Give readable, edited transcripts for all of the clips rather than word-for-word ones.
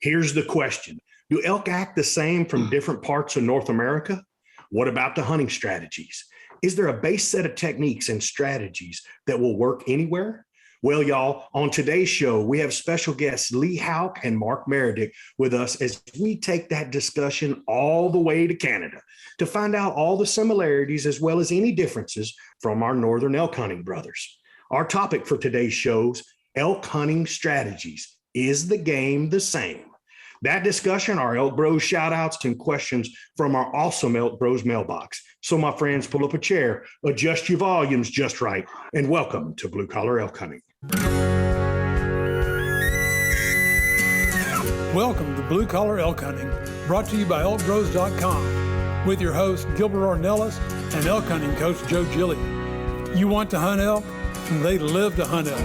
Here's the question. Do elk act the same from different parts of North America? What about the hunting strategies? Is there a base set of techniques and strategies that will work anywhere? Well, y'all, on today's show, we have special guests Leigh Hauck and Meredyk with us as we take that discussion all the way to Canada to find out all the similarities as well as any differences from our northern elk hunting brothers. Our topic for today's show's elk hunting strategies. Is the game the same? That discussion, our ElkBros shout outs and questions from our awesome ElkBros mailbox. So my friends, pull up a chair, adjust your volumes just right, and welcome to Blue Collar Elk Hunting. Welcome to Blue Collar Elk Hunting, brought to you by ElkBros.com, with your host Gilbert Ornelas and elk hunting coach Joe Gilly. You want to hunt elk, and they live to hunt elk.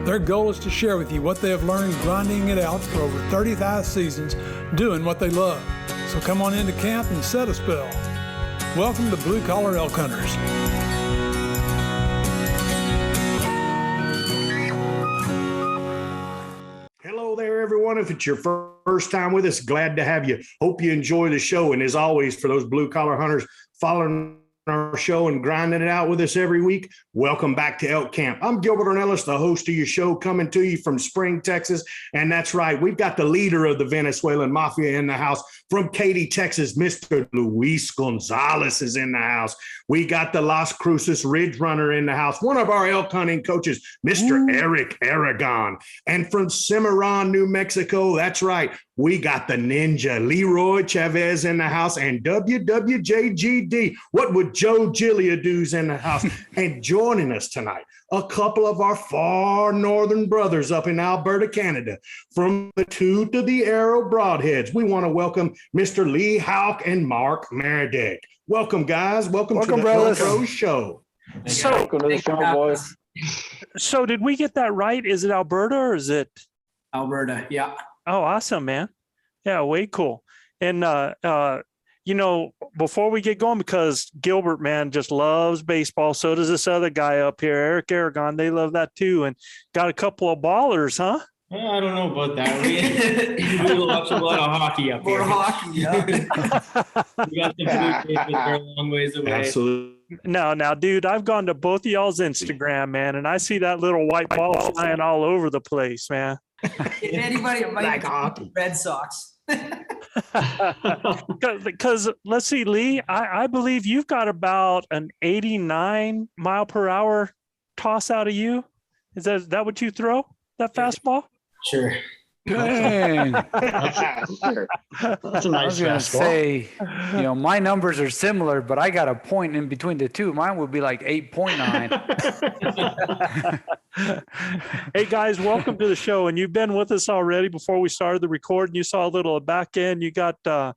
Their goal is to share with you what they have learned grinding it out for over 35 seasons, doing what they love. So come on into camp and set a spell. Welcome to Blue Collar Elk Hunters. Hello there, everyone. If it's your first time with us, glad to have you. Hope you enjoy the show. And as always, for those blue collar hunters following our show and grinding it out with us every week, welcome back to Elk Camp. I'm Gilbert Ornelas, the host of your show, coming to you from Spring, Texas. And that's right, we've got the leader of the Venezuelan Mafia in the house. From Katy, Texas, Mr. Luis Gonzalez is in the house. We got the Las Cruces Ridge Runner in the house. One of our elk hunting coaches, Mr. Eric Aragon. And from Cimarron, New Mexico, that's right, we got the Ninja Leroy Chavez in the house, and WWJGD. What would Joe Gillia do's in the house? And joining us tonight, a couple of our far northern brothers up in Alberta, Canada, from the two to the Arrow Broadheads. We want to welcome Mr. Leigh Hauck and Mark Meredyk. Welcome, guys. Welcome to the ElkBros show. Welcome to the show, boys. So did we get that right? Is it Alberta or is it? Alberta, yeah. Oh, awesome, man. Yeah, way cool. And, before we get going, because Gilbert, man, just loves baseball. So does this other guy up here, Eric Aragon. They love that too. And got a couple of ballers, huh? I don't know about that. We watch a lot of hockey up here. More hockey, yeah. We got the Blue Jays, they're a long ways away. Absolutely. Now, dude, I've gone to both of y'all's Instagram, man, and I see that little white ball flying all over the place, man. Anybody that might hockey. Red Sox. Because let's see, Leigh, I believe you've got about an 89 mile per hour toss out of you. Is that what you throw? That fastball? Sure. Dang. That's a nice fastball. Say, my numbers are similar, but I got a point in between the two. Mine would be like 8.9. Hey guys, welcome to the show. And you've been with us already before we started the recording. You saw a little back end. You got a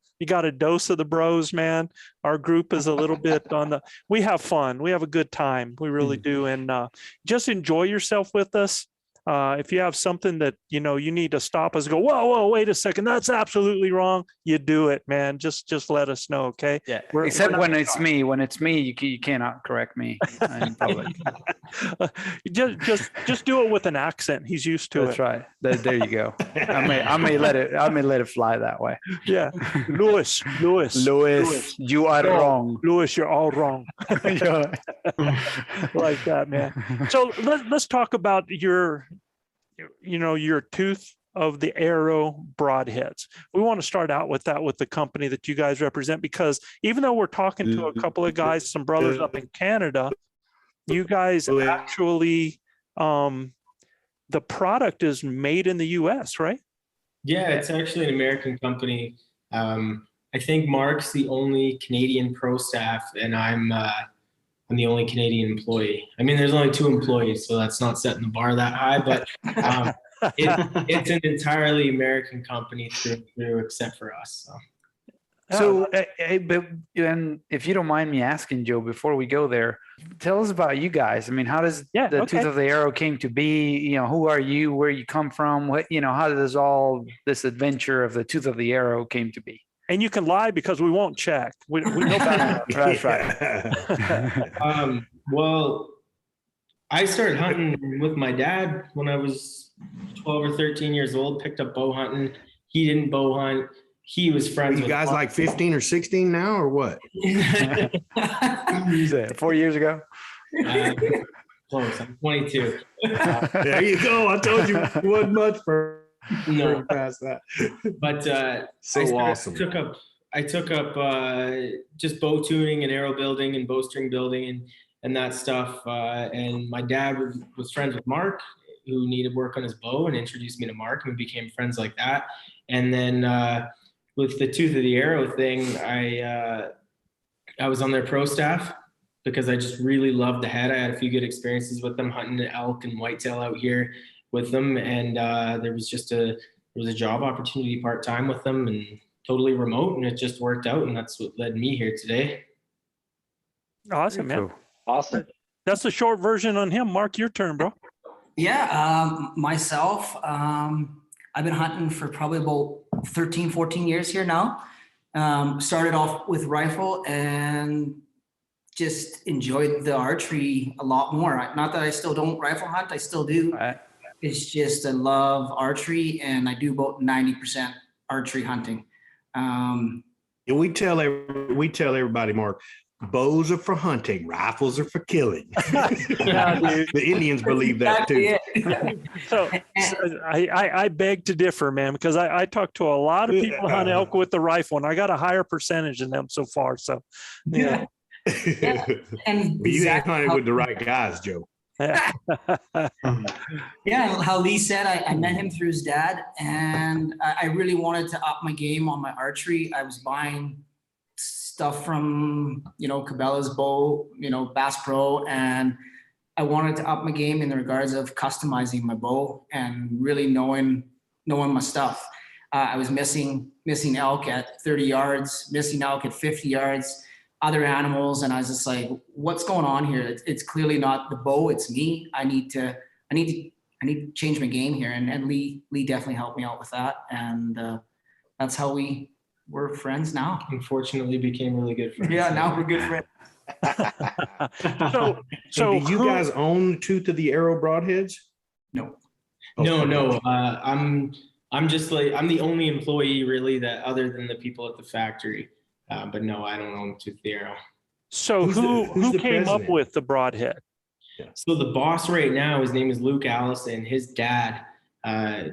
dose of the bros, man. Our group is a little bit we have fun. We have a good time. We really do. And just enjoy yourself with us. If you have something that, you need to stop us, go, whoa, wait a second. That's absolutely wrong. You do it, man. Just let us know. Okay. Yeah. Except when it's me, you cannot correct me in public. just do it with an accent. He's used to it. That's right. There you go. I may let it fly that way. Yeah. Louis, you are wrong. Louis, you're all wrong. Like that, man. So let's talk about your tooth of the Arrow Broadheads. We want to start out with that with the company that you guys represent, because even though we're talking to a couple of guys, some brothers up in Canada, you guys actually, the product is made in the US, right? Yeah, it's actually an American company. I think Mark's the only Canadian pro staff, and I'm the only Canadian employee. I mean, there's only 2 employees, so that's not setting the bar that high, but it's an entirely American company through except for us. So, and if you don't mind me asking, Joe, before we go there, tell us about you guys. I mean, how does the Tooth of the Arrow came to be? Who are you? Where you come from? What, how does all this adventure of the Tooth of the Arrow came to be? And you can lie because we won't check. We know better. That's right. Well, I started hunting with my dad when I was 12 or 13 years old, picked up bow hunting He didn't bow hunt. He was Are friends you with guys like 15 or 16 now or what? 4 years ago. Close. I'm 22. There you go. I told you it wasn't much for No, past that. but Awesome. I took up just bow tuning and arrow building and bowstring building and that stuff. And my dad was friends with Mark, who needed work on his bow, and introduced me to Mark, and we became friends like that. And then with the Tooth of the Arrow thing, I was on their pro staff because I just really loved the head. I had a few good experiences with them hunting elk and whitetail out here with them, and there was a job opportunity part-time with them and totally remote, and it just worked out, and that's what led me here today. Awesome, man. Cool. Awesome. That's the short version on him. Mark, your turn, bro. Yeah, myself, I've been hunting for probably about 13, 14 years here now. Started off with rifle and just enjoyed the archery a lot more. Not that I still don't rifle hunt, I still do. Right. It's just I love archery, and I do about 90% archery hunting. And we tell everybody, Mark, bows are for hunting, rifles are for killing. Yeah, dude. The Indians believe that too. So I beg to differ, man, because I talk to a lot of people who hunt elk with the rifle, and I got a higher percentage than them so far. So, yeah. And But you ain't hunted with the right guys, Joe. Yeah, how Leigh said, I met him through his dad, and I really wanted to up my game on my archery. I was buying stuff from, Cabela's bow, Bass Pro, and I wanted to up my game in the regards of customizing my bow and really knowing my stuff. I was missing elk at 30 yards, missing elk at 50 yards, other animals, and I was just like, what's going on here? It's clearly not the bow, it's me. I need to change my game here. And Leigh definitely helped me out with that. And that's how we're friends now. Unfortunately, became really good friends. Yeah, now we're good friends. So do you guys own Tooth of the Arrow Broadheads? No. No. I'm just like, I'm the only employee really that other than the people at the factory. But no, I don't own Tooth of the Arrow. So Who's who the came up president? with the Broadhead? So the boss right now, his name is Luke Allison. His dad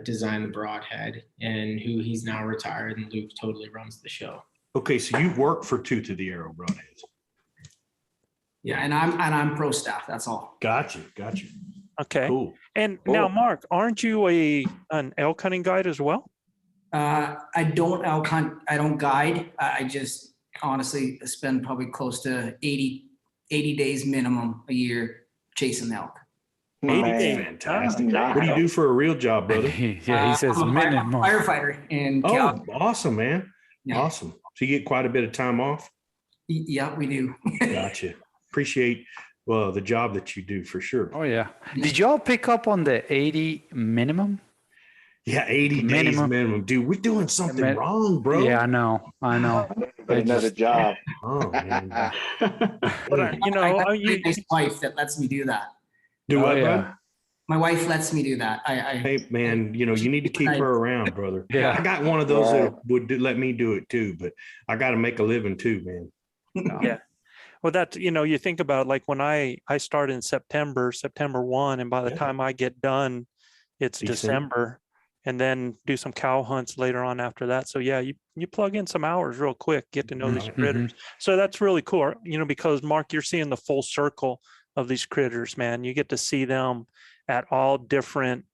designed the Broadhead, and he's now retired, and Luke totally runs the show. Okay, so you work for Tooth of the Arrow Broadheads. Yeah, and I'm pro staff, that's all. Gotcha. Okay. Cool. And Cool. now, Mark, aren't you an elk hunting guide as well? I don't elk hunt, I don't guide. I just honestly spend probably close to 80 days minimum a year chasing elk. 80 Man. days. Fantastic. Nice. What do you do for a real job, brother? He says I'm a minimum. firefighter in Oh, Calgary. awesome, man. Yeah. Awesome. So you get quite a bit of time off? Yeah, we do. Gotcha. Appreciate the job that you do for sure. Oh yeah. Did y'all pick up on the 80 minimum? Yeah, 80 days minimum. Dude, we're doing something wrong, bro. Yeah, I know. But another job. Oh, man. But I got a nice wife that lets me do that. Do what, yeah. bud? My wife lets me do that. Hey, man, you need to keep her around, brother. Yeah. I got one of those that would let me do it too, but I got to make a living too, man. Yeah. Well, that, you think about like when I start in September 1, and by the time I get done, it's December, and then do some cow hunts later on after that. So yeah, you plug in some hours real quick, get to know these critters. So that's really cool, because Mark, you're seeing the full circle of these critters, man. You get to see them at all different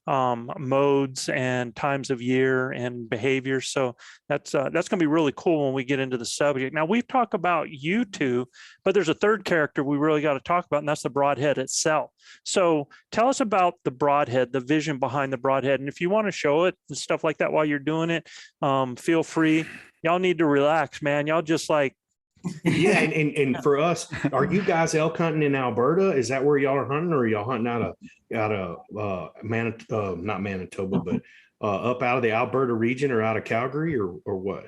modes and times of year and behavior. So that's going to be really cool when we get into the subject. Now, we've talked about you two, but there's a third character we really got to talk about, and that's the Broadhead itself. So tell us about the Broadhead, the vision behind the Broadhead. And if you want to show it and stuff like that while you're doing it, feel free. Y'all need to relax, man. Y'all just like, Yeah, and for us, are you guys elk hunting in Alberta? Is that where y'all are hunting, or are y'all hunting out of not Manitoba, but up out of the Alberta region or out of Calgary or what?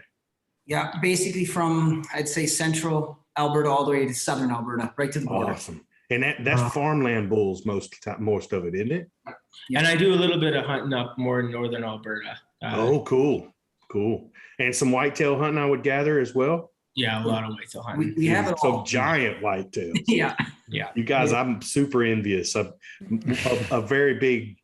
Yeah, basically from, I'd say, central Alberta all the way to southern Alberta, right to the border. Awesome. And that's farmland bulls most of it, isn't it? And I do a little bit of hunting up more in northern Alberta. Oh, cool. And some whitetail hunting, I would gather as well. Yeah, a lot of whitetail hunting. We have it So all. giant whitetails. Yeah. You guys, I'm super envious. A very big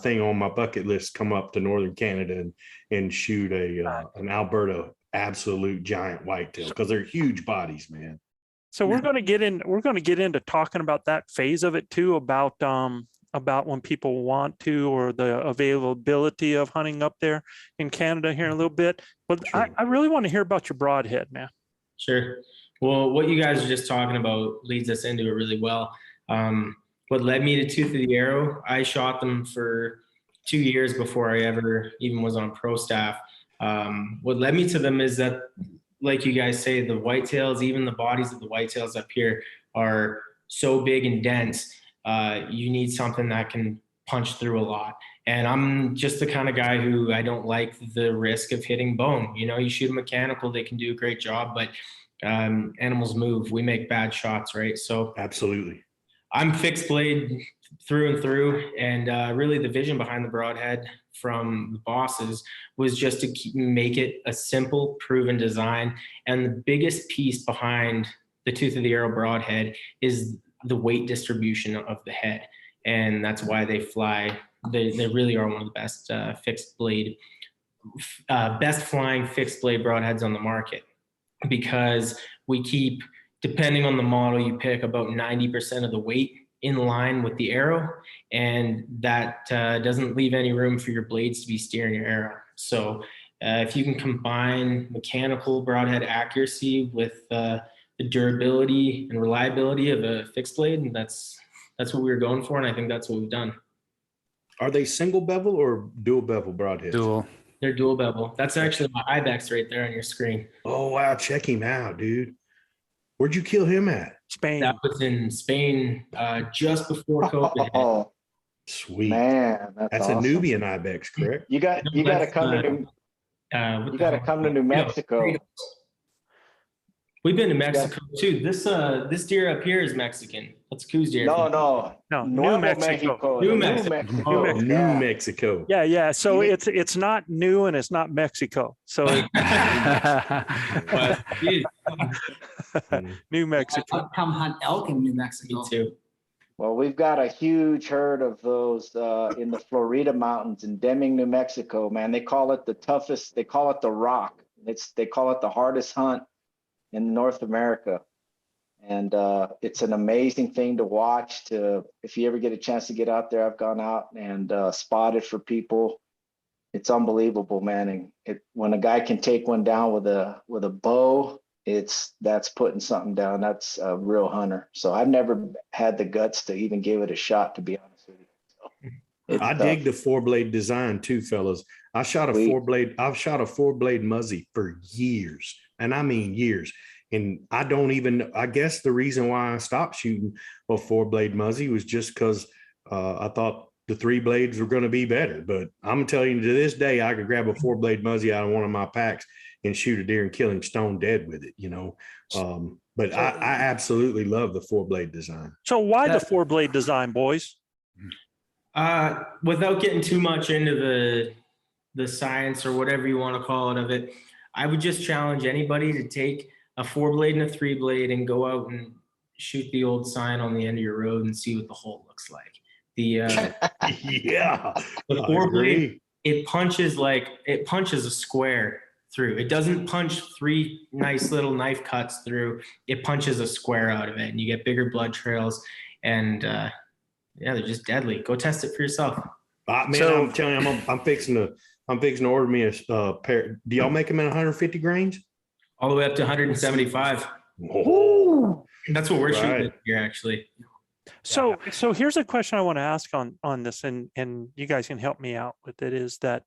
thing on my bucket list, come up to northern Canada and shoot an Alberta absolute giant whitetail, because they're huge bodies, man. So we're going to get into talking about that phase of it too, about when people want to, or the availability of hunting up there in Canada here in a little bit. But I really want to hear about your broadhead, man. Sure. Well, what you guys are just talking about leads us into it really well. What led me to Tooth of the Arrow, I shot them for 2 years before I ever even was on pro staff. What led me to them is that, like you guys say, the whitetails, even the bodies of the whitetails up here are so big and dense. You need something that can punch through a lot. And I'm just the kind of guy who, I don't like the risk of hitting bone. You know, you shoot a mechanical, they can do a great job, but animals move. We make bad shots, right? So absolutely. I'm fixed blade through and through. And really the vision behind the broadhead from the bosses was just to make it a simple, proven design. And the biggest piece behind the Tooth of the Arrow broadhead is the weight distribution of the head. And that's why they fly. They really are one of the best best flying fixed blade broadheads on the market, because we keep, depending on the model you pick, about 90% of the weight in line with the arrow, and that doesn't leave any room for your blades to be steering your arrow. So if you can combine mechanical broadhead accuracy with the durability and reliability of a fixed blade, that's what we were going for, and I think that's what we've done. Are they single bevel or dual bevel broadheads? Dual. They're dual bevel. That's actually my ibex right there on your screen. Oh wow, check him out, dude. Where'd you kill him at? Spain. That was in Spain just before COVID. Oh, Sweet, man, that's awesome. a Nubian ibex, correct? You got to come to come to New Mexico. We've been to Mexico too. This deer up here is Mexican. That's Coos deer. No, New Mexico. New Mexico. New Mexico. Yeah. So it's not new and it's not Mexico. So But, dude, New Mexico. I'll come hunt elk in New Mexico. me too. Well, we've got a huge herd of those in the Florida mountains in Deming, New Mexico, man. They call it the toughest. They call it the rock. They call it the hardest hunt in North America. And it's an amazing thing to watch. If you ever get a chance to get out there, I've gone out and spotted for people. It's unbelievable, man. And when a guy can take one down with a bow, that's putting something down. That's a real hunter. So I've never had the guts to even give it a shot, to be honest with you. So I dig the 4-blade design too, fellas. I've shot a 4-blade Muzzy for years, and I mean years. And I guess the reason why I stopped shooting a 4-blade Muzzy was just because I thought the 3 blades were going to be better. But I'm telling you, to this day, I could grab a 4-blade Muzzy out of one of my packs and shoot a deer and kill him stone dead with it, you know. But I absolutely love the 4-blade design. So why the 4-blade design, boys? Without getting too much into the science or whatever you want to call it of it, I would just challenge anybody to take a 4-blade and a 3-blade and go out and shoot the old sign on the end of your road and see what the hole looks like. The 4-blade, it punches a square through. It doesn't punch 3 nice little knife cuts through. It punches a square out of it, and you get bigger blood trails. And they're just deadly. Go test it for yourself. Man, so, I'm telling you, I'm fixing to order me a pair. Do y'all make them in 150 grains? All the way up to 175. Oh, that's what we're shooting here, actually. So here's a question I want to ask on this, and you guys can help me out with it, is that,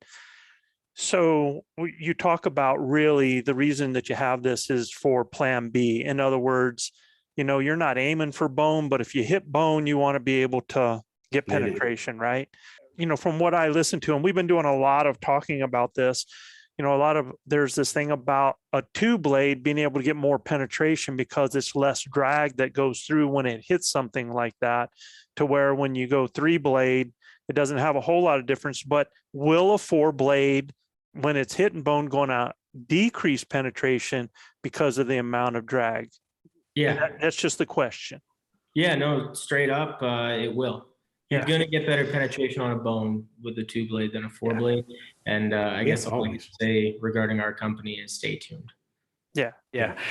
so you talk about really the reason that you have this is for plan B. In other words, you know, you're not aiming for bone, but if you hit bone, you want to be able to get penetration, right? You know, from what I listen to, and we've been doing a lot of talking about this, you know, there's this thing about a 2-blade being able to get more penetration because it's less drag that goes through when it hits something like that, to where when you go 3-blade, it doesn't have a whole lot of difference. But will a 4-blade when it's hitting bone, going to decrease penetration because of the amount of drag? Yeah. That's just the question. Yeah, no, straight up, it will. You're going to get better penetration on a bone with the 2-blade than a 4-blade. And I guess all I can say regarding our company is stay tuned. Yeah.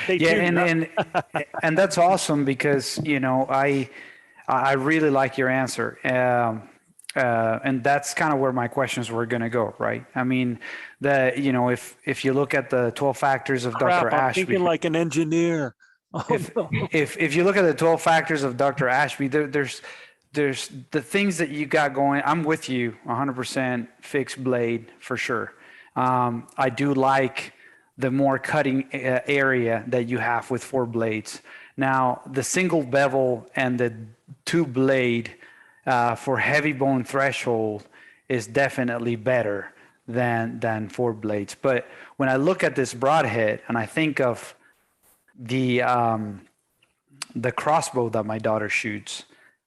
And that's awesome because, you know, I really like your answer. And that's kind of where my questions were going to go, right? I mean, you know, if you look at the 12 factors of Dr. I'm Ashby, thinking like an engineer. If you look at the 12 factors of Dr. Ashby, there's the things that you got going. I'm with you 100% fixed blade for sure. I do like the more cutting area that you have with 4 blades. Now, the single bevel and the 2-blade for heavy bone threshold is definitely better than 4 blades. But when I look at this broadhead and I think of the crossbow that my daughter shoots,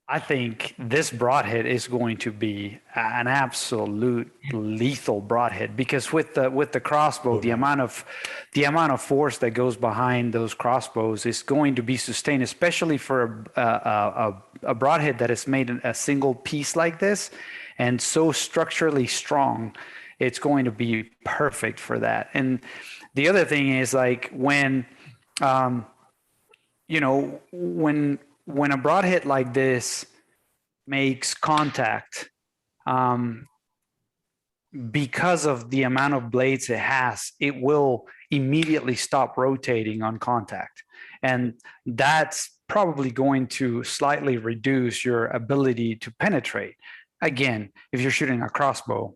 I think this broadhead is going to be an absolute lethal broadhead because with the crossbow, the amount of force that goes behind those crossbows is going to be sustained, especially for a broadhead that is made in a single piece like this and so structurally strong. It's going to be perfect for that. And the other thing is like when, you know, when a broadhead like this makes contact, because of the amount of blades it has, it will immediately stop rotating on contact. And that's probably going to slightly reduce your ability to penetrate. Again, if you're shooting a crossbow,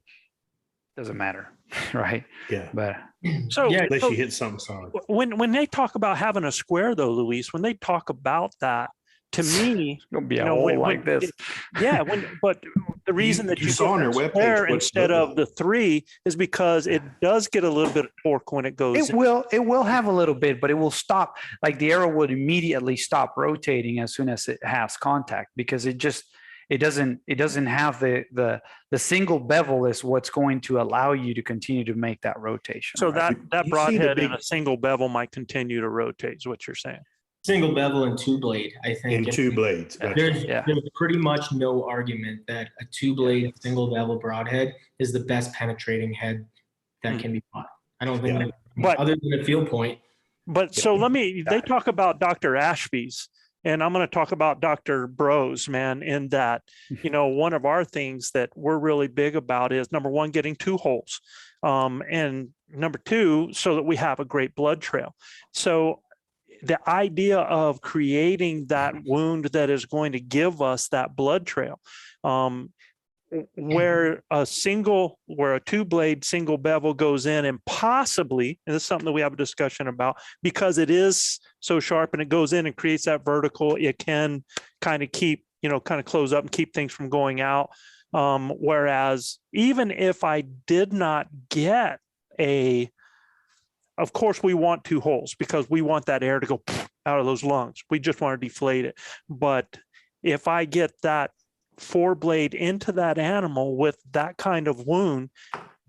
doesn't matter, right? Yeah. But unless you hit something solid. When they talk about having a square though, Luis, when they talk about that, to me, it'll be a hole like this. But the reason that you saw on their webpage square instead of the 3 is because it does get a little bit of torque when it goes. It will have a little bit, but it will stop. Like the arrow would immediately stop rotating as soon as it has contact because it doesn't have the single bevel is what's going to allow you to continue to make that rotation. So right? that broadhead in a single bevel might continue to rotate is what you're saying. Single bevel and 2-blade, I think. And 2 blades. There's pretty much no argument that a 2-blade single bevel broadhead is the best penetrating head that can be bought. I don't think that, other than a field point. But so they talk about Dr. Ashby's, and I'm going to talk about Dr. Bros, man, in that, you know, one of our things that we're really big about is number 1, getting 2 holes. And number 2, so that we have a great blood trail. So the idea of creating that wound that is going to give us that blood trail, where a 2-blade single bevel goes in and possibly, and this is something that we have a discussion about, because it is so sharp and it goes in and creates that vertical, it can kind of keep, you know, kind of close up and keep things from going out. Whereas even if I did not get of course, we want 2 holes because we want that air to go out of those lungs. We just want to deflate it. But if I get that 4-blade into that animal with that kind of wound,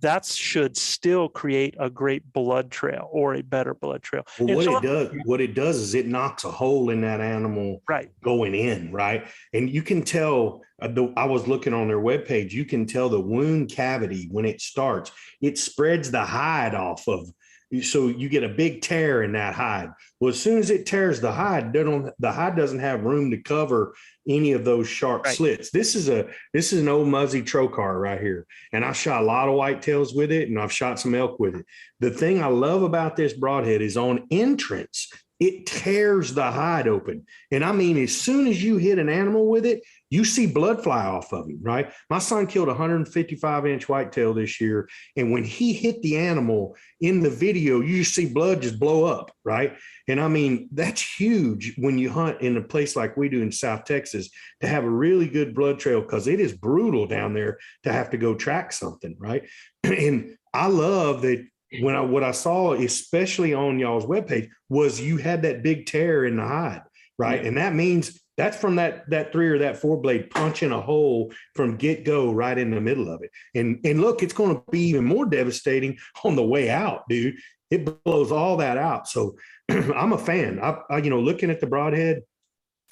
that should still create a great blood trail or a better blood trail. Well, what it does is it knocks a hole in that animal going in, right? And you can tell, I was looking on their webpage, you can tell the wound cavity when it starts, it spreads the hide off of. So you get a big tear in that hide. Well, as soon as it tears the hide, the hide doesn't have room to cover any of those sharp slits. This is an old Muzzy trocar right here. And I shot a lot of whitetails with it and I've shot some elk with it. The thing I love about this broadhead is on entrance, it tears the hide open. And I mean, as soon as you hit an animal with it, you see blood fly off of him, right? My son killed a 155-inch whitetail this year. And when he hit the animal in the video, you see blood just blow up, right? And I mean, that's huge when you hunt in a place like we do in South Texas to have a really good blood trail because it is brutal down there to have to go track something, right? And I love that what I saw, especially on y'all's webpage, was you had that big tear in the hide, right? And that means That's from that 3 or that 4 blade punching a hole from get go right in the middle of it. And look, it's going to be even more devastating on the way out, dude. It blows all that out. So I'm a fan. I looking at the Broadhead,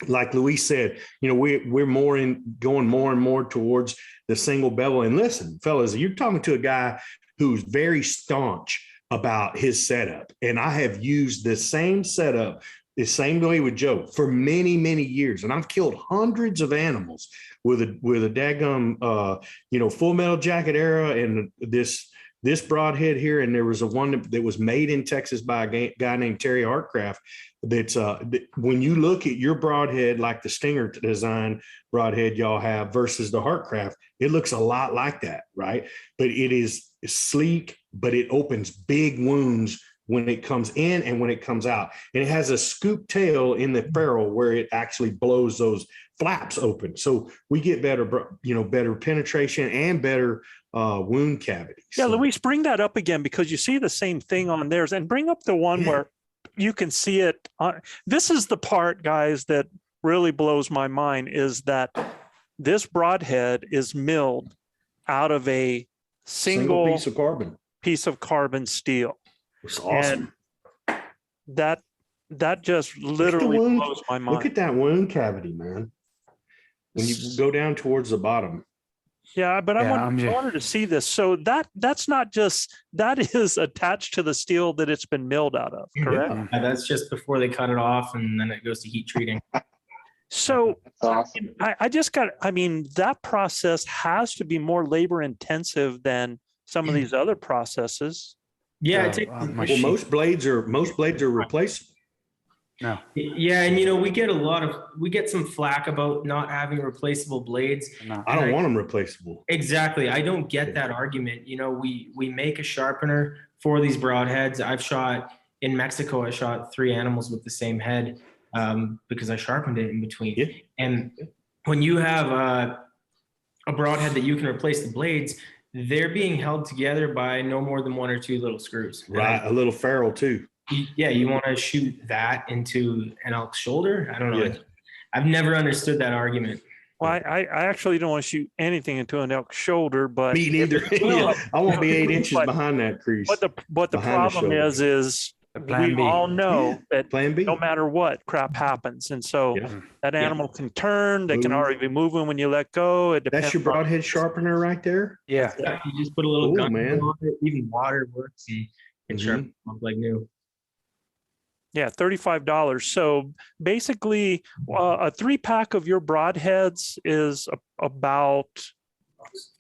like Luis said, we're going more and more towards the single bevel. And listen, fellas, you're talking to a guy who's very staunch about his setup. And I have used the same setup the same way with Joe for many, many years. And I've killed hundreds of animals with a daggum, Full Metal Jacket era and this Broadhead here. And there was one that was made in Texas by a guy named Terry Hartcraft. That's when you look at your Broadhead, like the Stinger design Broadhead y'all have versus the Hartcraft, it looks a lot like that, right? But it is sleek, but it opens big wounds when it comes in and when it comes out. And it has a scoop tail in the ferrule where it actually blows those flaps open. So we get better penetration and better wound cavities. Yeah, Luis, bring that up again, because you see the same thing on theirs, and bring up the one where you can see it. This is the part, guys, that really blows my mind, is that this Broadhead is milled out of a single piece of carbon steel. It's awesome. And that just literally blows my mind. Look at that wound cavity, man. When you go down towards the bottom. Yeah, but I wanted to see this. So that's not just, that is attached to the steel that it's been milled out of, correct? Yeah, that's just before they cut it off, and then it goes to heat treating. So Awesome. that process has to be more labor intensive than some of these other processes. Yeah, Well, most blades are replaceable. No. Yeah, and we get some flack about not having replaceable blades. No. I don't want them replaceable. Exactly. I don't get that argument. We make a sharpener for these Broadheads. In Mexico, I shot 3 animals with the same head because I sharpened it in between. Yeah. And when you have a Broadhead that you can replace the blades, they're being held together by no more than 1 or 2 little screws. Right. A little ferrule too. You want to shoot that into an elk's shoulder? I don't know. Yeah. I've never understood that argument. Well, I actually don't want to shoot anything into an elk's shoulder, but Me neither. I won't be 8 inches behind that crease. But the problem is Plan we B. all know that Plan B. no matter what, crap happens. And so Yeah. that animal can turn, they can already be moving when you let go. It depends. That's your Broadhead sharpener right there. Yeah. You just put a little gun man. on it, even water works, and sharpen them up like new. Yeah, $35. So basically, a 3-pack of your Broadheads is about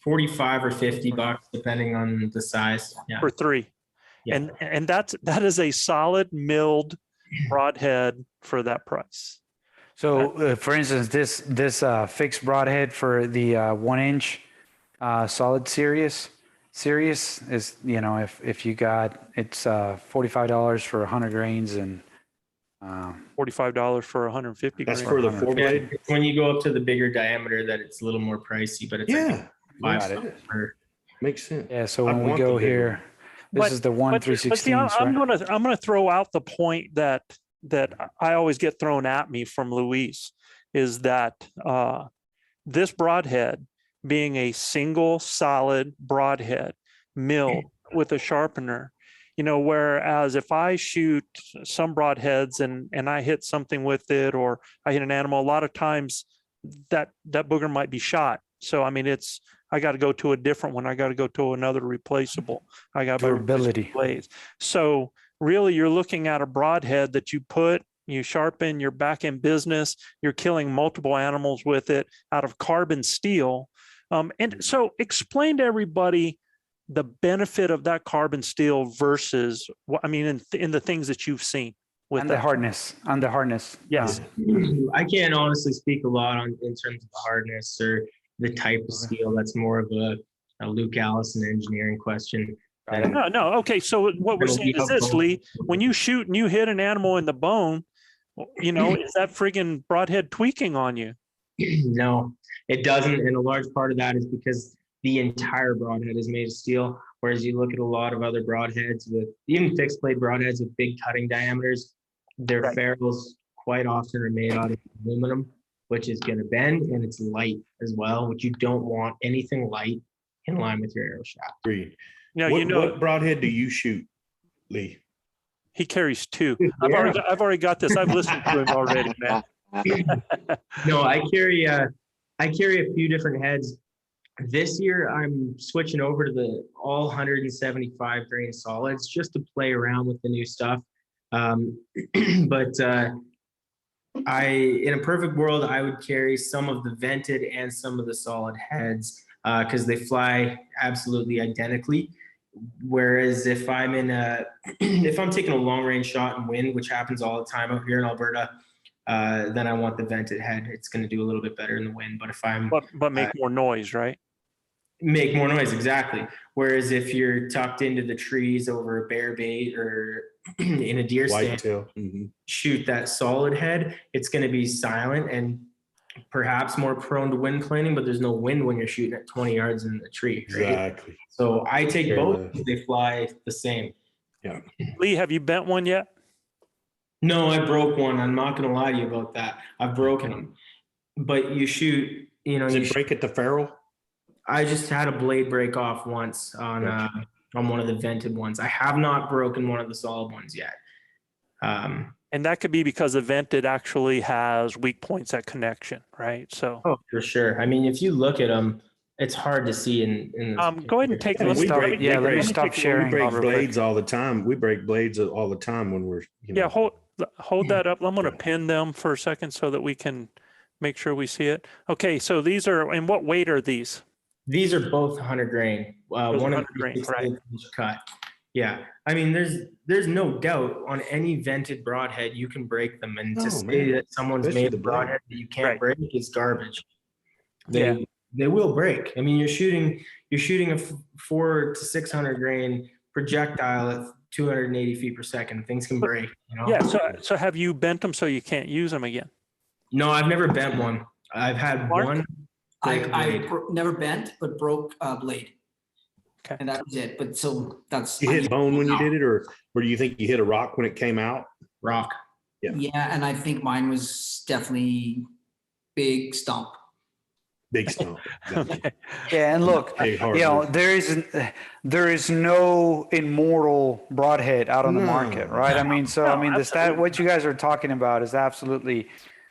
45 or 50 bucks, depending on the size. Yeah. for 3. Yeah. And that is a solid milled Broadhead for that price. So, for instance, this fixed Broadhead for the 1-inch solid series is, if you got, it's $45 for 100 grains and $45 for 150 That's grain. for the 4 blade. It's when you go up to the bigger diameter that it's a little more pricey, but it's Yeah. like Got it. $5 per. Makes sense. yeah. So I when we want go the bigger here, this is the 1 But see, 3/16. I'm gonna throw out the point that I always get thrown at me from Luis, is that this Broadhead, being a single solid Broadhead milled with a sharpener, whereas if I shoot some Broadheads and I hit something with it, or I hit an animal, a lot of times that booger might be shot. So I got to go to a different one. I got to go to another replaceable. I got Durability. blades. So really, you're looking at a Broadhead that you sharpen, you're back in business, you're killing multiple animals with it out of carbon steel. And so explain to everybody the benefit of that carbon steel versus in the things that you've seen with And the hardness. Yes. I can't honestly speak a lot in terms of the hardness or the type of steel. That's more of a Luke Allison engineering question. No. Okay. So what we're saying is this, Leigh, when you shoot and you hit an animal in the bone, is that friggin' Broadhead tweaking on you? No, it doesn't. And a large part of that is because the entire Broadhead is made of steel. Whereas you look at a lot of other Broadheads with even fixed blade Broadheads with big cutting diameters, their ferrules quite often are made out of aluminum. which is going to bend, and it's light as well, which you don't want anything light in line with your arrow shaft. Agreed. Now, What broadhead do you shoot, Leigh? he carries two. I've already got this. I've listened to him already, man. No, I carry a few different heads. This year, I'm switching over to the all 175 grain solids just to play around with the new stuff. But in a perfect world, I would carry some of the vented and some of the solid heads because they fly absolutely identically. Whereas if I'm if I'm taking a long range shot in wind, which happens all the time out here in Alberta, then I want the vented head. It's going to do a little bit better in the wind. But if I'm but make more noise, right? Make more noise, exactly. Whereas if you're tucked into the trees over a bear bait or in a deer stand, Whitetail. shoot that solid head, it's going to be silent and perhaps more prone to wind planing, but there's no wind when you're shooting at 20 yards in the tree. Right? Exactly. So I take Fair both. enough. They fly the same. Yeah. Leigh, have you bent one yet? No, I broke one. I'm not going to lie to you about that. I've broken them. But you shoot, Does it break at the ferrule? I just had a blade break off once on one of the vented ones. I have not broken one of the solid ones yet. And that could be because the vented actually has weak points at connection, right? So, Oh, for sure. I mean, if you look at them, it's hard to see in go ahead and take. Yeah, Let's we start. break- Yeah, let me break- stop sharing. We break real quick. blades all the time. We break blades all the time when we're, Yeah, hold that up. I'm going to pin them for a second so that we can make sure we see it. Okay, so these are, and what weight are these? These are both 100 grain. One of 100 grain, them right. cut. Yeah, I mean, there's no doubt on any vented broadhead you can break them, and to Oh, say man. that someone's Especially made the a blade. broadhead that you can't Right. break is garbage. Yeah. They will break. I mean, you're shooting a 400 to 600 grain projectile at 280 feet per second. Things can break. You know? Yeah, so have you bent them so you can't use them again? No, I've never bent one. I've had Mark? one. break a I blade. never bent, but broke a blade. Okay. And that was it. But so that's. You hit bone when you did it, or do you think you hit a rock when it came out? Rock. Yeah, and I think mine was definitely big stump. Big stump. Okay. Yeah, and look, Big hard you know, wood. there is no immortal broadhead out on the No. market, right? I mean, so No, I mean, absolutely. what you guys are talking about is absolutely,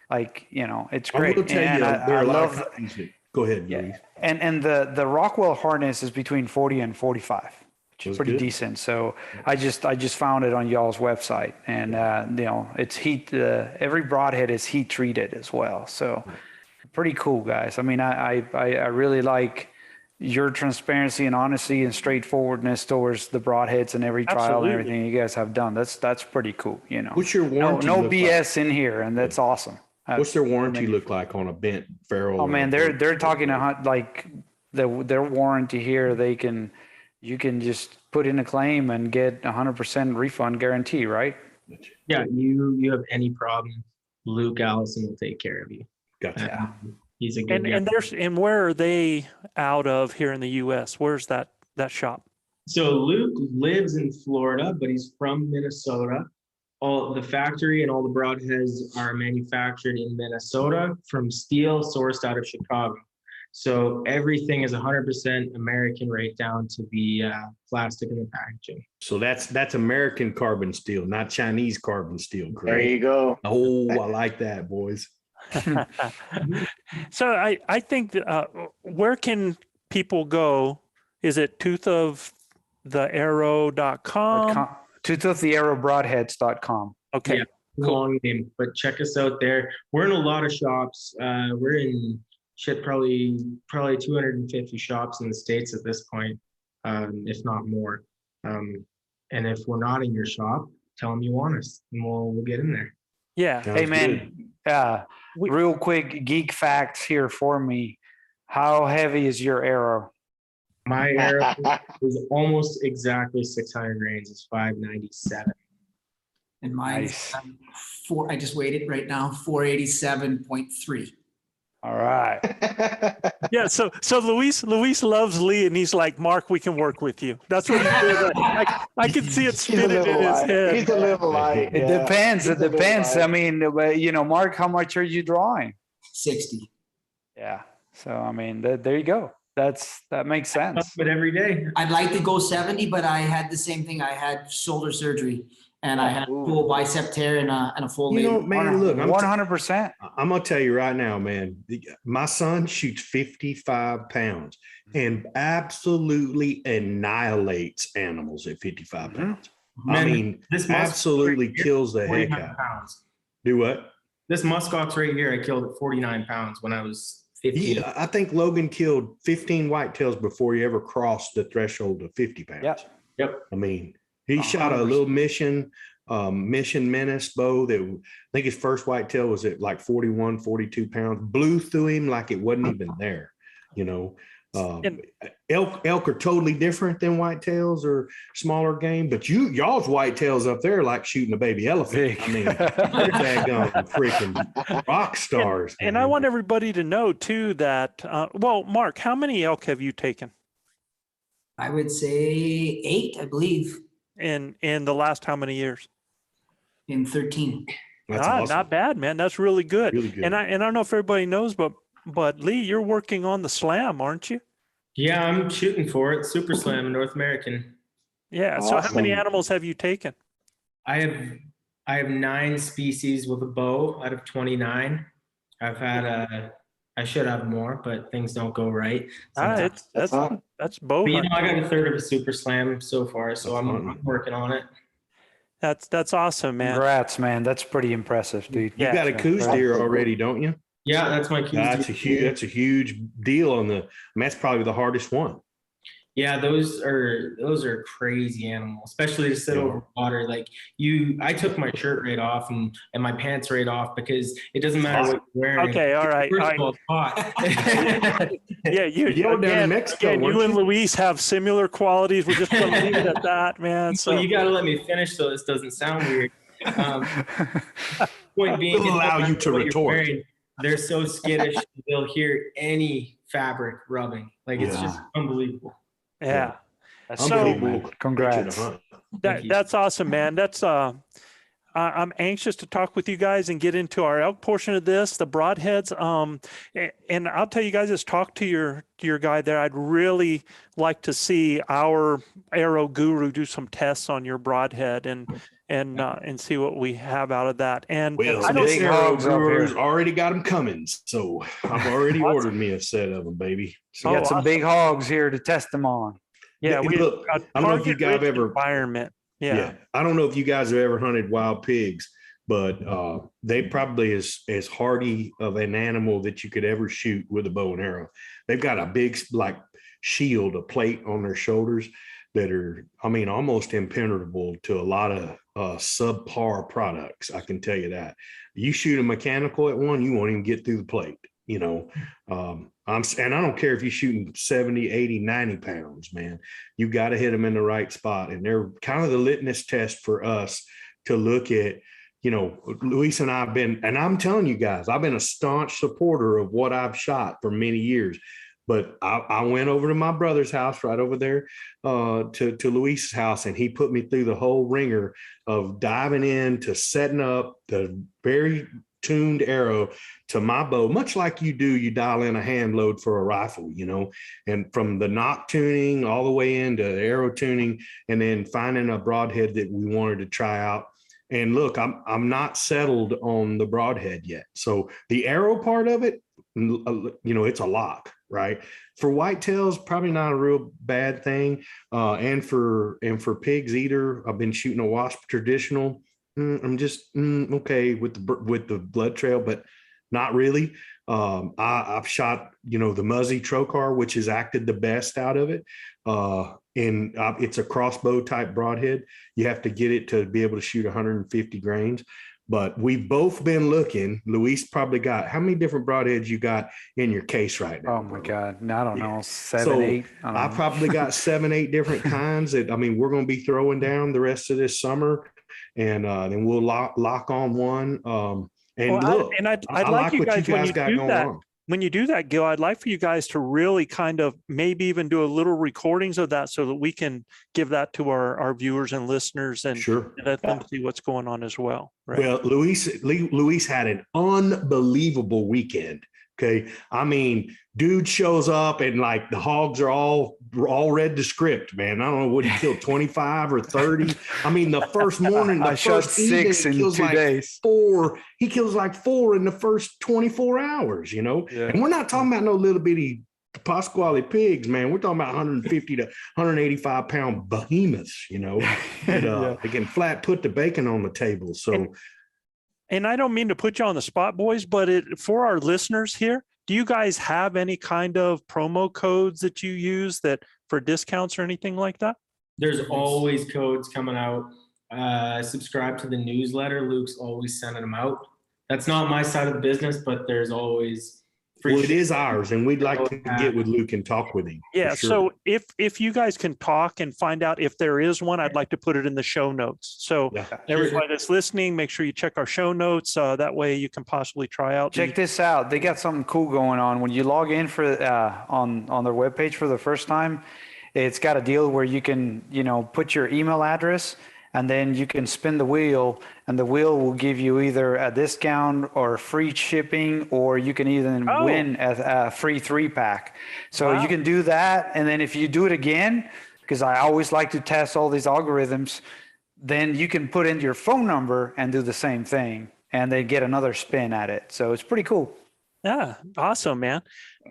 like, you know, it's I great. will tell you, And there I are a lot love, of companies that- Go ahead, yeah, Louise. and the Rockwell harness is between 40 and 45, which is That's pretty good. decent. So I just found it on y'all's website, and you know, it's heat. Every broadhead is heat treated as well. So pretty cool, guys. I mean, I really like your transparency and honesty and straightforwardness towards the broadheads and every trial Absolutely. and everything you guys have done. That's pretty cool. You know, What's your no warranty? no look BS in here, and that's awesome. What's their warranty look like on a bent ferrule? Oh man, they're talking like their warranty here. You can just put in a claim and get 100% refund guarantee, right? Yeah, you have any problem, Luke Allison will take care of you. Gotcha. He's a good guy. And where are they out of here in the U.S.? Where's that shop? So Luke lives in Florida, but he's from Minnesota. All the factory and all the broadheads are manufactured in Minnesota from steel sourced out of Chicago. So everything is 100% American right down to the plastic and the packaging. So that's American carbon steel, not Chinese carbon steel. There Correct. you go. Oh, I like that, boys. So I think where can people go? Is it toothofthearrow.com? Toothofthearrowbroadheads.com. Okay. Yeah. Long name, but check us out there. We're in a lot of shops. We're in probably 250 shops in the States at this point, if not more. And if we're not in your shop, tell them you want us, and we'll get in there. Yeah. Sounds Hey man, real quick geek facts here for me. How heavy is your arrow? My arrow is almost exactly 600 grains. It's 597. And mine's I just weighed it right now, 487.3. All right. Yeah. So Luis loves Leigh, and he's like, Mark, we can work with you. That's what he did. I can see it spinning in his head. He's a little light. It depends. It depends. I mean, you know, Mark, how much are you drawing? 60. Yeah. So, I mean, there you go. That makes sense. But every day. I'd like to go 70, but I had the same thing. I had shoulder surgery and I had a full bicep tear and a full You know, label. man, look, 100%. I'm gonna tell you right now, man. My son shoots 55 pounds and absolutely annihilates animals at 55 pounds. I Man, mean, this absolutely right here, kills the heck 49 out. pounds. Do what? This muskox right here, I killed at 49 pounds when I was 15. I think Logan killed 15 whitetails before he ever crossed the threshold of 50 pounds. Yep. I mean, he shot a little mission menace bow that I think his first whitetail was at like 41, 42 pounds, blew through him like it wasn't even there, you know. Elk are totally different than whitetails or smaller game, but y'all's whitetails up there like shooting a baby elephant. I mean, they're daggone freaking rock stars. And I want everybody to know too that, well, Mark, how many elk have you taken I would say 8, I believe, in the last how many years? in 13. That's awesome. Not bad, man. That's really good. Really good. And I don't know if everybody knows, but Leigh, you're working on the slam, aren't you? Yeah, I'm shooting for it. Super Slam in North American. Yeah. So how many Awesome. animals have you taken? I have 9 species with a bow out of 29. I've had I should have more, but things don't go right. sometimes. That's bow But, hunting. I got a third of a Super Slam so far, so I'm working on it. That's awesome, man. Congrats, man. That's pretty impressive, dude. You got a coos deer already, don't you? Yeah, that's my That's a huge deal on the. I mean, that's probably the hardest one. Yeah, those are crazy animals, especially to sit over water. Like I took my shirt right off and my pants right off because it doesn't matter what you're wearing. Okay, all right. First of all, it's hot. Yeah, you down in Mexico, again, you weren't and you? Luis have similar qualities. We're just going to leave it at that, man. So you got to let me finish so this doesn't sound weird. Point being, We'll allow you to what you're retort. wearing, they're so skittish, they'll hear any fabric rubbing. Like it's just unbelievable. Yeah. That's So- cool, man. Congrats. That's awesome, man. That's I'm anxious to talk with you guys and get into our elk portion of this, the broadheads. And I'll tell you guys, just talk to your guy there. I'd really like to see our arrow guru do some tests on your broadhead and see what we have out of that. And Well, Some this big arrow hogs up guru's here. already got them coming, so I've already ordered me a set of them, baby. So We got some awesome. big hogs here to test them on. yeah, we Look, a I don't know if you guys target-rich ever- environment. Yeah. I don't know if you guys have ever hunted wild pigs, but they probably as hardy of an animal that you could ever shoot with a bow and arrow. They've got a big like shield, a plate on their shoulders that are, I mean, almost impenetrable to a lot of subpar products. I can tell you that. You shoot a mechanical at one, you won't even get through the plate, you know. And I don't care if you're shooting 70, 80, 90 pounds, man. You got to hit them in the right spot. And they're kind of the litmus test for us to look at, you know, Luis and I have been, and I'm telling you guys, I've been a staunch supporter of what I've shot for many years. But I went over to my brother's house right over there to Luis's house, and he put me through the whole ringer of diving in to setting up the very tuned arrow to my bow, much like you do, you dial in a hand load for a rifle, you know, and from the knock tuning all the way into arrow tuning, and then finding a broadhead that we wanted to try out. And look, I'm not settled on the broadhead yet. So the arrow part of it, you know, it's a lock, right? For whitetails, probably not a real bad thing. And for pigs either, I've been shooting a wasp traditional. I'm just okay with the blood trail, but not really. I've shot, you know, the Muzzy Trocar, which has acted the best out of it. And it's a crossbow type broadhead. You have to get it to be able to shoot 150 grains. But we've both been looking. Luis probably got, how many different broadheads you got in your case right now? Oh my God. I don't know. 7, So 8. I don't I know. probably got 7, 8 different kinds that, I mean, we're going to be throwing down the rest of this summer, and then we'll lock on one. And Well, look, I'd I like like you what you guys when guys you got do going that. on. when you do that, Gil, I'd like for you guys to really kind of maybe even do a little recordings of that so that we can give that to our viewers and listeners and Sure. let them see what's going on as well. Right? Well, Luis had an unbelievable weekend. Okay. I mean, dude shows up and like the hogs are all read the script, man. I don't know what he killed, 25 or 30. I mean, the first morning, I shot first evening, 6 in kills 2 like days. 4. He kills like 4 in the first 24 hours, you know? Yeah. And we're not talking about no little bitty Pasquale pigs, man. We're talking about 150 to 185 pound behemoths, you know, that they can flat put the bacon on the table. So, And I don't mean to put you on the spot, boys, but for our listeners here, do you guys have any kind of promo codes that you use that for discounts or anything like that? There's always codes coming out. Subscribe to the newsletter. Luke's always sending them out. That's not my side of the business, but there's always free well, it is ours, and we'd like to get with Luke and talk with him. Yeah. Sure. So if you guys can talk and find out if there is one, I'd like to put it in the show notes. So everybody that's listening, make sure you check our show notes. That way you can possibly try out. Check this out. They got something cool going on. When you log in for on their webpage for the first time, it's got a deal where you can, put your email address and then you can spin the wheel and the wheel will give you either a discount or free shipping, or you can even win a free 3-pack. So you can do that. And then if you do it again, because I always like to test all these algorithms, then you can put in your phone number and do the same thing and then get another spin at it. So it's pretty cool. Yeah. Awesome, man.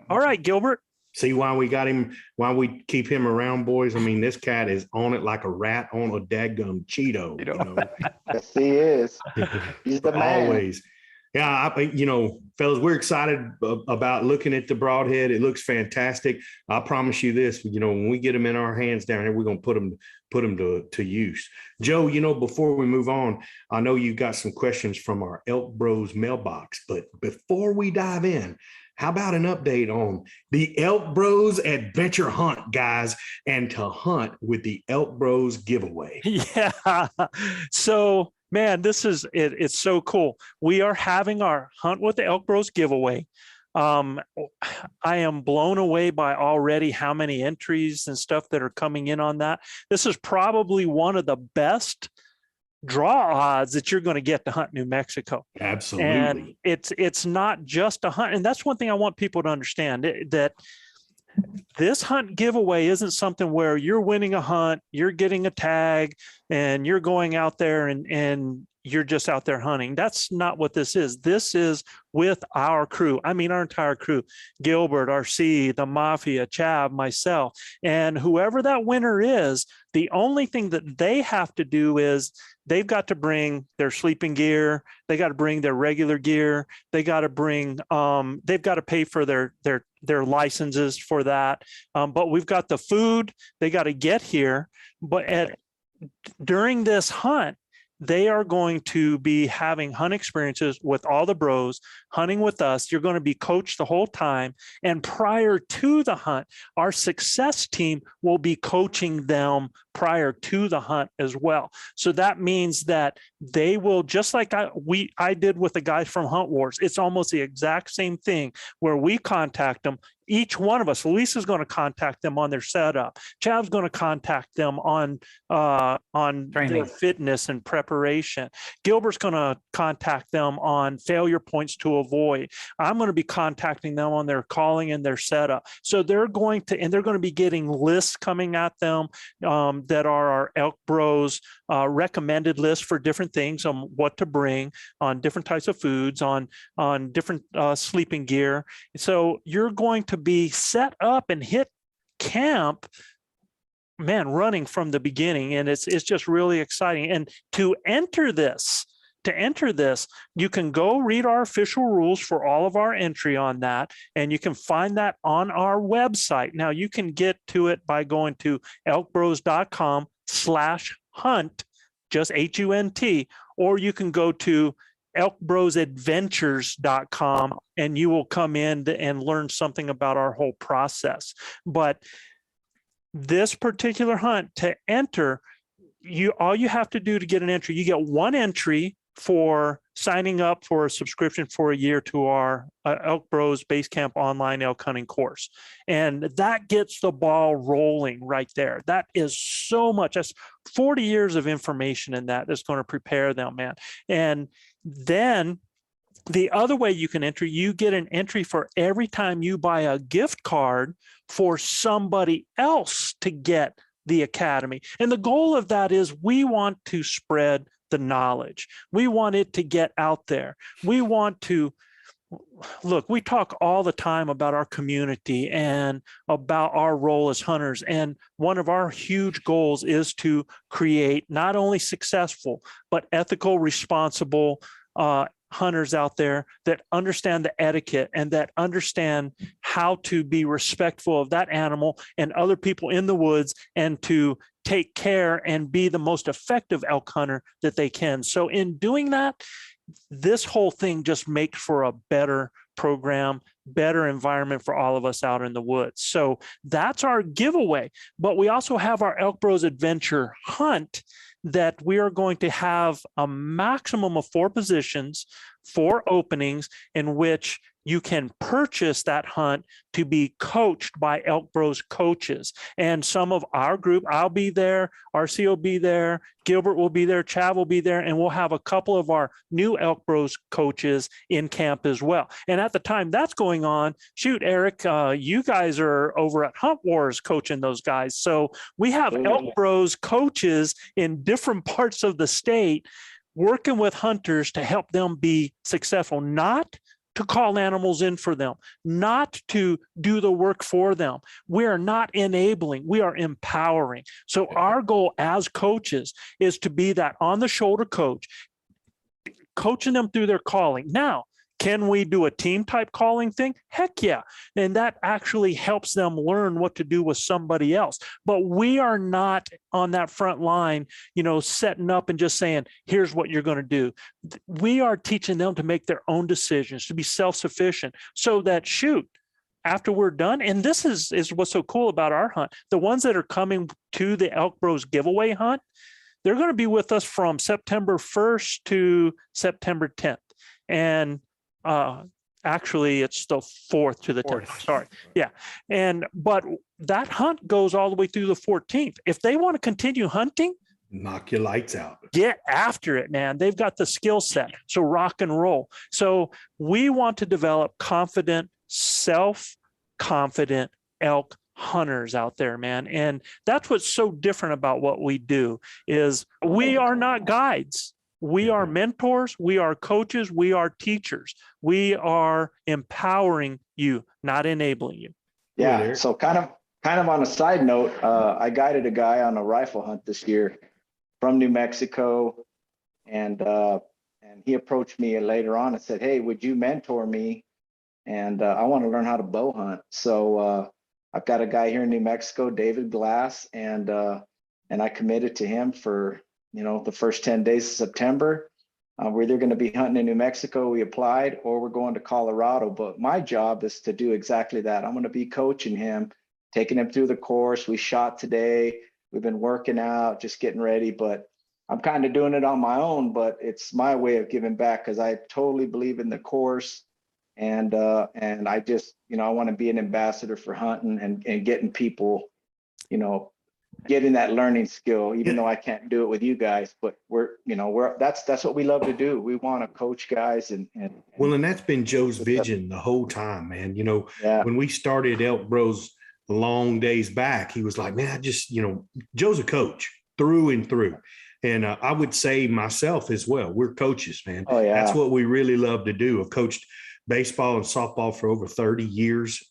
All right, Gilbert. See why we got him, why we keep him around, boys? I mean, this cat is on it like a rat on a dadgum Cheeto. You know? Yes, he is. He's the man. Always. Yeah, fellas, we're excited about looking at the Broadhead. It looks fantastic. I promise you this, when we get them in our hands down here, we're going to put them to use. Joe, before we move on, I know you got some questions from our ElkBros mailbox, but before we dive in, how about an update on the ElkBros Adventure Hunt, guys, and to hunt with the ElkBros giveaway? Yeah. So, man, this is it. It's so cool. We are having our Hunt with the ElkBros giveaway. I am blown away by already how many entries and stuff that are coming in on that. This is probably one of the best draw odds that you're going to get to hunt New Mexico. Absolutely. And it's not just a hunt. And that's one thing I want people to understand, that this hunt giveaway isn't something where you're winning a hunt, you're getting a tag, and you're going out there and you're just out there hunting. That's not what this is. This is with our crew. I mean, our entire crew, Gilbert, RC, the Mafia, Chav, myself, and whoever that winner is, the only thing that they have to do is they've got to bring their sleeping gear. They got to bring their regular gear. They got to bring, they've got to pay for their licenses for that. But we've got the food. They got to get here. But during this hunt, they are going to be having hunt experiences with all the bros, hunting with us. You're going to be coached the whole time. And prior to the hunt, our success team will be coaching them prior to the hunt as well. So that means that they will, just like I did with the guys from Hunt Wars, it's almost the exact same thing where we contact them. Each one of us, Lisa's going to contact them on their setup. Chav's going to contact them on their fitness and preparation. Gilbert's going to contact them on failure points to avoid. I'm going to be contacting them on their calling and their setup. So they're going to be getting lists coming at them that are our ElkBros recommended lists for different things on what to bring, on different types of foods, on different sleeping gear. So you're going to be set up and hit camp, man, running from the beginning. And it's just really exciting. And to enter this, you can go read our official rules for all of our entry on that. And you can find that on our website. Now you can get to it by going to elkbros.com/hunt, just HUNT, or you can go to elkbrosadventures.com and you will come in and learn something about our whole process. But this particular hunt, to enter, all you have to do to get an entry, you get one entry for signing up for a subscription for a year to our ElkBros Base Camp online elk hunting course. And that gets the ball rolling right there. That is so much. That's 40 years of information in that's going to prepare them, man. And then the other way you can enter, you get an entry for every time you buy a gift card for somebody else to get the academy. And the goal of that is we want to spread the knowledge. We want it to get out there. We want to look, we talk all the time about our community and about our role as hunters. And one of our huge goals is to create not only successful, but ethical, responsible hunters out there that understand the etiquette and that understand how to be respectful of that animal and other people in the woods, and to take care and be the most effective elk hunter that they can. So in doing that, this whole thing just makes for a better program, better environment for all of us out in the woods. So that's our giveaway. But we also have our ElkBros Adventure Hunt that we are going to have a maximum of 4 positions, 4 openings in which you can purchase that hunt to be coached by ElkBros coaches. And some of our group, I'll be there, RC will be there, Gilbert will be there, Chav will be there, and we'll have a couple of our new ElkBros coaches in camp as well. And at the time that's going on, shoot, Eric, you guys are over at Hunt Wars coaching those guys. So we have ElkBros coaches in different parts of the state working with hunters to help them be successful, not to call animals in for them, not to do the work for them. We are not enabling, we are empowering. So our goal as coaches is to be that on the shoulder coach, coaching them through their calling. Now, can we do a team type calling thing? Heck yeah. And that actually helps them learn what to do with somebody else. But we are not on that front line, setting up and just saying, here's what you're going to do. We are teaching them to make their own decisions, to be self-sufficient, so that after we're done, and this is what's so cool about our hunt, the ones that are coming to the ElkBros giveaway hunt, they're going to be with us from September 1st to September 10th. And actually it's the 4th to the 10th. Sorry. Yeah. But that hunt goes all the way through the 14th. If they want to continue hunting, knock your lights out. Get after it, man. They've got the skill set. So rock and roll. So we want to develop confident, self-confident elk hunters out there, man. And that's what's so different about what we do is we are not guides. We are mentors, we are coaches, we are teachers. We are empowering you, not enabling you. Yeah. So kind of on a side note, I guided a guy on a rifle hunt this year from New Mexico, and he approached me later on and said, "Hey, would you mentor me? And I want to learn how to bow hunt." So I've got a guy here in New Mexico, David Glass, and I committed to him for the first 10 days of September. We're either going to be hunting in New Mexico, we applied, or we're going to Colorado. But my job is to do exactly that. I'm going to be coaching him, taking him through the course. We shot today. We've been working out, just getting ready, but I'm kind of doing it on my own, but it's my way of giving back because I totally believe in the course. And I just, I want to be an ambassador for hunting and getting people, getting that learning skill, even though I can't do it with you guys, but that's what we love to do. We want to coach guys and that's been Joe's vision the whole time, man. When we started ElkBros long days back, he was like, man, I just, Joe's a coach through and through. And I would say myself as well. We're coaches, man. Oh, yeah. That's what we really love to do. I've coached baseball and softball for over 30 years.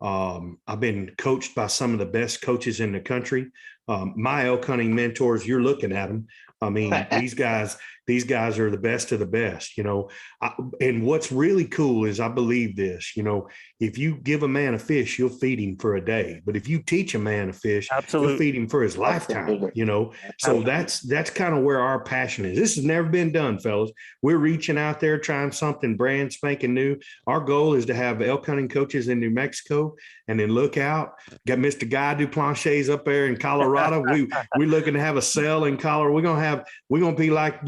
I've been coached by some of the best coaches in the country. My elk hunting mentors, you're looking at them. I mean, these guys are the best of the best, and what's really cool is I believe this, if you give a man a fish, you'll feed him for a day. But if you teach a man a fish, absolutely, you'll feed him for his lifetime, So that's kind of where our passion is. This has never been done, fellas. We're reaching out there, trying something brand spanking new. Our goal is to have elk hunting coaches in New Mexico, and then look out. Got Mr. Guy Duplanches up there in Colorado. We're looking to have a cell in Colorado. We're gonna be like,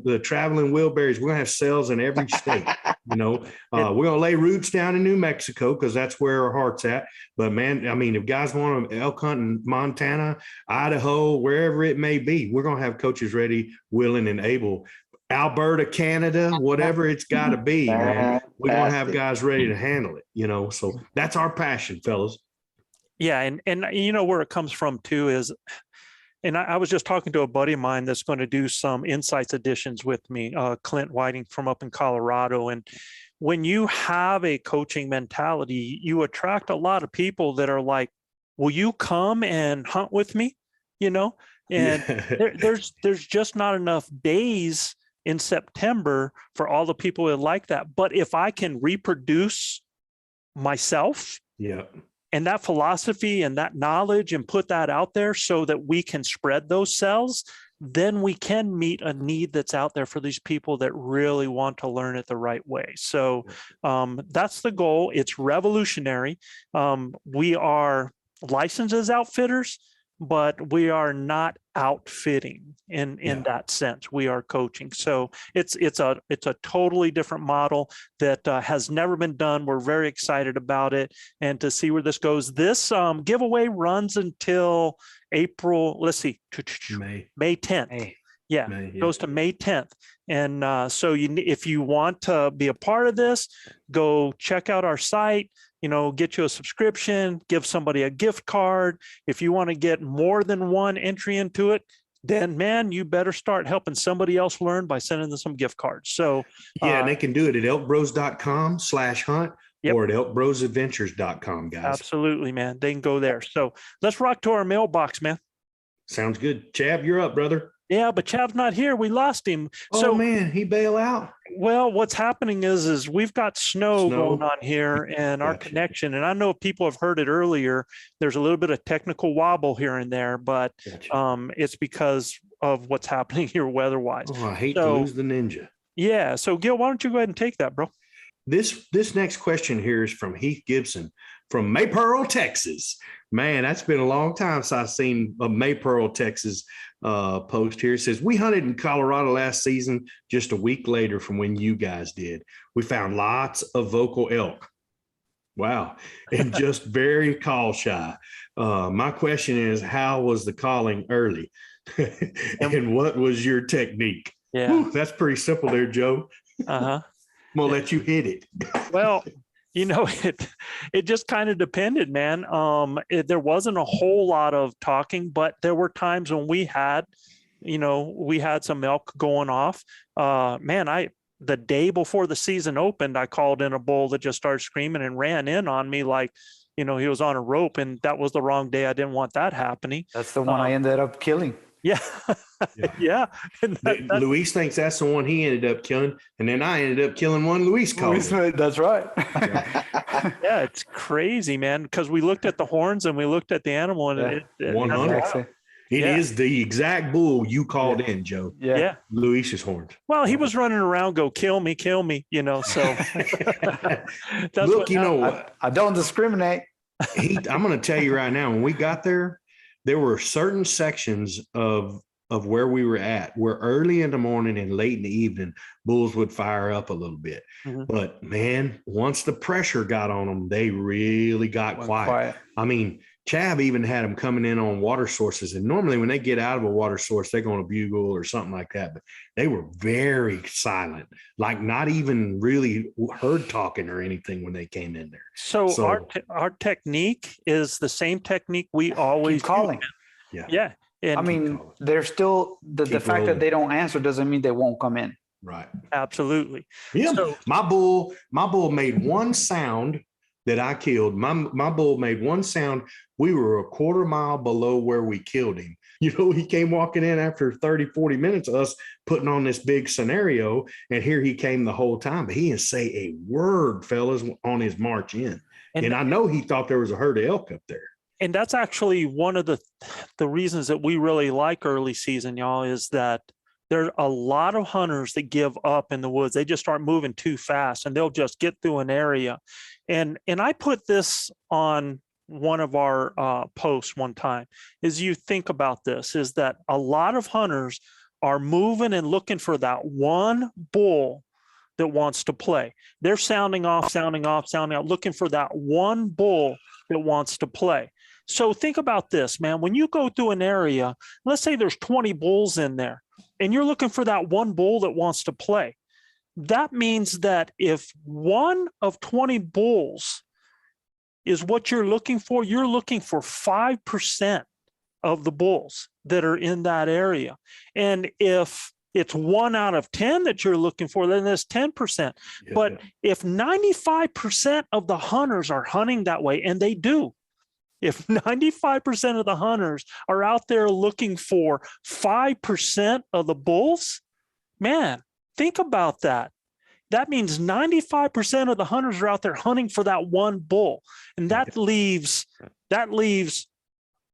the traveling wheelberries. We're gonna have sales in every state. We're gonna lay roots down in New Mexico because that's where our heart's at. But man, I mean, if guys want to elk hunt in Montana, Idaho, wherever it may be, we're gonna have coaches ready, willing, and able. Alberta, Canada, whatever it's got to be, man. We're gonna have guys ready to handle it. So that's our passion, fellas. Yeah, and where it comes from too is, and I was just talking to a buddy of mine that's going to do some insights editions with me, Clint Whiting from up in Colorado. And when you have a coaching mentality, you attract a lot of people that are like, will you come and hunt with me? And there's just not enough days in September for all the people that like that. But if I can reproduce myself, and that philosophy and that knowledge and put that out there so that we can spread those cells, then we can meet a need that's out there for these people that really want to learn it the right way. So that's the goal. It's revolutionary. We are licensed as outfitters, but we are not outfitting in that sense. We are coaching. So it's a totally different model that has never been done. We're very excited about it and to see where this goes. This giveaway runs until April, let's see, May 10th. Goes to May 10th. And so if you want to be a part of this, go check out our site. Get you a subscription, give somebody a gift card. If you want to get more than one entry into it, then man, you better start helping somebody else learn by sending them some gift cards. So and they can do it at elkbros.com/hunt or at elkbrosadventures.com, guys. Absolutely, man. They can go there. So let's rock to our mailbox, man. Sounds good. Chab, you're up, brother. Yeah, but Chav's not here. We lost him. Oh man, he bailed out. Well, what's happening is we've got snow going on here and our connection. And I know people have heard it earlier. There's a little bit of technical wobble here and there, but it's because of what's happening here weather-wise. Oh, I hate to lose the ninja. Yeah. So Gil, why don't you go ahead and take that, bro? This next question here is from Heath Gibson from Maypearl, Texas. Man, that's been a long time since I've seen a Maypearl, Texas post here. It says, we hunted in Colorado last season, just a week later from when you guys did. We found lots of vocal elk. Wow. And just very call shy. My question is, how was the calling early? And what was your technique? Yeah. Whew, that's pretty simple there, Joe. Uh-huh. I'm gonna let you hit it. Well, it just kind of depended, man. There wasn't a whole lot of talking, but there were times when we had some elk going off. The day before the season opened, I called in a bull that just started screaming and ran in on me like, he was on a rope, and that was the wrong day. I didn't want that happening. That's the one I ended up killing. Yeah. Yeah. Luis thinks that's the one he ended up killing. And then I ended up killing one Luis called. That's right. Yeah, it's crazy, man. Because we looked at the horns and we looked at the animal, and 100. It is the exact bull you called in, Joe. Yeah. Luis's horns. Well, he was running around, go kill me, so look, what? I don't discriminate. I'm going to tell you right now, when we got there were certain sections of where we were at where early in the morning and late in the evening, bulls would fire up a little bit. Mm-hmm. But man, once the pressure got on them, they really got quiet. I mean, Chab even had them coming in on water sources. And normally when they get out of a water source, they're going to bugle or something like that. But they were very silent, like not even really herd talking or anything when they came in there. So our technique is the same technique we always calling. Yeah. And I mean, they're still the fact that they don't answer doesn't mean they won't come in. Right. Absolutely. Yeah. So, my bull made one sound that I killed. My bull made one sound. We were a quarter mile below where we killed him. He came walking in after 30, 40 minutes of us putting on this big scenario. And here he came the whole time, but he didn't say a word, fellas, on his march in. And I know he thought there was a herd of elk up there. And that's actually one of the reasons that we really like early season, y'all, is that there's a lot of hunters that give up in the woods. They just start moving too fast and they'll just get through an area. And I put this on one of our posts one time, is you think about this, is that a lot of hunters are moving and looking for that one bull that wants to play. They're sounding off, looking for that one bull that wants to play. So think about this, man. When you go through an area, let's say there's 20 bulls in there, and you're looking for that one bull that wants to play. That means that if one of 20 bulls is what you're looking for 5% of the bulls that are in that area. And if it's 1 out of 10 that you're looking for, then there's 10%. Yeah. But if 95% of the hunters are hunting that way, and they do, if 95% of the hunters are out there looking for 5% of the bulls, man, think about that. That means 95% of the hunters are out there hunting for that one bull. And that leaves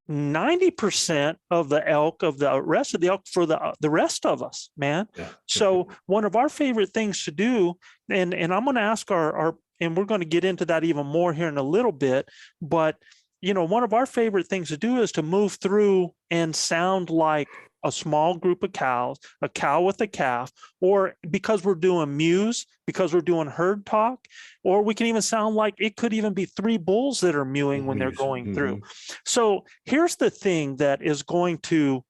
90% of the elk, of the rest of the elk, for the rest of us, man. Yeah. So one of our favorite things to do, and I'm going to ask our, and we're going to get into that even more here in a little bit, but you know, one of our favorite things to do is to move through and sound like a small group of cows, a cow with a calf, or because we're doing mews, because we're doing herd talk, or we can even sound like it could even be 3 bulls that are mewing when they're going through. So here's the thing that is going to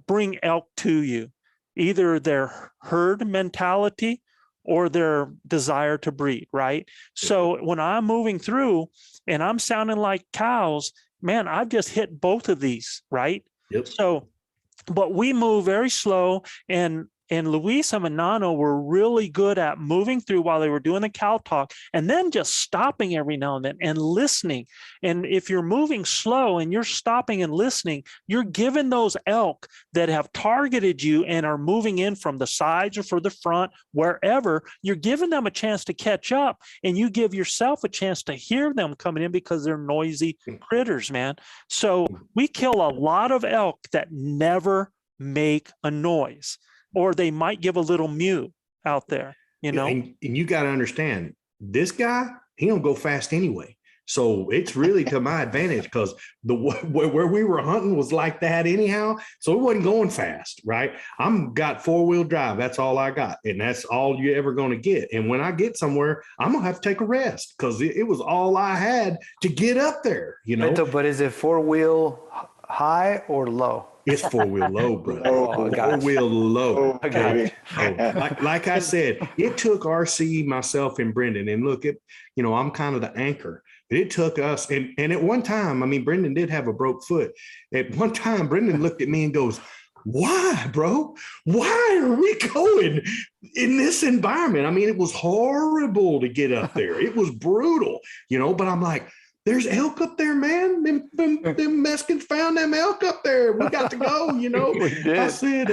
bring elk to you, either their herd mentality or their desire to breed, right? So when I'm moving through and I'm sounding like cows, man, I've just hit both of these, right? Yep. So, but we move very slow, and Luis and Manano were really good at moving through while they were doing the cow talk, and then just stopping every now and then and listening. And if you're moving slow and you're stopping and listening, you're giving those elk that have targeted you and are moving in from the sides or for the front, wherever, you're giving them a chance to catch up, and you give yourself a chance to hear them coming in because they're noisy critters, man. So we kill a lot of elk that never make a noise, or they might give a little mew out there, you know? And you got to understand, this guy, he don't go fast anyway. So it's really to my advantage, because where we were hunting was like that anyhow. So it wasn't going fast, right? I'm got 4-wheel drive. That's all I got. And that's all you're ever going to get. And when I get somewhere, I'm going to have to take a rest, because it was all I had to get up there, you know? But is it 4-wheel high or low? It's 4-wheel low, brother. Oh, gotcha. 4-wheel low. Okay. Like I said, it took RC, myself, and Brendan. And look, I'm kind of the anchor. But it took us, and at one time, I mean, Brendan did have a broke foot. At one time, Brendan looked at me and goes, "Why, bro? Why are we going in this environment?" I mean, it was horrible to get up there. It was brutal, but I'm like, there's elk up there, man. Them Mexicans found them elk up there. We got to go, We did. I said,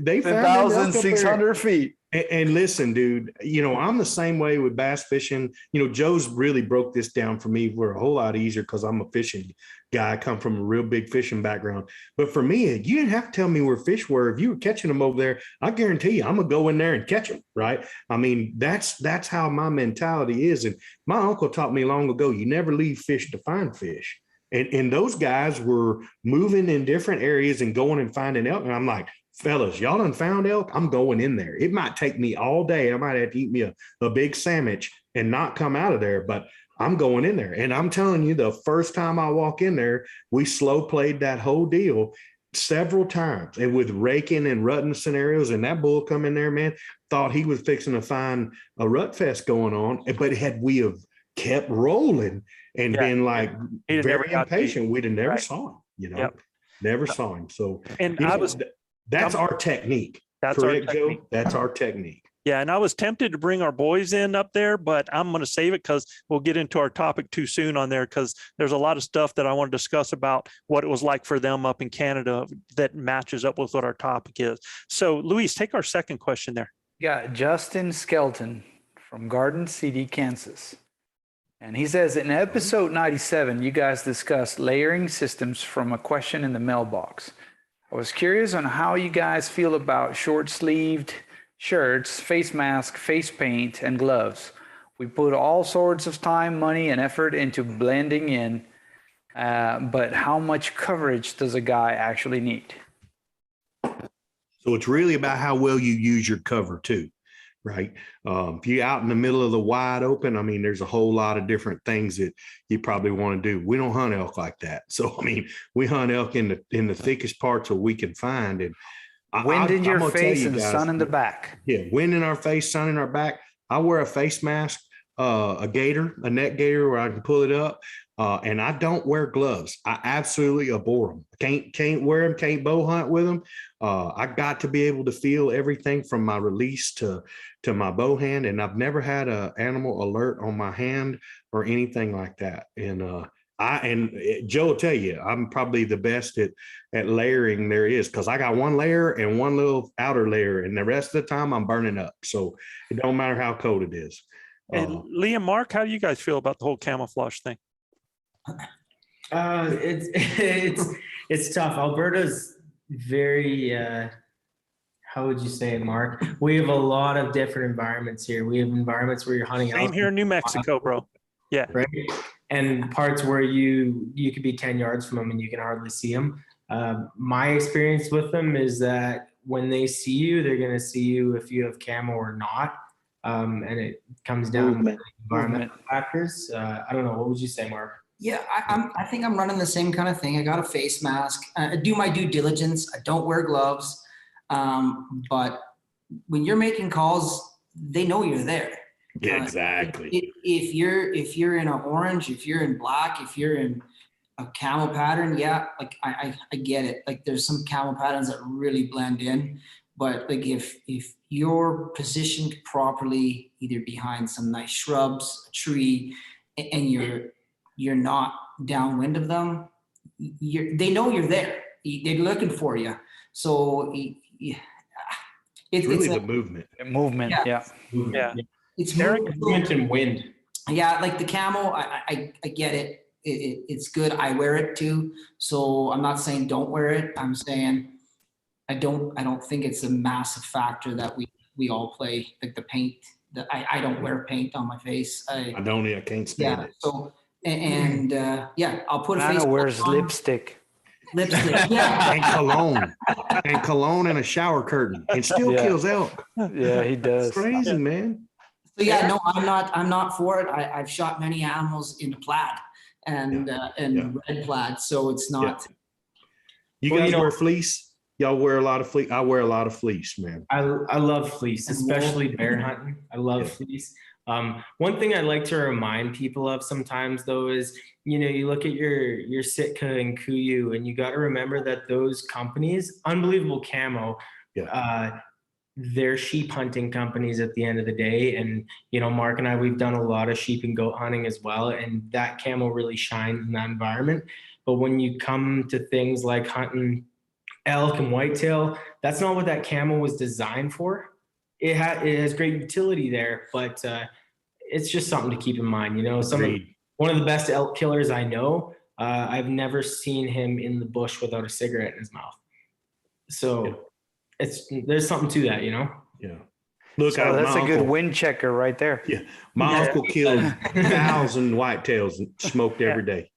they found 1,600 feet. And listen, dude, I'm the same way with bass fishing. Joe's really broke this down for me. We're a whole lot easier because I'm a fishing guy. I come from a real big fishing background. But for me, you didn't have to tell me where fish were. If you were catching them over there, I guarantee you, I'm going to go in there and catch them, right? I mean, that's how my mentality is. And my uncle taught me long ago, you never leave fish to find fish. And those guys were moving in different areas and going and finding elk. And I'm like, fellas, y'all done found elk? I'm going in there. It might take me all day. I might have to eat me a big sandwich and not come out of there, but I'm going in there. And I'm telling you, the first time I walk in there, we slow played that whole deal several times, and with raking and rutting scenarios. And that bull come in there, man, thought he was fixing to find a rut fest going on. But had we have kept rolling and been like very impatient, we'd have never saw him, never saw him. So, and that's our technique. That's correct, our technique. Joe? That's our technique. Yeah, and I was tempted to bring our boys in up there, but I'm going to save it because we'll get into our topic too soon on there, because there's a lot of stuff that I want to discuss about what it was like for them up in Canada that matches up with what our topic is. So, Luis, take our second question there. Yeah, Justin Skelton from Garden City, Kansas. And he says, in episode 97, you guys discussed layering systems from a question in the mailbox. I was curious on how you guys feel about short-sleeved shirts, face mask, face paint, and gloves. We put all sorts of time, money, and effort into blending in, but how much coverage does a guy actually need? So it's really about how well you use your cover too, right? If you're out in the middle of the wide open, I mean, there's a whole lot of different things that you probably want to do. We don't hunt elk like that. So, I mean, we hunt elk in the thickest parts that we can find. And Wind in your I'm gonna tell face you and guys, sun in the back. Yeah, wind in our face, sun in our back. I wear a face mask, a gator, a neck gator where I can pull it up. And I don't wear gloves. I absolutely abhor them. Can't wear them, can't bow hunt with them. I got to be able to feel everything from my release to my bow hand. And I've never had an animal alert on my hand or anything like that. And Joe will tell you, I'm probably the best at layering there is, because I got one layer and one little outer layer, and the rest of the time I'm burning up. So it don't matter how cold it is. Hey, Leigh and Mark, how do you guys feel about the whole camouflage thing? It's tough. Alberta's very how would you say it, Mark? We have a lot of different environments here. We have environments where you're hunting Same out here in New Mexico, bro. Yeah. Right. And parts where you could be 10 yards from them and you can hardly see them. My experience with them is that when they see you, they're going to see you if you have camo or not. And it comes down to environmental factors. I don't know. What would you say, Mark? Yeah, I think I'm running the same kind of thing. I got a face mask. I do my due diligence. I don't wear gloves. But when you're making calls, they know you're there. Yeah, exactly. If you're in an orange, if you're in black, if you're in a camo pattern, yeah, like I get it. Like there's some camo patterns that really blend in. But like if you're positioned properly, either behind some nice shrubs, a tree, and you're not downwind of them, they know you're there. They're looking for you. So it's really the movement. Yeah. It's movement and wind. Yeah, like the camo, I get it. It's good. I wear it too. So I'm not saying don't wear it. I'm saying I don't think it's a massive factor that we all play, like the paint. I don't wear paint on my face. I can't stand it. So I'll put a face Anna wears on. Lipstick, yeah. and cologne and a shower curtain, and still kills elk. Yeah, he does. It's crazy, man. So no, I'm not for it. I've shot many animals in plaid and red plaid, so it's not. You guys wear fleece? Y'all wear a lot of fleece? I wear a lot of fleece, man. I love fleece, especially bear hunting. I love fleece. One thing I like to remind people of sometimes though is, you look at your Sitka and Kuyu, and you got to remember that those companies, unbelievable camo, they're sheep hunting companies at the end of the day. And, Mark and I, we've done a lot of sheep and goat hunting as well. And that camo really shines in that environment. But when you come to things like hunting elk and whitetail, that's not what that camo was designed for. It has great utility there, but it's just something to keep in mind. One of the best elk killers I know, I've never seen him in the bush without a cigarette in his mouth. So there's something to that, Yeah. Look, so that's a good wind checker right there. Yeah, my uncle killed 1,000 whitetails and smoked every day.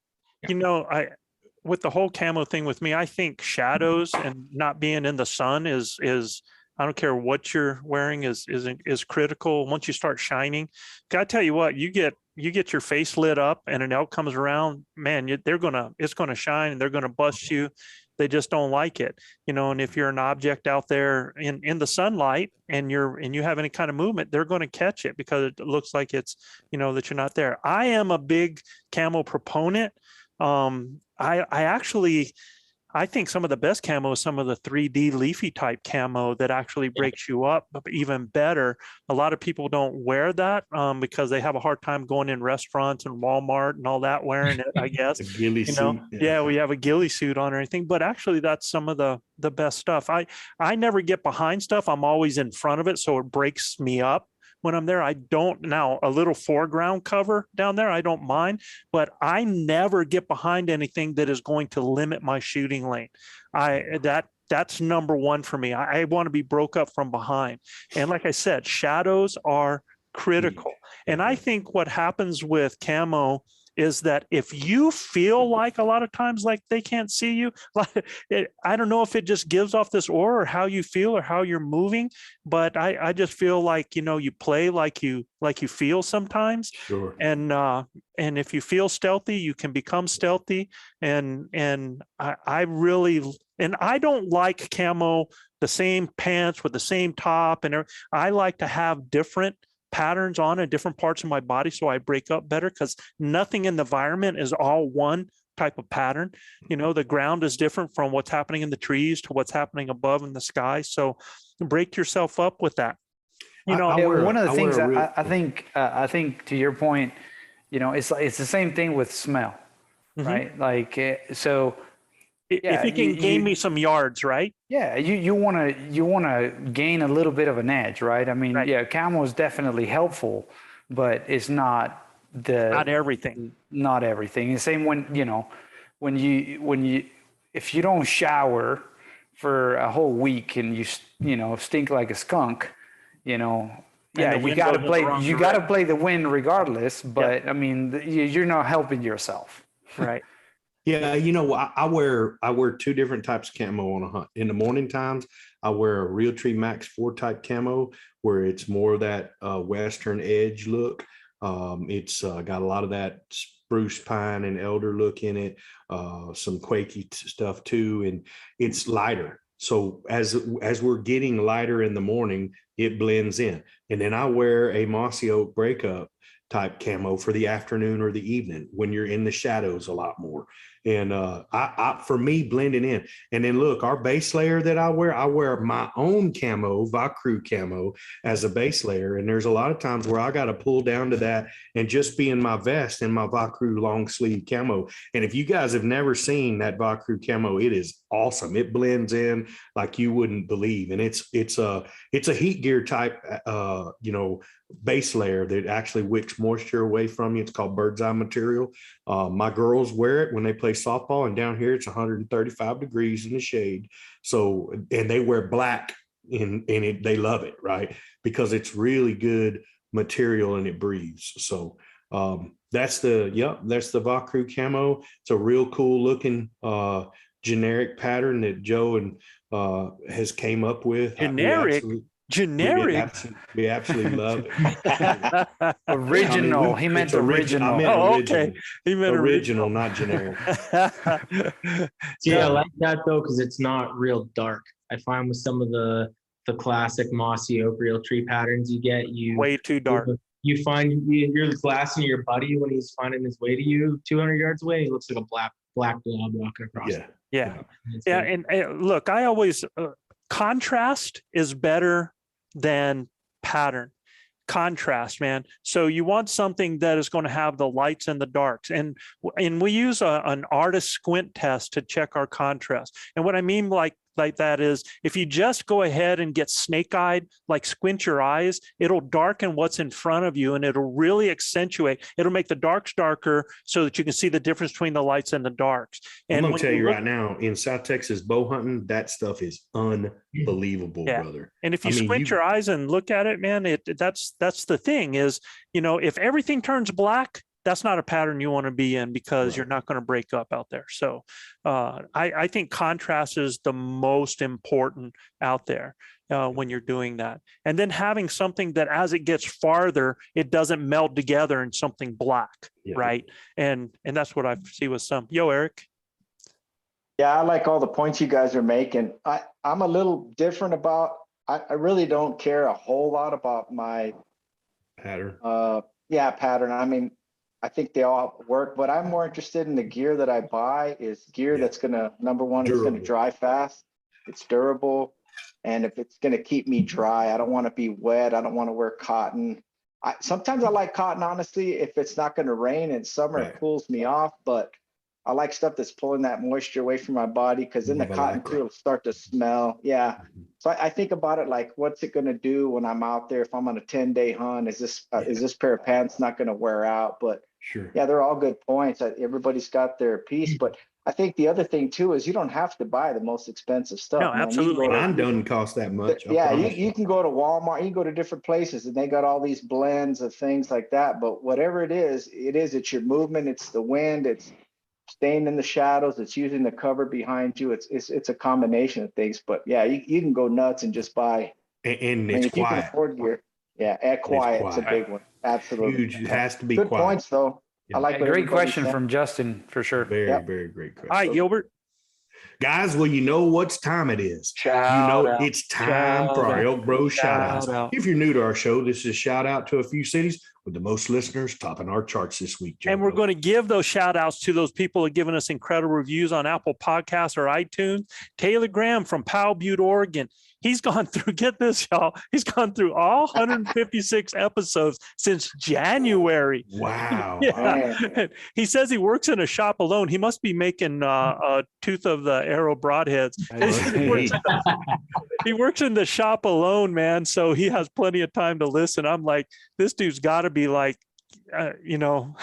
With the whole camo thing with me, I think shadows and not being in the sun is I don't care what you're wearing is critical. Once you start shining, I tell you what, you get your face lit up and an elk comes around, man, it's gonna shine and they're gonna bust you. They just don't like it, and if you're an object out there in the sunlight and you have any kind of movement, they're going to catch it because it looks like it's, that you're not there. I am a big camo proponent. I think some of the best camo is some of the 3D leafy type camo that actually breaks you up even better. A lot of people don't wear that because they have a hard time going in restaurants and Walmart and all that wearing it, I guess. A ghillie suit. Yeah, we have a ghillie suit on or anything, but actually that's some of the best stuff. I never get behind stuff. I'm always in front of it, so it breaks me up. When I'm there, I don't now a little foreground cover down there. I don't mind, but I never get behind anything that is going to limit my shooting lane. That's number one for me. I want to be broke up from behind. And like I said, shadows are critical. And I think what happens with camo is that if you feel like a lot of times like they can't see you, like I don't know if it just gives off this aura or how you feel or how you're moving, but I just feel like, you know, you play like you feel sometimes. Sure. And if you feel stealthy, you can become stealthy. And I really, and I don't like camo, the same pants with the same top. And I like to have different patterns on in different parts of my body so I break up better, because nothing in the environment is all one type of pattern. You know, the ground is different from what's happening in the trees to what's happening above in the sky. So break yourself up with that. You know, one of the things I think to your point, you know, it's the same thing with smell, right? Like, so if you can gain me some yards, right? Yeah, you want to gain a little bit of an edge, right? I mean, yeah, camo is definitely helpful, but it's not everything. Not everything. The same when you if you don't shower for a whole week and you know stink like a skunk, you know. Yeah, you got to play the wind regardless, but I mean, you're not helping yourself. Right. Yeah, you know, I wear 2 different types of camo on a hunt. In the morning times, I wear a Realtree Max 4 type camo, where it's more of that Western edge look. It's got a lot of that spruce, pine, and elder look in it, some quaky stuff too, and it's lighter. So as we're getting lighter in the morning, it blends in. And then I wear a mossy oak breakup type camo for the afternoon or the evening when you're in the shadows a lot more. And I for me, blending in. And then look, our base layer that I wear my own camo, Vacru camo, as a base layer. And there's a lot of times where I got to pull down to that and just be in my vest and my Vacru long sleeve camo. And if you guys have never seen that Vacru camo, it is awesome. It blends in like you wouldn't believe. And it's a heat gear type, you know, base layer that actually wicks moisture away from you. It's called bird's eye material. My girls wear it when they play softball, and down here it's 135 degrees in the shade. So, and they wear black in it. They love it, right? Because it's really good material and it breathes. So that's the Vacru camo. It's a real cool looking generic pattern that Joe and has came up with. Generic. We absolutely love it. Original. I mean, he meant original. original. I meant original. Okay. He meant original, not generic. Yeah, I like that though, because it's not real dark. I find with some of the classic mossy oak Realtree patterns you get, way too dark. You find you're glassing your buddy when he's finding his way to you 200 yards away. He looks like a black blob walking across. Yeah. And look, I always contrast is better than pattern. Contrast, man. So you want something that is going to have the lights and the darks, and we use an artist squint test to check our contrast. And what I mean like that is, if you just go ahead and get snake-eyed, like squint your eyes, it'll darken what's in front of you, and it'll really accentuate. It'll make the darks darker so that you can see the difference between the lights and the darks. And I'm gonna tell you right now, in South Texas bow hunting, that stuff is unbelievable, brother. And if you squint your eyes and look at it, man, that's the thing is, you know, if everything turns black, that's not a pattern you want to be in, because you're not going to break up out there. So I think contrast is the most important out there when you're doing that. And then having something that as it gets farther, it doesn't meld together in something black, right? And that's what I see with some. Yo, Eric. Yeah, I like all the points you guys are making. I'm a little different about, I really don't care a whole lot about my pattern. Pattern. I mean, I think they all work, but I'm more interested in the gear that I buy is gear that's gonna, number one, it's gonna dry fast, it's durable, and if it's gonna keep me dry, I don't want to be wet, I don't want to wear cotton. Sometimes I like cotton, honestly, if it's not gonna rain in summer, it cools me off, but I like stuff that's pulling that moisture away from my body, because then the cotton too will start to smell. Yeah. So I think about it like, what's it going to do when I'm out there? If I'm on a 10-day hunt, is this pair of pants not going to wear out? But yeah, they're all good points. Everybody's got their piece, but I think the other thing too is you don't have to buy the most expensive stuff. No, man. absolutely. Mine doesn't cost that much. I Yeah, promise you can go to Walmart, you can go to different places, and they got all these blends of things like that. But whatever it's your movement, it's the wind, it's staying in the shadows, it's using the cover behind you. It's a combination of things. But yeah, you can go nuts and just buy. And I mean, it's if you can quiet. afford gear, yeah, at quiet's a quiet. big one. Absolutely. Huge. It has to be Good quiet. points though. Yeah. I like what Great everybody question said. from Justin, for sure. Very, Yep. very great question. All right, Gilbert. Guys, well, you know what's time it is. Shout out. It's time for our Shout Elk Bros shout outs. Shout out. If you're new to our show, this is a shout out to a few cities with the most listeners topping our charts this week. And we're going to give those shout outs to those people who have given us incredible reviews on Apple Podcasts or iTunes. Taylor Graham from Powell Butte, Oregon. He's gone through, get this, y'all. He's gone through all 156 episodes since January. Wow. Yeah. He says he works in a shop alone. He must be making a tooth of the Arrow Broadheads. He works in the shop alone, man. So he has plenty of time to listen. I'm like, this dude's got to be like, I don't know.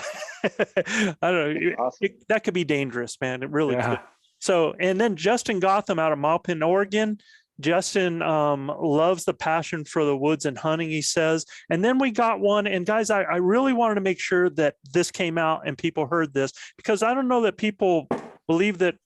Awesome. That could be dangerous, man. It really Yeah. could. So, and then Justin Gotham out of Maupin, Oregon. Justin loves the passion for the woods and hunting, he says. And then we got one, and guys, I really wanted to make sure that this came out and people heard this, because I don't know that people believe that,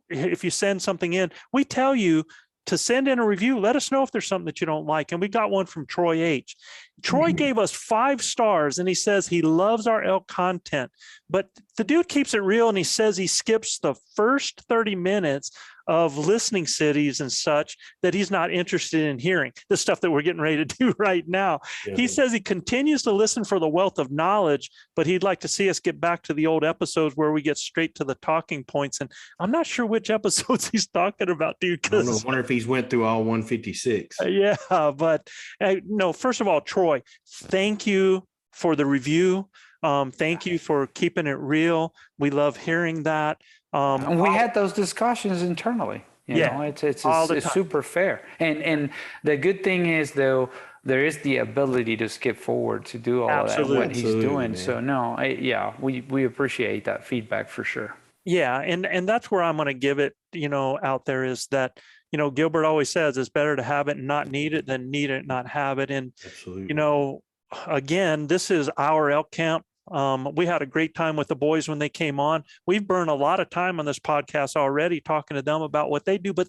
if you send something in, we tell you to send in a review. Let us know if there's something that you don't like. And we got one from Troy H. Troy gave us 5 stars, and he says he loves our elk content, but the dude keeps it real, and he says he skips the first 30 minutes of listening cities and such that he's not interested in hearing, the stuff that we're getting ready to do right now. Yeah. He says he continues to listen for the wealth of knowledge, but he'd like to see us get back to the old episodes where we get straight to the talking points. And I'm not sure which episodes he's talking about, dude. I don't know. I wonder if he's went through all 156. Yeah, but no, first of all, Troy, thank you for the review. Thank you for keeping it real. We love hearing that. And we had those discussions internally. You know, it's super fair. And the good thing is, though, there is the ability to skip forward to do all of that, what he's doing. Man. So no, we appreciate that feedback for sure. Yeah, and that's where I'm going to give it, out there, is that, Gilbert always says it's better to have it and not need it than need it and not have it. And, Absolutely. again, this is our elk camp. We had a great time with the boys when they came on. We've burned a lot of time on this podcast already talking to them about what they do, but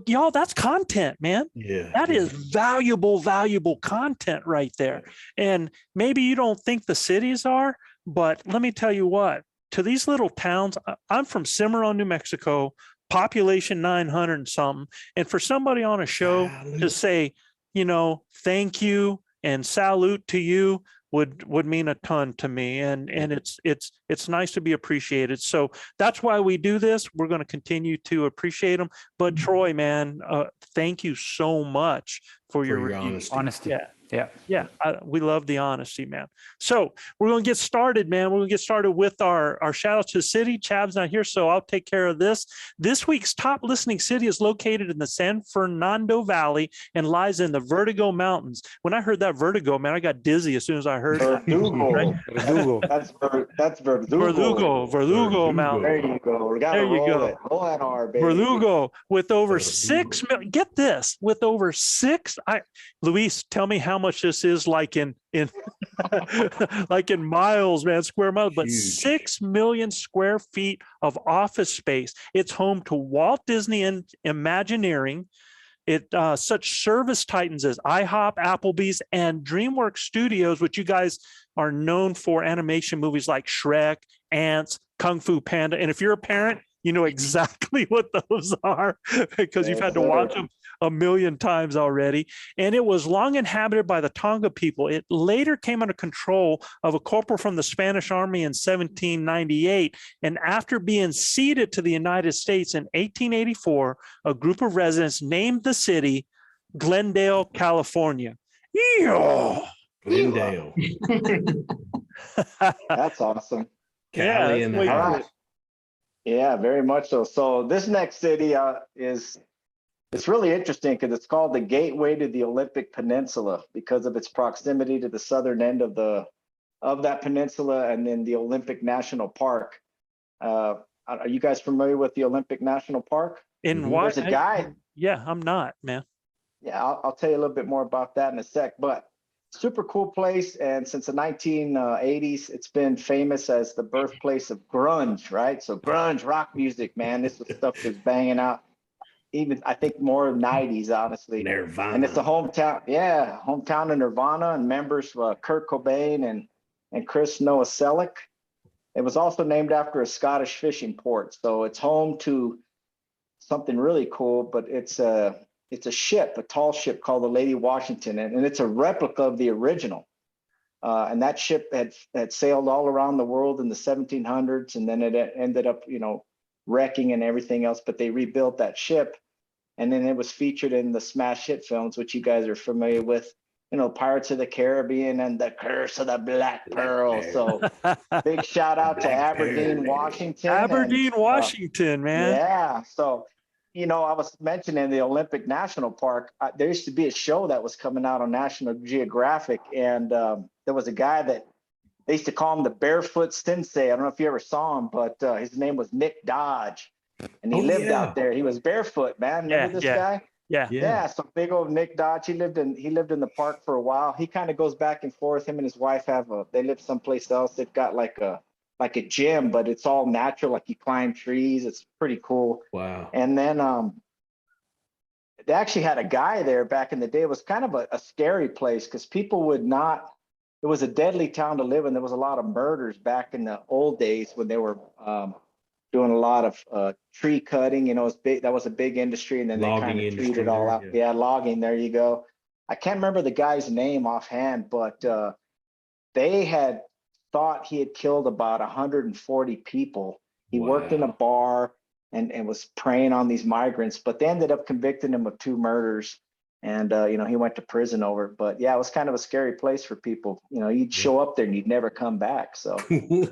y'all, that's content, man. Yeah. That is valuable content right there. And maybe you don't think the cities are, but let me tell you what, to these little towns, I'm from Cimarron, New Mexico, population 900 and something. And for somebody on a show to say, thank you and salute to you would mean a ton to me. And it's nice to be appreciated. So that's why we do this. We're going to continue to appreciate them. But Troy, man, thank you so much for your honesty. Yeah. We love the honesty, man. So we're going to get started, man. We're going to get started with our shout out to the city. Chab's not here, so I'll take care of this. This week's top listening city is located in the San Fernando Valley and lies in the Vertigo Mountains. When I heard that Vertigo, man, I got dizzy as soon as I heard that. Verdugo. That's Verdugo. Verdugo Mountain. There you go. We got to roll it. Roll that R, baby. Verdugo with over 6 million. Get this, with over 6. Luis, tell me how much this is like in like in miles, man, square miles, but 6 million square feet of office space. It's home to Walt Disney and Imagineering. Such service titans as IHOP, Applebee's, and DreamWorks Studios, which you guys are known for animation movies like Shrek, Ants, Kung Fu Panda. And if you're a parent, you know exactly what those are because you've had to watch them a million times already. And it was long inhabited by the Tonga people. It later came under control of a corporal from the Spanish Army in 1798. And after being ceded to the United States in 1884, a group of residents named the city Glendale, California. Glendale. That's awesome. Cali in the house. Yeah, very much so. So this next city it's really interesting because it's called the gateway to the Olympic Peninsula because of its proximity to the southern end of that peninsula and then the Olympic National Park. I are you guys familiar with the Olympic National Park? In what? There's a guy. Yeah, I'm not, man. Yeah, I'll tell you a little bit more about that in a sec, but super cool place. And since the 1980s, it's been famous as the birthplace of grunge, right? So grunge, rock music, man, this was stuff that's banging out. Even I think more 90s, honestly. Nirvana. And it's the hometown of Nirvana and members Kurt Cobain and Chris Novoselic. It was also named after a Scottish fishing port. So it's home to something really cool, but it's a ship, a tall ship called the Lady Washington, and it's a replica of the original. And that ship had sailed all around the world in the 1700s, and then it ended up, wrecking and everything else, but they rebuilt that ship. And then it was featured in the smash hit films, which you guys are familiar with, Pirates of the Caribbean and The Curse of the Black Pearl. So big shout out to Aberdeen, Washington. Aberdeen, Washington, man. Yeah. So, I was mentioning the Olympic National Park. There used to be a show that was coming out on National Geographic, and there was a guy that they used to call him the Barefoot Sensei. I don't know if you ever saw him, but his name was Nick Dodge, and he lived out there. He was barefoot, man. Remember this guy? Yeah. So big old Nick Dodge. He lived in the park for a while. He kind of goes back and forth. Him and his wife they live someplace else. They've got like a gym, but it's all natural. Like you climb trees. It's pretty cool. Wow. And then they actually had a guy there back in the day. It was kind of a scary place because people would not. It was a deadly town to live in. There was a lot of murders back in the old days when they were doing a lot of tree cutting. It was big. That was a big industry, and then they kind of treated it all out. Yeah, logging. There you go. I can't remember the guy's name offhand, but they had thought he had killed about 140 people. He worked in a bar and was preying on these migrants, but they ended up convicting him of 2 murders. And, he went to prison over it. But yeah, it was kind of a scary place for people. You'd show up there and you'd never come back. So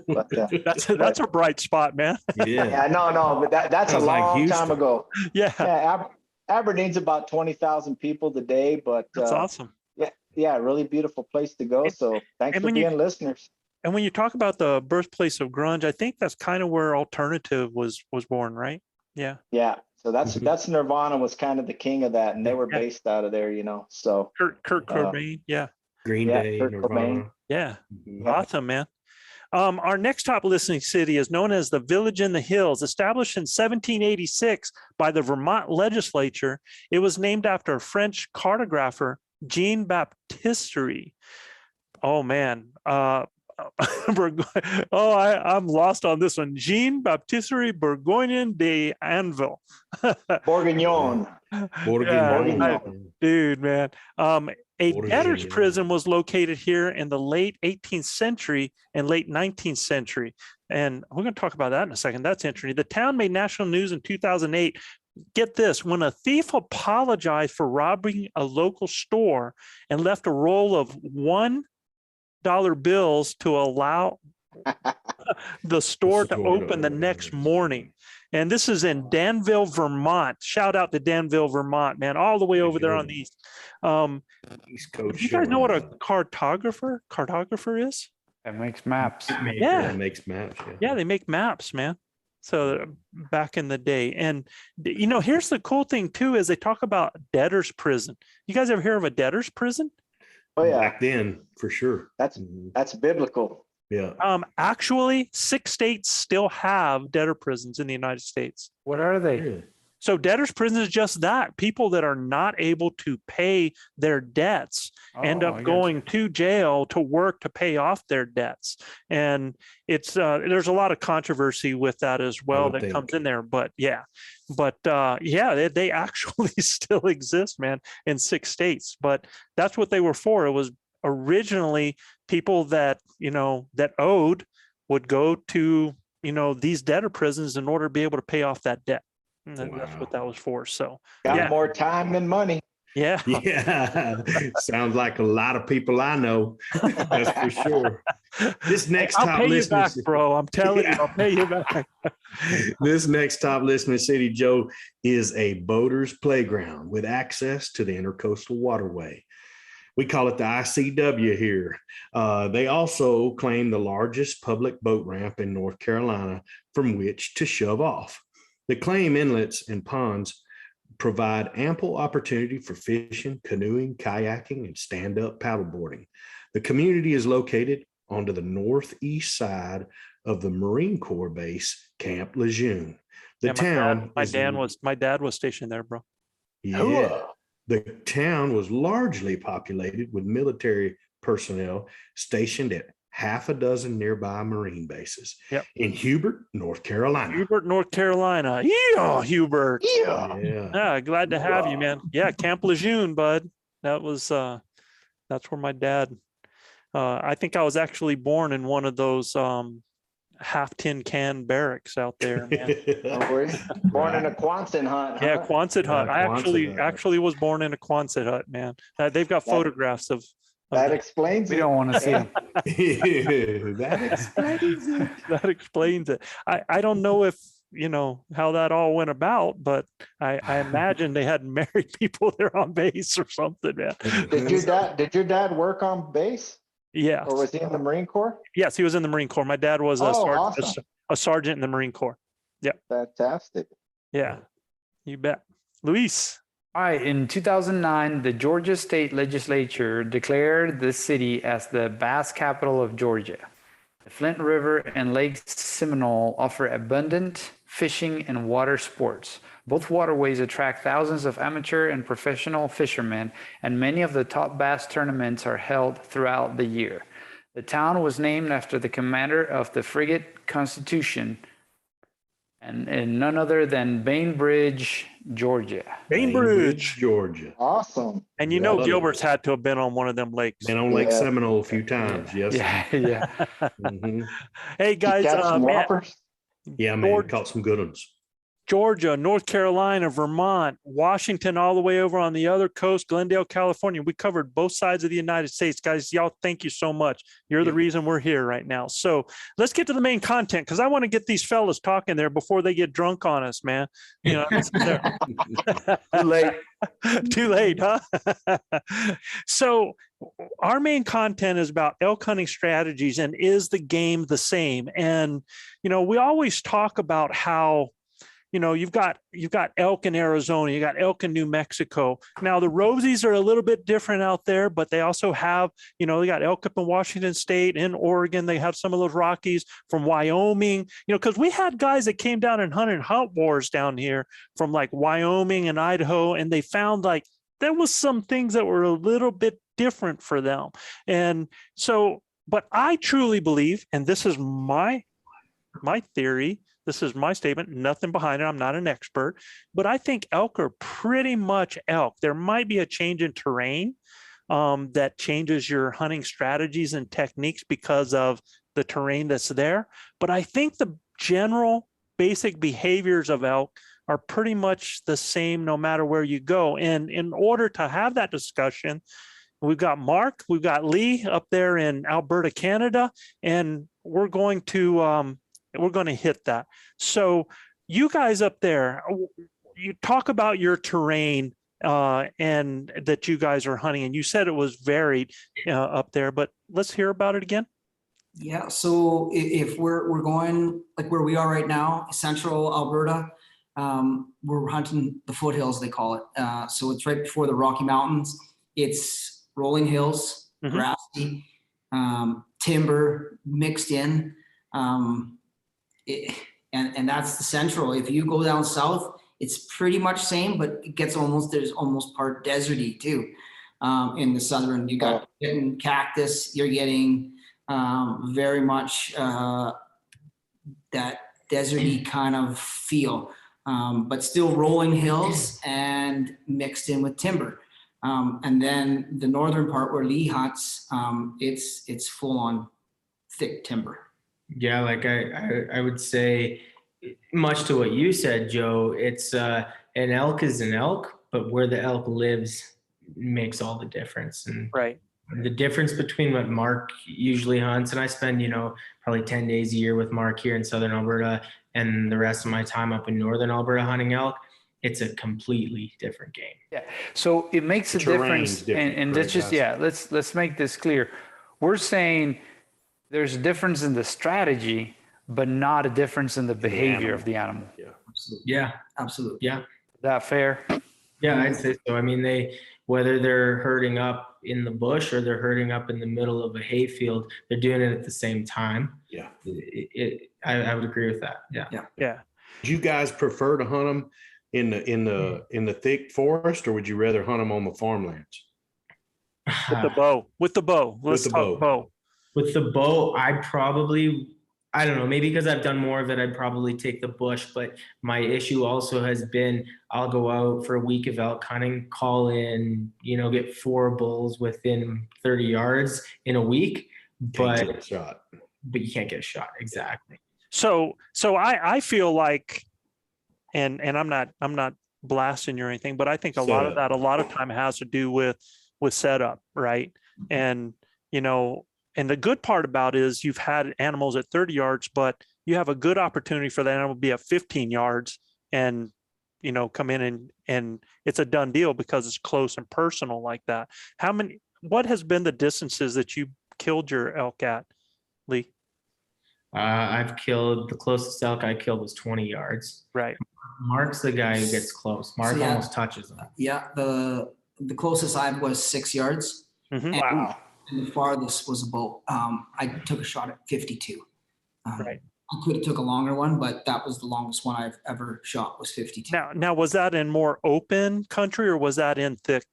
but, that's a bright spot, man. Yeah, no, but that's a long time ago. Yeah. Aberdeen's about 20,000 people today, but that's awesome. Yeah, really beautiful place to go. So thanks for being listeners. And when you talk about the birthplace of grunge, I think that's kind of where alternative was born, right? Yeah. Yeah. So that's Nirvana was kind of the king of that, and they were based out of there, So Kurt Cobain, Green Day, Kurt Nirvana. Cobain. Yeah. Awesome, man. Our next top listening city is known as the Village in the Hills. Established in 1786 by the Vermont legislature, it was named after a French cartographer, Jean Baptiste. Oh man. I'm lost on this one. Jean Baptiste Bourgogne de Anville. Bourguignon. Dude, man. A debtor's prison was located here in the late 18th century and late 19th century. And we're going to talk about that in a second. That's interesting. The town made national news in 2008. Get this, when a thief apologized for robbing a local store and left a roll of $1 bills to allow the store to open the next morning. And this is in Danville, Vermont. Shout out to Danville, Vermont, man, all the way over there on the east. East Coast. Do you guys know what a cartographer is? That makes maps. Yeah. It makes maps. Yeah, they make maps, man. So back in the day. And, here's the cool thing, too, is they talk about debtor's prison. You guys ever hear of a debtor's prison? Oh, yeah. Back then, for sure. That's biblical. Yeah. Actually, 6 states still have debtor prisons in the United States. What are they? Really? So debtor's prison is just that. People that are not able to pay their debts end up going to jail to work to pay off their debts. And it's there's a lot of controversy with that as well that comes in there. But they actually still exist, man, in 6 states. But that's what they were for. It was originally people that, that owed would go to, these debtor prisons in order to be able to pay off that debt. And that's what that was for. So got more time than money. Yeah. Sounds like a lot of people I know. That's for sure. This next top listener, back, bro. I'm telling you, I'll pay you back. This next top listening city, Joe, is a boater's playground with access to the Intercoastal Waterway. We call it the ICW here. They also claim the largest public boat ramp in North Carolina from which to shove off. The claim inlets and ponds provide ample opportunity for fishing, canoeing, kayaking, and stand-up paddleboarding. The community is located onto the northeast side of the Marine Corps base, Camp Lejeune. The town. My dad was stationed there, bro. Yeah. The town was largely populated with military personnel stationed at half a dozen nearby Marine bases. Yep. In Hubert, North Carolina. Hubert, North Carolina. Yeah, Hubert. Yeah. Glad to have you, man. Yeah, Camp Lejeune, bud. That was that's where my dad. I think I was actually born in one of those half tin can barracks out there, man. Born in a Quonset hut. Yeah, Quonset hut. I Quonset hut. actually was born in a Quonset hut, man. They've got photographs of That explains We it. don't want to see them. That explains it. that explains it. I don't know if you know how that all went about, but I imagine they had married people there on base or something, man. Did your dad work on base? Yeah. Or was he in the Marine Corps? Yes, he was in the Marine Corps. My dad was Awesome. a sergeant in the Marine Corps. Fantastic. Yeah, you bet. Luis. All right, in 2009, the Georgia State Legislature declared the city as the bass capital of Georgia. The Flint River and Lake Seminole offer abundant fishing and water sports. Both waterways attract thousands of amateur and professional fishermen, and many of the top bass tournaments are held throughout the year. The town was named after the commander of the frigate Constitution, and none other than Bainbridge, Georgia. Bainbridge. Georgia. Awesome. And you know Gilbert's had to have been on one of them lakes. Been on Lake Yeah. Seminole a few times. Yes. Yeah. Mhm. Hey guys, Catch some man, whoppers? Yeah, man. Caught some good ones. Georgia, North Carolina, Vermont, Washington, all the way over on the other coast, Glendale, California. We covered both sides of the United States. Guys, y'all, thank you so much. You're the reason we're here right now. So let's get to the main content because I want to get these fellas talking there before they get drunk on us, man. You know, Too late. Too late, huh? So our main content is about elk hunting strategies and is the game the same? And, you know, we always talk about how, you know, you've got elk in Arizona, you got elk in New Mexico. Now the Rosies are a little bit different out there, but they also have, you know, they got elk up in Washington State, in Oregon. They have some of those Rockies from Wyoming, you know, because we had guys that came down and hunted hunt wars down here from like Wyoming and Idaho, and they found like there was some things that were a little bit different for them. And so, but I truly believe, and this is my theory, this is my statement, nothing behind it. I'm not an expert, but I think elk are pretty much elk. There might be a change in terrain that changes your hunting strategies and techniques because of the terrain that's there. But I think the general basic behaviors of elk are pretty much the same no matter where you go. And in order to have that discussion, we've got Mark, we've got Leigh up there in Alberta, Canada, and we're going to hit that. So you guys up there, you talk about your terrain and that you guys are hunting, and you said it was varied up there, but let's hear about it again. Yeah, so if we're going like where we are right now, central Alberta, we're hunting the foothills, they call it. So it's right before the Rocky Mountains. It's rolling hills, grassy, timber mixed in. And that's the central. If you go down south, it's pretty much same, but it gets there's almost part deserty too. In the southern, you got getting cactus, you're getting very much that deserty kind of feel, but still rolling hills and mixed in with timber. And then the northern part where Leigh hunts, it's full on thick timber. Yeah, like I would say, much to what you said, Joe, it's an elk is an elk, but where the elk lives makes all the difference. And right. The difference between what Mark usually hunts, and I spend, probably 10 days a year with Mark here in Southern Alberta and the rest of my time up in Northern Alberta hunting elk. it's a completely different game. Yeah. So it makes a Terrain's difference. different, And let's just, let's make this clear. We're saying there's a difference in the strategy, but not a difference in the behavior of the animal. Yeah, Absolutely. yeah, Is that fair? yeah. I'd say so. I mean, whether they're herding up in the bush or they're herding up in the middle of a hayfield, they're doing it at the same time. Yeah. I would agree with that. Yeah. Yeah. Do you guys prefer to hunt them in the thick forest, or would you rather hunt them on the farmlands? With the bow. Let's the talk bow. With the bow, I don't know, maybe because I've done more of it, I'd probably take the bush. But my issue also has been I'll go out for a week of elk hunting, call in, get 4 bulls within 30 yards in a week, but Can't get a shot. but you can't get a shot. Exactly. So I feel like, and I'm not blasting you or anything, but I think a lot of time has to do with setup, right? And and the good part about it is you've had animals at 30 yards, but you have a good opportunity for that animal to be at 15 yards and come in and it's a done deal because it's close and personal like that. What has been the distances that you killed your elk at, Leigh? The closest elk I killed was 20 yards. Right. Mark's the guy who gets close. Mark almost touches him. Yeah. The closest I had was 6 yards. Mm-hmm. Wow. And the farthest was about, I took a shot at 52. Right. I could have took a longer one, but that was the longest one I've ever shot was 52. Now, was that in more open country or was that in thick?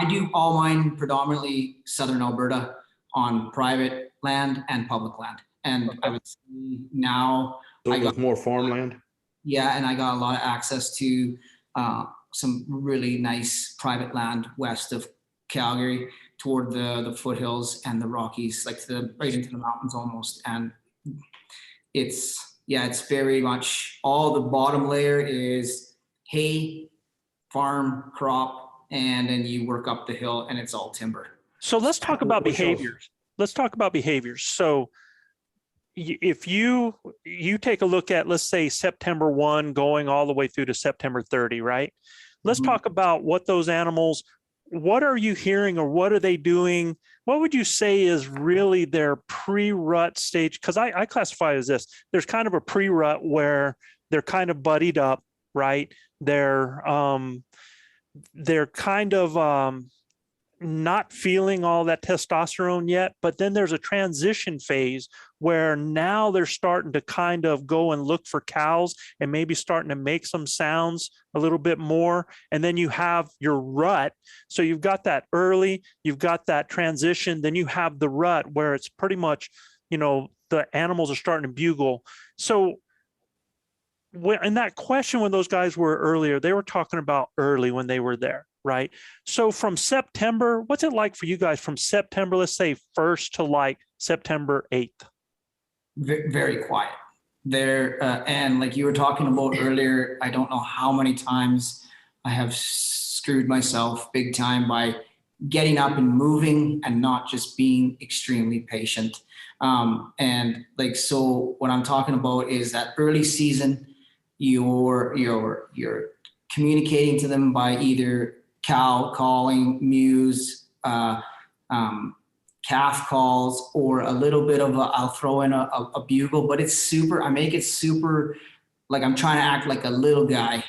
I do all mine predominantly Southern Alberta on private land and public land. And I would say now So it was more farmland? Yeah, and I got a lot of access to some really nice private land west of Calgary toward the foothills and the Rockies, like right into the mountains almost. And it's very much all the bottom layer is hay, farm, crop, and then you work up the hill and it's all timber. So let's talk about behaviors. So if you take a look at, let's say, September 1 going all the way through to September 30, right? Let's talk about what those animals, what are you hearing or what are they doing? What would you say is really their pre-rut stage? Because I classify it as this. There's kind of a pre-rut where they're kind of buddied up, right? They're kind of not feeling all that testosterone yet, but then there's a transition phase where now they're starting to kind of go and look for cows and maybe starting to make some sounds a little bit more. And then you have your rut. So you've got that early, you've got that transition, then you have the rut where it's pretty much, the animals are starting to bugle. So in that question, when those guys were earlier, they were talking about early when they were there. Right. So from September, what's it like for you guys from September, let's say 1st to like September 8th? Very quiet there. And like you were talking about earlier, I don't know how many times I have screwed myself big time by getting up and moving and not just being extremely patient. And like, so what I'm talking about is that early season, you're communicating to them by either cow calling, mews, calf calls, or a little bit of I'll throw in a bugle, but I make it super, like I'm trying to act like a little guy,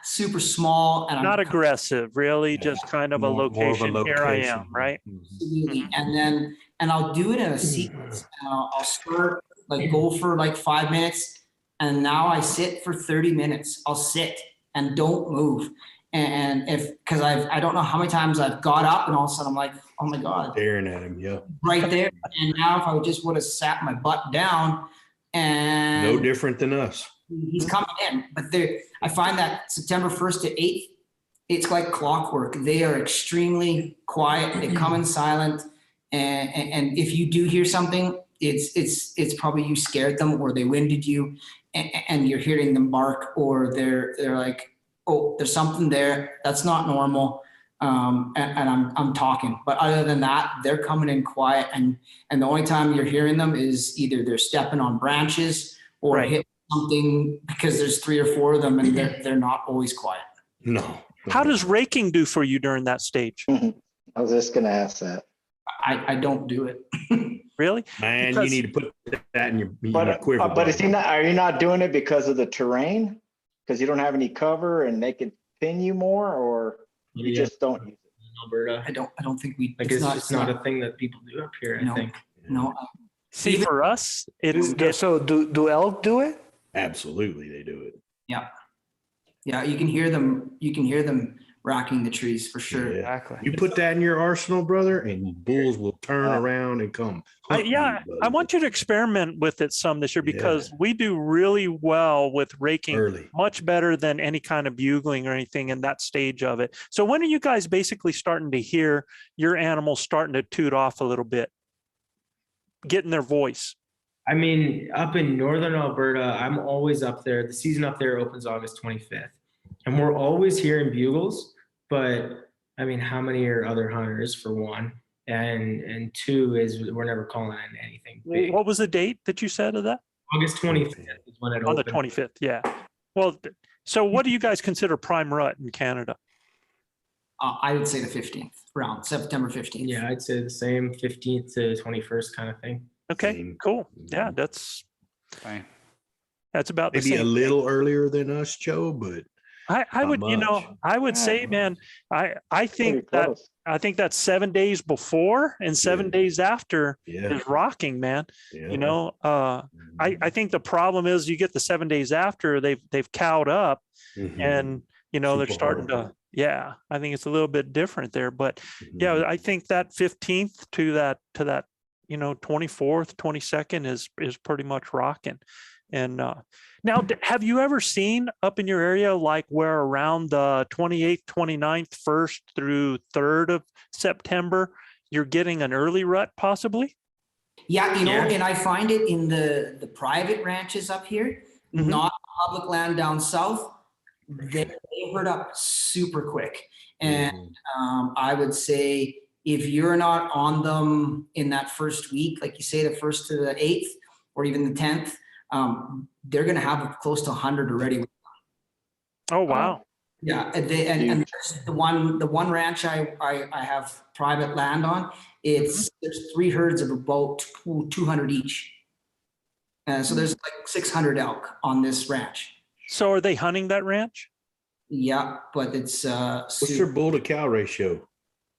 super small. And not aggressive, really, just kind of a location. Here I am, right? Absolutely. And I'll do it in a sequence. I'll start, like go for like 5 minutes. And now I sit for 30 minutes. I'll sit and don't move. And because I don't know how many times I've got up and all of a sudden I'm like, oh my God. Staring at him, yeah. Right there. And now if I would have sat my butt down and. No different than us. He's coming in. But I find that September 1st to 8th, it's like clockwork. They are extremely quiet. They come in silent. And if you do hear something, it's probably you scared them or they winded you. And you're hearing them bark, or they're like, oh, there's something there that's not normal, and I'm talking. But other than that, they're coming in quiet, and the only time you're hearing them is either they're stepping on branches or hitting something because there's 3 or 4 of them and they're not always quiet. No. How does raking do for you during that stage? I was just gonna ask that. I don't do it. Really? Man, Because- you need to put that in your But quiver. but is buddy. he not? Are you not doing it because of the terrain? Because you don't have any cover and they can pin you more, or you just don't use it? In Alberta. I don't think we. Like it's just not a thing that people do up here, I No. think. No. See, for us, it's So do elk do it? Absolutely, they do it. Yeah, you can hear them. You can hear them racking the trees for sure. Yeah. Exactly. You put that in your arsenal, brother, and bulls will turn around and come. hunt you, I buddy. want you to experiment with it some this year because we do really well with raking, early. much better than any kind of bugling or anything in that stage of it. So when are you guys basically starting to hear your animals starting to toot off a little bit, getting their voice? I mean, up in northern Alberta, I'm always up there. The season up there opens August 25th. And we're always hearing bugles, but I mean, how many are other hunters for one? And two is we're never calling in anything big. What was the date that you said of that? August 25th is when it On the opens. 25th, yeah. Well, so what do you guys consider prime rut in Canada? I would say the 15th, around September 15th. Yeah, I'd say the same 15th to 21st kind of thing. Okay, Same. cool. Yeah, that's Fine. about the Maybe a same. little earlier than us, Joe, but I not would, much. I would say, man, I Pretty think that close. I think that's 7 days before and 7 Yeah. days after yeah. is rocking, man. Yeah. You know, I think the problem is you get the 7 days after they've cowed up Mhm. and they're Super starting hard. to I think it's a little bit different there. But yeah, Mhm. I think that 15th to that 24th, 22nd is pretty much rocking. And now, have you ever seen up in your area, like where around the 28th, 29th, 1st through 3rd of September, you're getting an early rut possibly? Yeah, Yeah. and I find it in the private ranches up here, Mhm. not public land down south. They herd up super quick. And Mhm. I would say if you're not on them in that first week, like you say, the 1st to the 8th, or even the 10th, they're going to have close to 100 already. Oh, wow. Yeah, and there's the one ranch I have private land on. There's 3 herds of about 200 each. So there's like 600 elk on this ranch. So are they hunting that ranch? Yeah, but it's What's your super, bull to cow ratio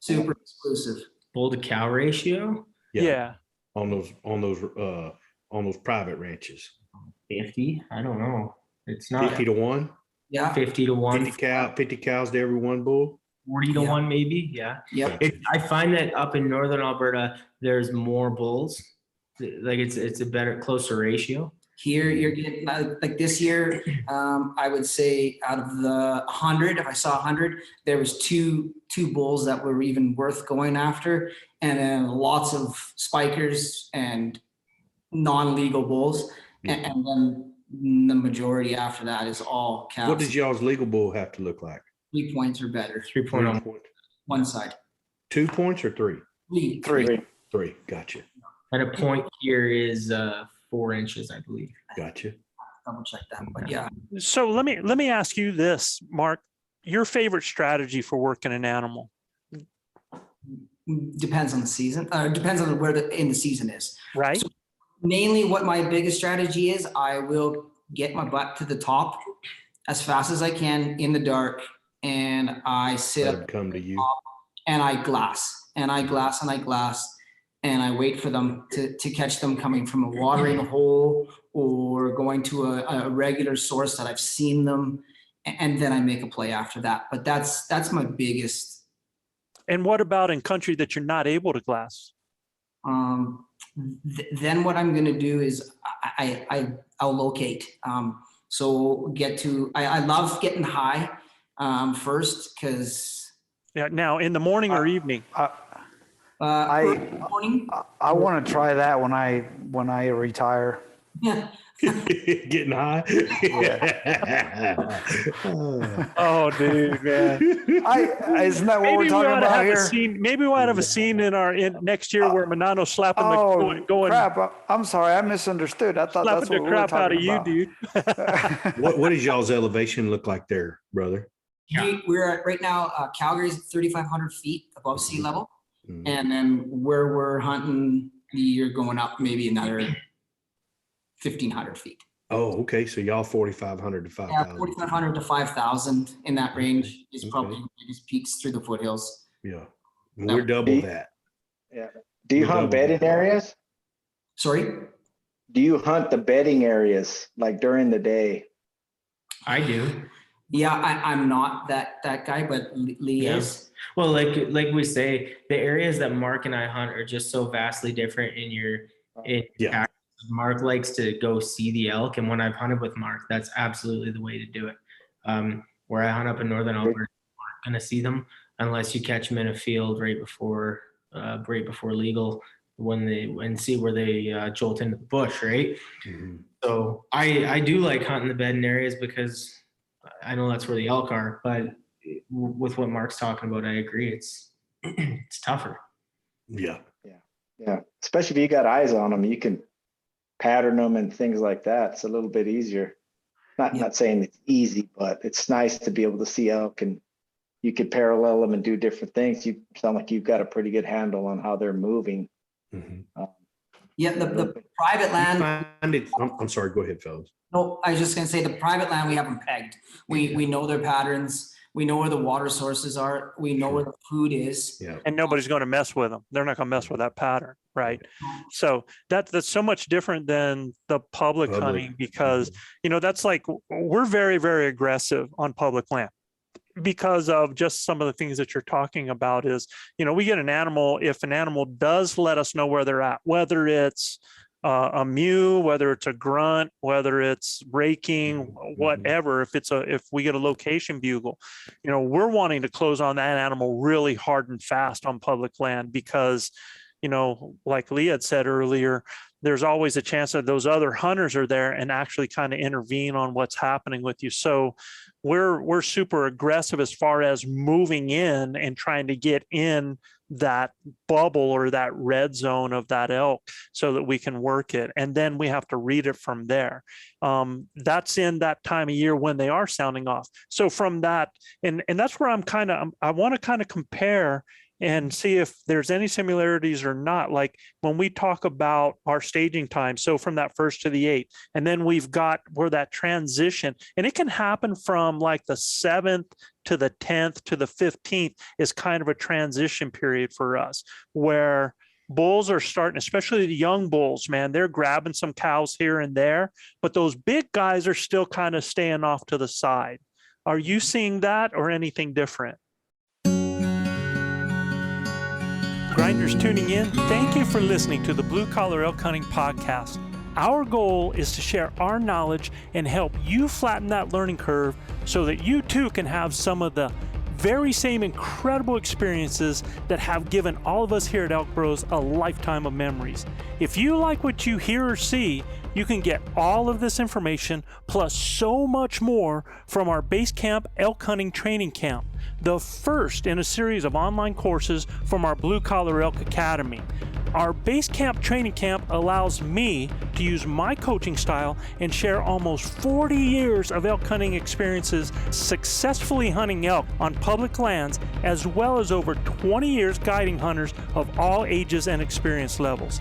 super exclusive. Bull to cow ratio, Yeah. on those private ranches? 50. I don't know. It's not 50 to 1? Yeah, 50 to 1, 50 cows to every one bull? 40 to Yeah. 1 maybe. Yeah. yep. I find that up in northern Alberta, there's more bulls. Like it's a better, closer ratio. Here you're getting like this year, I would say out of the 100, if I saw 100, there was two bulls that were even worth going after, and then lots of spikers and non-legal bulls, and then the majority after that is all calves. What does y'all's legal bull have to look like? 3 points or better, 3.0. point. one side. 2 points or 3? Three. 3. Gotcha. And a point here is 4 inches, I believe. Gotcha. Double check that, but yeah. So let me ask you this, Mark. Your favorite strategy for working an animal? Depends on the season. Depends on where in the season is. Right? So mainly what my biggest strategy is, I will get my butt to the top as fast as I can in the dark, and I sit Let up them come to you. and I glass and I glass and I glass and I wait for them to catch them coming from a watering hole or going to a regular source that I've seen them, and then I make a play after that. But that's my biggest. And what about in country that you're not able to glass? Then what I'm gonna do is I'll locate. So get to I love getting high first because Yeah. Now, in the morning or evening? early morning. I want to try that when I retire. Yeah. Getting high. Oh, dude, man. Isn't that what Maybe we're we talking ought to about have here? a scene. Maybe we ought to have a scene in next year where Manano's slapping the going crap! I'm sorry, I misunderstood. I thought that's slapping what the we were crap out talking of you, about. dude. What does y'all's elevation look like there, brother? We're at right now, Calgary's 3,500 feet above sea level. Mhm. And then where we're hunting, you're going up maybe another 1,500 feet. Oh, okay. So y'all 4,500 to Yeah, 5,000. 4,500 to 5,000 in that range is Okay. probably the biggest peaks through the foothills. Yeah. We're double that. Yeah. Do you We're hunt double bedding that. areas? Sorry? Do you hunt the bedding areas like during the day? I do. Yeah, I'm not that guy, but Leigh Yeah. is. Well, like we say, the areas that Mark and I hunt are just so vastly different in Yeah. tactics. Mark likes to go see the elk, and when I've hunted with Mark, that's absolutely the way to do it. Where I hunt up in northern Alberta, you aren't gonna see them unless you catch them in a field right before legal and see where they jolt into the bush, right? Mhm. So I do like hunting the bedding areas because I know that's where the elk are, but with what Mark's talking about, I agree. It's it's tougher. Yeah. Yeah. Especially if you got eyes on them, you can pattern them and things like that. It's a little bit easier. Not saying it's easy, but it's nice to be able to see elk and you could parallel them and do different things. You sound like you've got a pretty good handle on how they're moving. Mhm. Yeah, the private land. I'm sorry. Go ahead, fellas. No, I was just gonna say the private land, we have them pegged. We know their patterns. We know where the water sources are. We know where the food is. Yeah. And nobody's going to mess with them. They're not going to mess with that pattern, right? So that's so much different than the public hunting because, that's like we're very, very aggressive on public land because of just some of the things that you're talking about is, we get an animal, if an animal does let us know where they're at, whether it's a mew, whether it's a grunt, whether it's raking, whatever, if we get a location bugle, we're wanting to close on that animal really hard and fast on public land because, like Leigh had said earlier, there's always a chance that those other hunters are there and actually kind of intervene on what's happening with you. So we're super aggressive as far as moving in and trying to get in that bubble or that red zone of that elk so that we can work it. And then we have to read it from there. That's in that time of year when they are sounding off. So from that, and that's where I want to kind of compare and see if there's any similarities or not. Like when we talk about our staging time, so from that 1st to the 8th, and then we've got where that transition, and it can happen from like the 7th to the 10th to the 15th is kind of a transition period for us where bulls are starting, especially the young bulls, man, they're grabbing some cows here and there, but those big guys are still kind of staying off to the side. Are you seeing that or anything different? Grinders tuning in, thank you for listening to the Blue Collar Elk Hunting Podcast. Our goal is to share our knowledge and help you flatten that learning curve so that you too can have some of the very same incredible experiences that have given all of us here at ElkBros a lifetime of memories. If you like what you hear or see, you can get all of this information plus so much more from our Base Camp Elk Hunting Training Camp, the first in a series of online courses from our Blue Collar Elk Academy. Our Base Camp Training Camp allows me to use my coaching style and share almost 40 years of elk hunting experiences successfully hunting elk on public lands, as well as over 20 years guiding hunters of all ages and experience levels.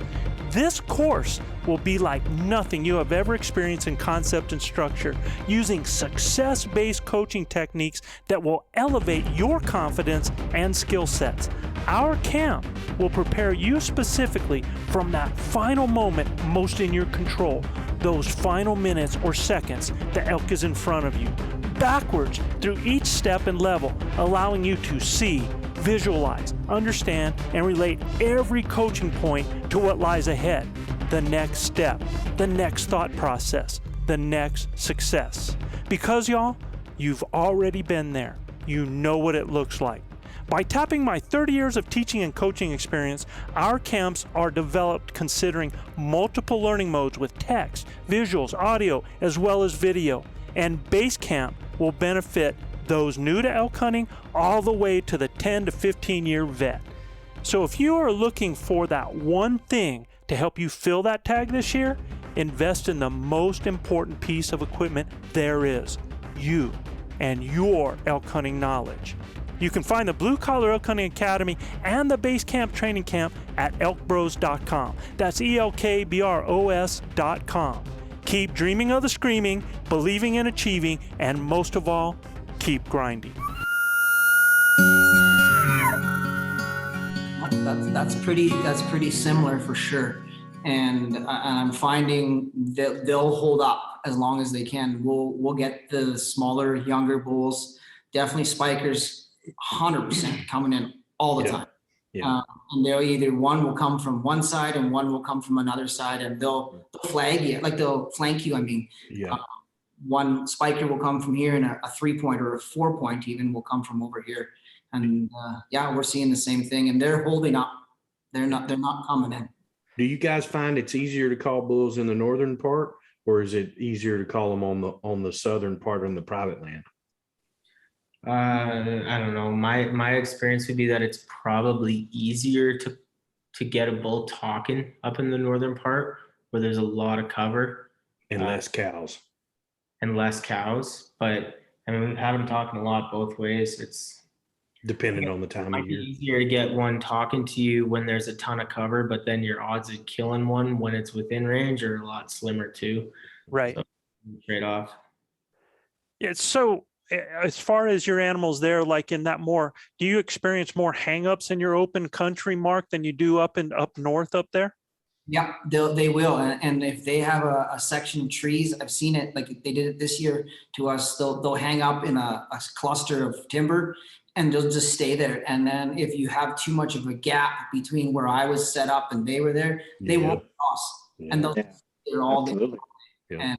This course will be like nothing you have ever experienced in concept and structure, using success-based coaching techniques that will elevate your confidence and skill sets. Our camp will prepare you specifically from that final moment most in your control, those final minutes or seconds the elk is in front of you, backwards through each step and level, allowing you to see, visualize, understand, and relate every coaching point to what lies ahead, the next step, the next thought process, the next success. Because y'all, you've already been there. You know what it looks like. By tapping my 30 years of teaching and coaching experience, our camps are developed considering multiple learning modes with text, visuals, audio, as well as video. And Base Camp will benefit those new to elk hunting all the way to the 10 to 15 year vet. So if you are looking for that one thing to help you fill that tag this year, invest in the most important piece of equipment there is, you and your elk hunting knowledge. You can find the Blue Collar Elk Hunting Academy and the Base Camp Training Camp at ElkBros.com. That's ElkBros.com. Keep dreaming of the screaming, believing in achieving, and most of all, keep grinding. That's pretty similar for sure. And I'm finding that they'll hold up as long as they can. We'll get the smaller, younger bulls, definitely spikers, 100% coming in all the time. Yeah. And they'll either one will come from one side and one will come from another side, and they'll flag you, like they'll flank you. I mean, one spiker will come from here, and a 3-point or a 4-point even will come from over here. And we're seeing the same thing, and they're holding up. They're not coming in. Do you guys find it's easier to call bulls in the northern part, or is it easier to call them on the southern part on the private land? I don't know. My experience would be that it's probably easier to get a bull talking up in the northern part where there's a lot of cover And less cows. But I mean, we've had them talking a lot both ways. It's Depending on the time of might be year. easier to get one talking to you when there's a ton of cover, but then your odds of killing one when it's within range are a lot slimmer too. Right. So, trade off. Yeah. So as far as your animals there, like in that more, do you experience more hangups in your open country, Mark, than you do up north up there? Yeah, they will. And if they have a section of trees, I've seen it, like they did it this year to us, they'll hang up in a cluster of timber and they'll just stay there. And then if you have too much of a gap between where I was set up and they were there, they won't cross. And they'll they're all there. Yeah.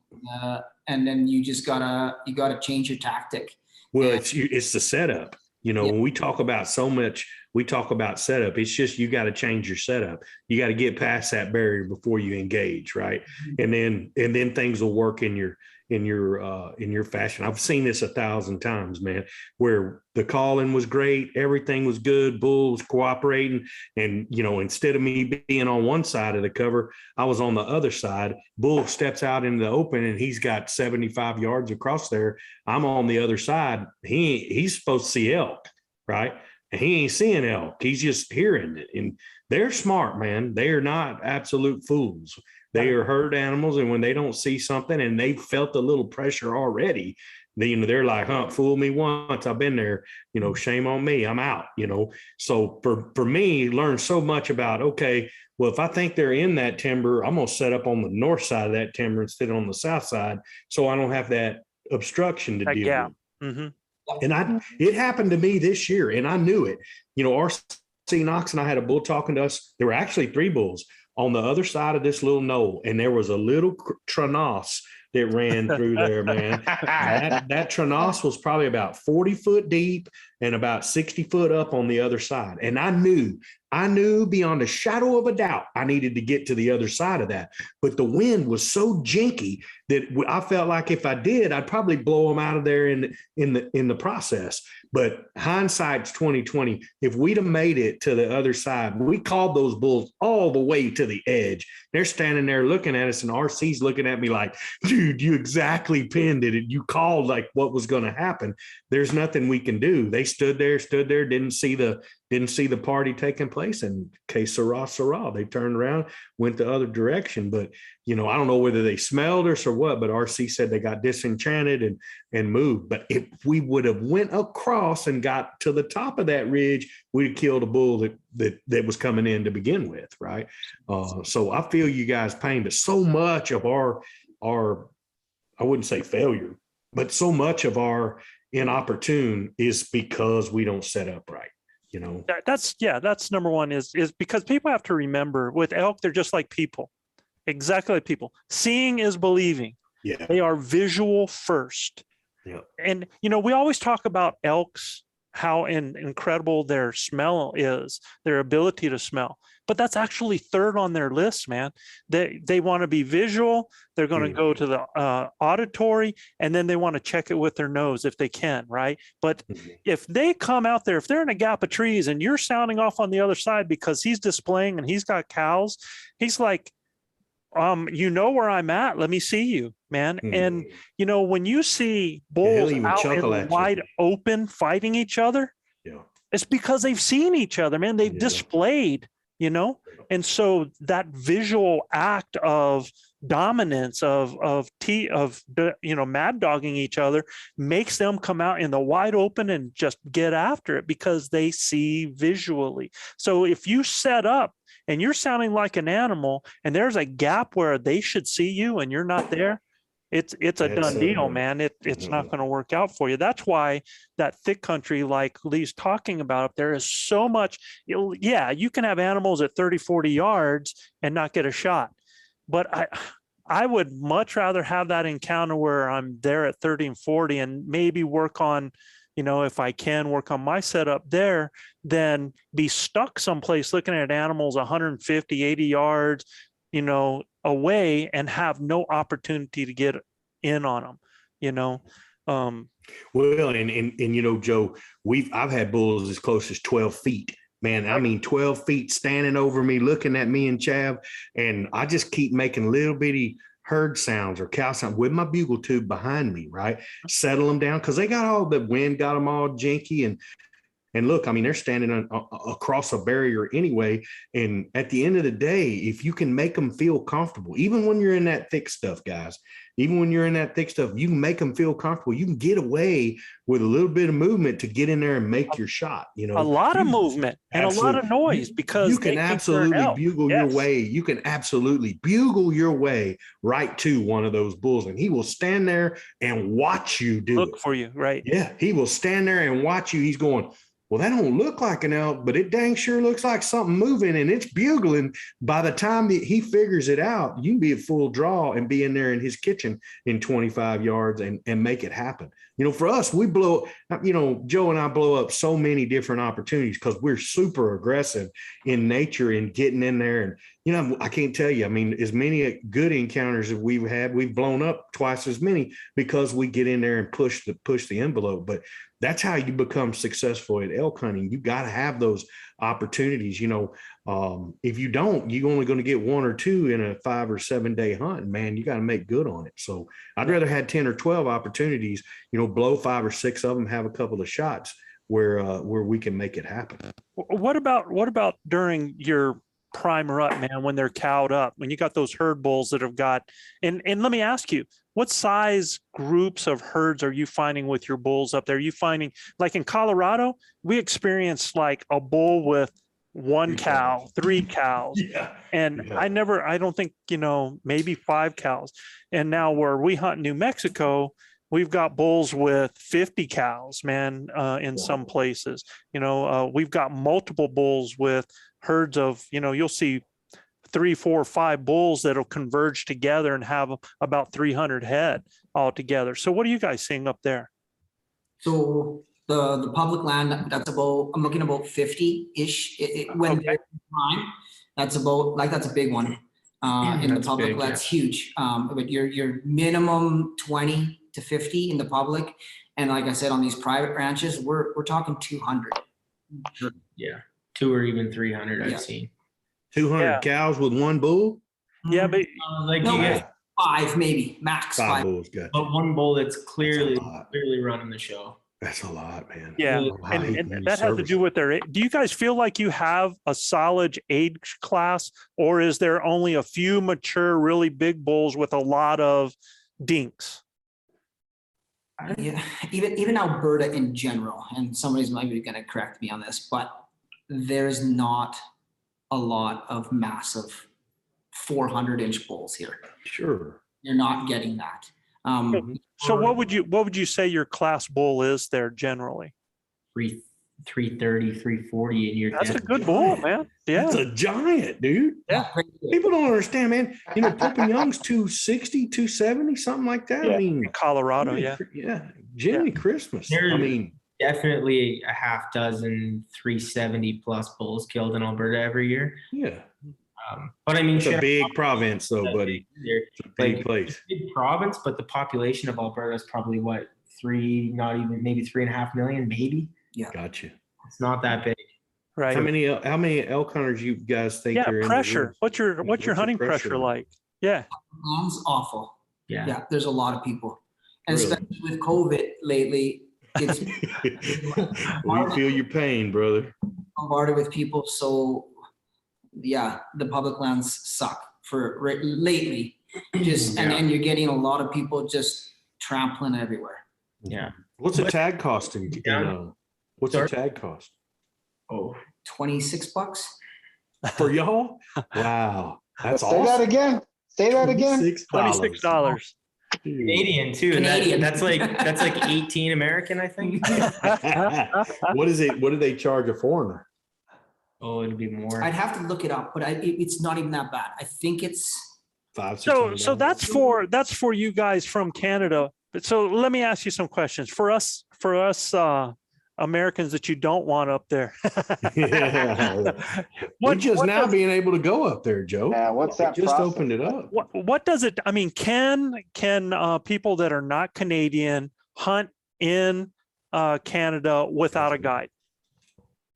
And then you gotta change your tactic. Well, it's the setup. When we talk about setup. It's just you got to change your setup. You got to get past that barrier before you engage, right? And then things will work in your fashion. I've seen this 1,000 times, man, where the calling was great, everything was good, bull was cooperating, and instead of me being on one side of the cover, I was on the other side. Bull steps out into the open and he's got 75 yards across there. I'm on the other side. He's supposed to see elk, right? And he ain't seeing elk. He's just hearing it. And they're smart, man. They are not absolute fools. They are herd animals. And when they don't see something and they've felt a little pressure already, they're like, fool me once. I've been there, shame on me. I'm out, So for me, learn so much about, okay, well, if I think they're in that timber, I'm going to set up on the north side of that timber instead of on the south side. So I don't have that obstruction to deal with. Mm-hmm. And it happened to me this year, and I knew it. R.C. Knox and I had a bull talking to us. There were actually 3 bulls on the other side of this little knoll, and there was a little tranos that ran through there, man. That tranos was probably about 40 foot deep and about 60 foot up on the other side. And I knew beyond a shadow of a doubt I needed to get to the other side of that. But the wind was so jinky that I felt like if I did, I'd probably blow them out of there in the process. But hindsight's 2020. If we'd have made it to the other side, we called those bulls all the way to the edge. They're standing there looking at us, and RC's looking at me like, dude, you exactly pinned it. You called like what was going to happen. There's nothing we can do. They stood there, didn't see the party taking place, and que sera. They turned around, went the other direction. But I don't know whether they smelled us or what, but RC said they got disenchanted and moved. But if we would have went across and got to the top of that ridge, we'd have killed a bull that was coming in to begin with, right? So I feel you guys' pain, but so much of our I wouldn't say failure, but so much of our inopportune is because we don't set up right. That's number one is because people have to remember with elk, they're just like people, exactly like people. Seeing is believing. Yeah. They are visual first. Yeah. And, we always talk about elks how incredible their smell is, their ability to smell. But that's actually third on their list, man. They want to be visual. They're going to go to the auditory, and then they want to check it with their nose if they can, right? But if they come out there, if they're in a gap of trees and you're sounding off on the other side because he's displaying and he's got cows, he's like, you know where I'm at. Let me see you, man. And you know, when you see bulls out in the wide open fighting each other, it's because they've seen each other, man. They've displayed, you know, and so that visual act of dominance of mad dogging each other makes them come out in the wide open and just get after it because they see visually. So if you set up and you're sounding like an animal and there's a gap where they should see you and you're not there, it's a done deal, man. It's not going to work out for you. That's why that thick country, like Leigh's talking about up there, is so much. Yeah, you can have animals at 30, 40 yards and not get a shot. But I would much rather have that encounter where I'm there at 30 and 40 and maybe work on, you know, if I can work on my setup there, than be stuck someplace looking at animals 150, 80 yards, you know, away and have no opportunity to get in on them, you know. Well, and you know, Joe, I've had bulls as close as 12 feet. Man, I mean, 12 feet standing over me, looking at me and Chav, and I just keep making little bitty herd sounds or cow sounds with my bugle tube behind me, right? Settle them down because they got all the wind, got them all jinky. And look, I mean, they're standing across a barrier anyway. And at the end of the day, if you can make them feel comfortable, even when you're in that thick stuff, guys, even when you're in that thick stuff, you can make them feel comfortable. You can get away with a little bit of movement to get in there and make your shot. You know, a lot of movement and a lot of noise because you can absolutely bugle your way. You can absolutely bugle your way right to one of those bulls, and he will stand there and watch you do look for you, right? Yeah, he will stand there and watch you. He's going, well, that don't look like an elk, but it dang sure looks like something moving and it's bugling. By the time that he figures it out, you can be at full draw and be in there in his kitchen in 25 yards and make it happen. You know, for us, we blow, you know, Joe and I blow up so many different opportunities because we're super aggressive in nature in getting in there. And, you know, I can't tell you, I mean, as many good encounters as we've had, we've blown up twice as many because we get in there and push the envelope. But that's how you become successful at elk hunting. You got to have those opportunities. You know, if you don't, you're only going to get one or two in a 5 or 7 day hunt. Man, you got to make good on it. So I'd rather have 10 or 12 opportunities, you know, blow 5 or 6 of them, have a couple of shots where we can make it happen. What about during your prime rut, man, when they're cowed up, when you got those herd bulls that have got, and let me ask you, what size groups of herds are you finding with your bulls up there? Are you finding, like in Colorado, we experienced like a bull with 1 cow, 3 cows. I don't think, you know, maybe 5 cows. And now where we hunt in New Mexico, we've got bulls with 50 cows, man, in some places. You know, we've got multiple bulls with herds of, you know, you'll see 3, 4, 5 bulls that'll converge together and have about 300 head all together. So what are you guys seeing up there? So the public land, that's about, I'm looking about 50-ish when they're prime. That's about, like, that's a big one. In the public, big, that's huge. But your minimum 20 to 50 in the public. And like I said, on these private ranches, we're talking 200. Yeah, 2 or even 300 I've seen. 200 cows with 1 bull? Yeah, but like no, you guys, 5 maybe, max 5. Bulls, gotcha. But 1 bull that's clearly running the show. That's a lot, man. Yeah, and that has to do with their. Do you guys feel like you have a solid age class, or is there only a few mature, really big bulls with a lot of dinks? Yeah, even Alberta in general, and somebody's maybe going to correct me on this, but there's not a lot of massive 400-inch bulls here. Sure, you're not getting that. So what would you say your class bull is there generally? 330, 340, and you're that's a good bull, man. Yeah, that's a giant, dude. Yeah, people don't understand, man. You know, Pope and Young's 260, 270, something like that. Yeah. I mean, in Colorado, Jiminy Christmas. I mean, definitely a half dozen 370 plus bulls killed in Alberta every year. Yeah. But I mean, It's a shit, big province though, buddy. It's a big like, place. big province, but the population of Alberta is probably what, not even, maybe 3.5 million, maybe. Gotcha. It's not that big. Right. How many elk hunters you guys think Yeah, are in the pressure. room? What's your hunting pressure like? Yeah. Land's awful. Yeah. Yeah, there's a lot of people. And Really? especially with COVID lately, it's We feel your pain, brother. bombarded with people. So yeah, the public lands suck lately. Just and you're getting a lot of people just trampling everywhere. Yeah. What's a tag cost what's a tag cost? Oh, $26. For y'all? Wow. That's Say awesome. that again. Say that again. $26. Canadian too. And Canadian. that's like 18 American, I think. What is it? What do they charge a foreigner? Oh, it'd be more. I'd have to look it up, but it's not even that bad. I think it's So that's for you guys from Canada. But so let me ask you some questions for us Americans that you don't want up there. Yeah. We're just now being able to go up there, Joe. Yeah, what's that? Just process? opened it up. What does it? I mean, can people that are not Canadian hunt in Canada without a guide?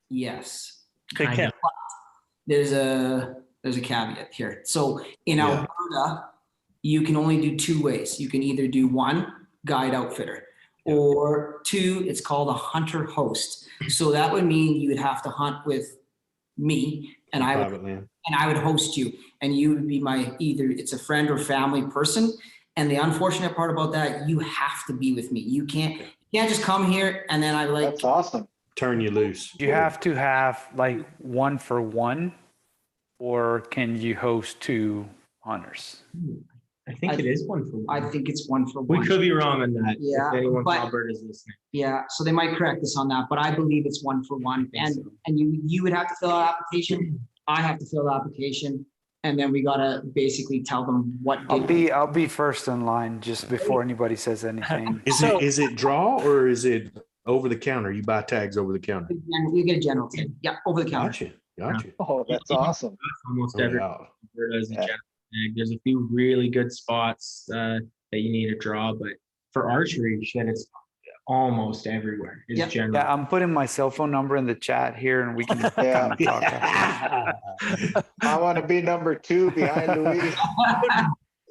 yes. They Kind can. of. There's a caveat here. So in Yeah. Alberta, you can only do two ways. You can either do one, guide outfitter, or two, it's called a hunter host. So that would mean you would have to hunt with me and I would host you, and you would be either it's a friend or family person. And the unfortunate part about that, you have to be with me. You can't just come here and then That's awesome. Turn you loose. You have to have like 1-for-1, or can you host 2 hunters? I think it is 1-for-1. I think it's 1-for-1. We could be wrong on that. Yeah, If anyone from but- Alberta is listening. Yeah, so they might correct us on that, but I believe it's 1-for-1. And you would have to fill out application. I have to fill out application, and then we gotta basically tell them what. I'll be first in line just before anybody says anything. Is it draw or is it over the counter? You buy tags over the counter. You get a general tag. Yeah, over the counter. Gotcha. Oh, that's awesome. Almost Oh, every yeah. Alberta is a general tag. There's a few really good spots that you need to draw, but for archery, shit, it's almost everywhere. It's Yep. general. Yeah, I'm putting my cell phone number in the chat here, and we can kind of talk. I want to be number 2 behind Louis.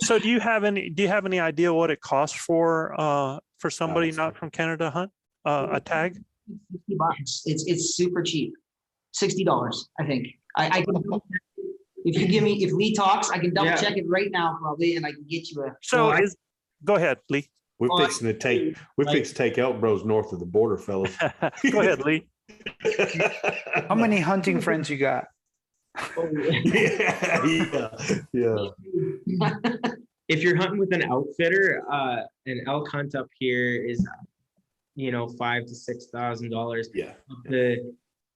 So do you have any idea what it costs for somebody not from Canada to hunt a tag? $60. It's super cheap. $60, I think. I can. If Leigh talks, I can double check it right now probably, and I can get you a. So go ahead, Leigh. We're fixing to take ElkBros north of the border, fellas. Go ahead, Leigh. How many hunting friends you got? Yeah. If you're hunting with an outfitter, an elk hunt up here is, $5,000 to $6,000. Yeah.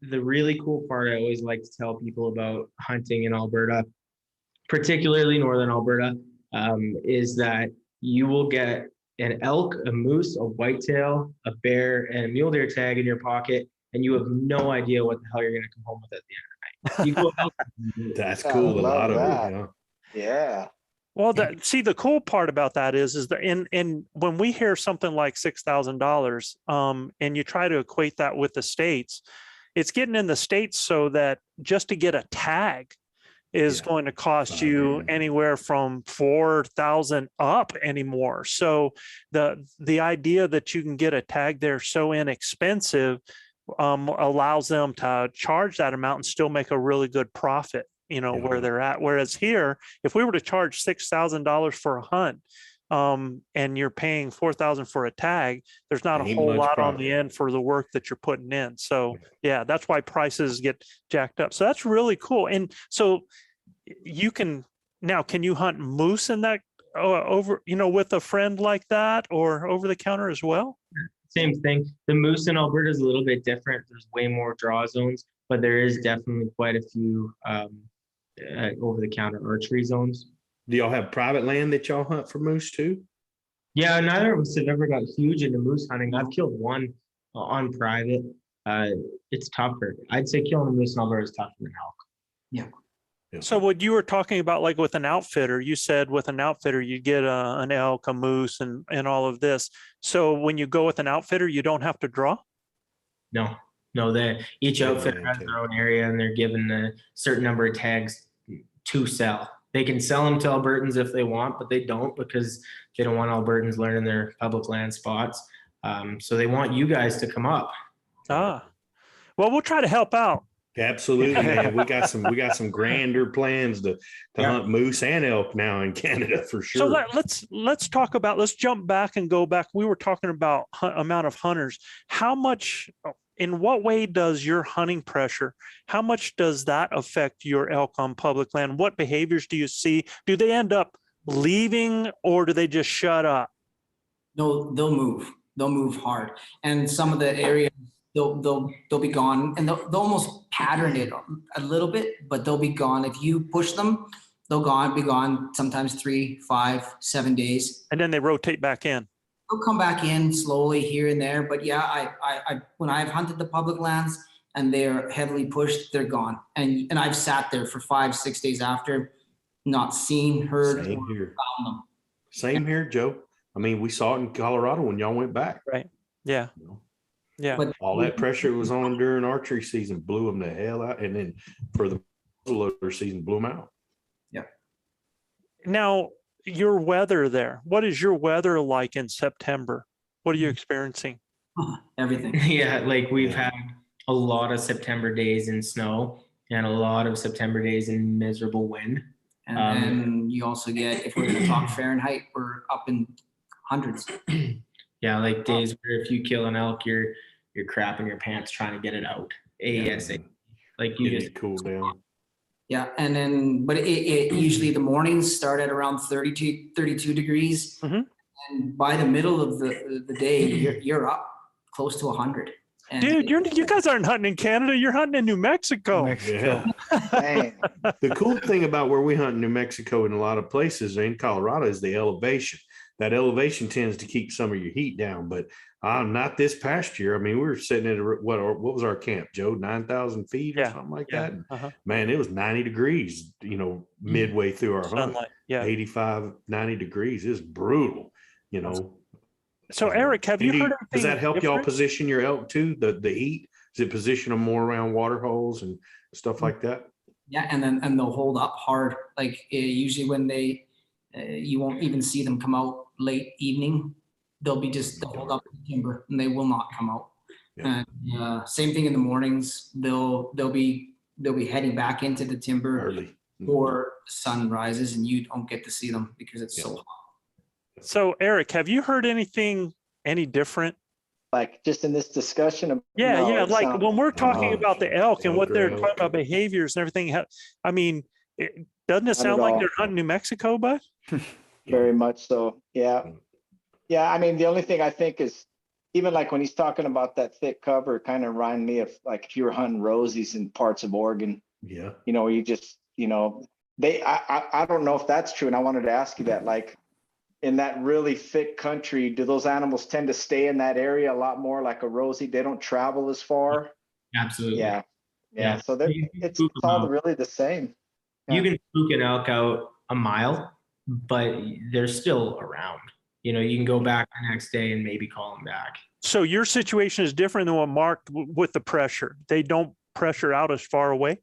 The really cool part I always like to tell people about hunting in Alberta, particularly northern Alberta, is that you will get an elk, a moose, a whitetail, a bear, and a mule deer tag in your pocket, and you have no idea what the hell you're going to come home with at the end of the night. You go elk. That's cool. A lot of it. Yeah. Well, the cool part about that is that in when we hear something like $6,000, and you try to equate that with the States, it's getting in the States so that just to get a tag is going to cost you anywhere from $4,000 up anymore. So the idea that you can get a tag there so inexpensive allows them to charge that amount and still make a really good profit, where they're at. Whereas here, if we were to charge $6,000 for a hunt, and you're paying $4,000 for a tag, there's not a whole lot on the end for the work that you're putting in. So yeah, that's why prices get jacked up. So that's really cool. And so can you hunt moose in that over, with a friend like that, or over the counter as well? Same thing. The moose in Alberta is a little bit different. There's way more draw zones, but there is definitely quite a few over the counter archery zones. Do y'all have private land that y'all hunt for moose too? Yeah, neither of us have ever got huge into moose hunting. I've killed one on private, it's tougher. I'd say killing a moose in Alberta is tougher than elk. So what you were talking about, like with an outfitter, you said with an outfitter, you get an elk, a moose, and all of this. So when you go with an outfitter, you don't have to draw? No, each outfitter has their own area, and they're given a certain number of tags to sell. They can sell them to Albertans if they want, but they don't, because they don't want Albertans learning their public land spots. So they want you guys to come up. Well, we'll try to help out. Absolutely, man. We got some grander plans to hunt moose and elk now in Canada for sure. So let's jump back and go back. We were talking about amount of hunters. How much, in what way does your hunting pressure, how much does that affect your elk on public land? What behaviors do you see? Do they end up leaving, or do they just shut up? No, they'll move. They'll move hard. And some of the areas, they'll be gone, and they'll almost pattern it a little bit, but they'll be gone. If you push them, they'll be gone sometimes 3, 5, 7 days. And then they rotate back in. They'll come back in slowly here and there. But yeah, I when I've hunted the public lands and they're heavily pushed, they're gone. And I've sat there for 5, 6 days after, not seen, heard, Same or here. found them. Same here, Joe. I mean, we saw it in Colorado when y'all went back. Right. Yeah. You know? Yeah. But All that pressure was on during archery season blew them the hell out, and then for the muzzleloader season blew them out. yeah. Now, your weather there, what is your weather like in September? What are you experiencing? Everything. Yeah, like we've had a lot of September days in snow and a lot of September days in miserable wind. And then you also get, if we're going to talk Fahrenheit, we're up in hundreds. Yeah, like days where if you kill an elk, you're crapping your pants trying to get it out ASAP. Like you Get just it cool down. Yeah, and then, but it usually the mornings start at around 32 degrees. Mhm. And by the middle of the day, you're up close to 100. And Dude, you guys aren't hunting in Canada. You're hunting in New Mexico. Yeah. Man, The cool thing about where we hunt in New Mexico and a lot of places in Colorado is the elevation. That elevation tends to keep some of your heat down, but not this past year. I mean, we were sitting at what was our camp, Joe? 9,000 feet or Yeah, something like yeah, that. And, uh-huh. man, it was 90 degrees, midway through our hunt. Sunlight. Yeah. 85, 90 degrees is brutal, So Eric, have you heard Does that help y'all different? position your elk too? The heat? Does it position them more around water holes and stuff like that? yeah, and they'll hold up hard. Like usually when they, you won't even see them come out late evening. They'll hold up in the timber and they will not come out. Yeah. And same thing in the mornings. They'll be heading back into the timber Early. before the sun rises, and you don't get to see them because it's so hot. So Eric, have you heard anything any different? like just in this discussion. Yeah, no, yeah. it Like sounds- when we're talking about the elk and what they're elk. talking about behaviors and everything, I mean, doesn't it sound like all. they're hunting New Mexico, bud? Very much so. Yeah. Yeah. I mean, the only thing I think is even like when he's talking about that thick cover, it kind of remind me of like if you were hunting rosies in parts of Oregon, Yeah. you just, I don't know if that's true. And I wanted to ask you that, like in that really thick country, do those animals tend to stay in that area a lot more like a rosie? They don't travel as far. absolutely. Yeah. Yeah. Yeah. So they're, You can it's spook 'em all out. really the same. You can spook an elk out a mile, but they're still around. You can go back the next day and maybe call them back. So your situation is different than what Mark with the pressure. They don't pressure out as far away.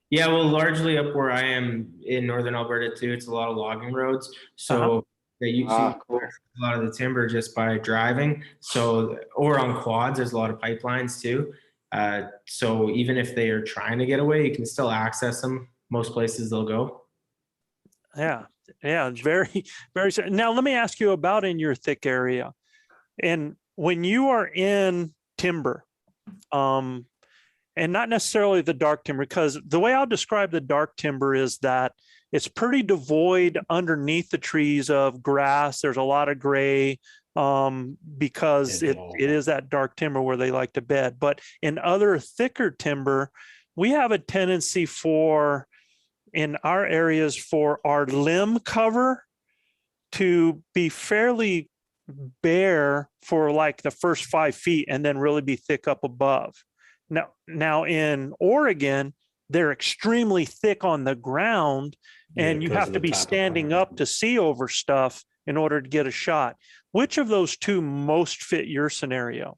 Yeah, well, largely up where I am in northern Alberta too, it's a lot of logging roads. So that you see Cool. a lot of the timber just by driving. So, or on quads, there's a lot of pipelines too. So even if they are trying to get away, you can still access them. Most places they'll go. Yeah. Yeah. Very, very. Now, let me ask you about in your thick area. And when you are in timber, and not necessarily the dark timber, because the way I'll describe the dark timber is that it's pretty devoid underneath the trees of grass. There's a lot of gray because it is that dark timber where they like to bed. But in other thicker timber, we have a tendency in our areas for our limb cover to be fairly bare for like the first 5 feet and then really be thick up above. Now in Oregon, they're extremely thick on the ground, and you have to be standing up to see over stuff in order to get a shot. Which of those two most fit your scenario?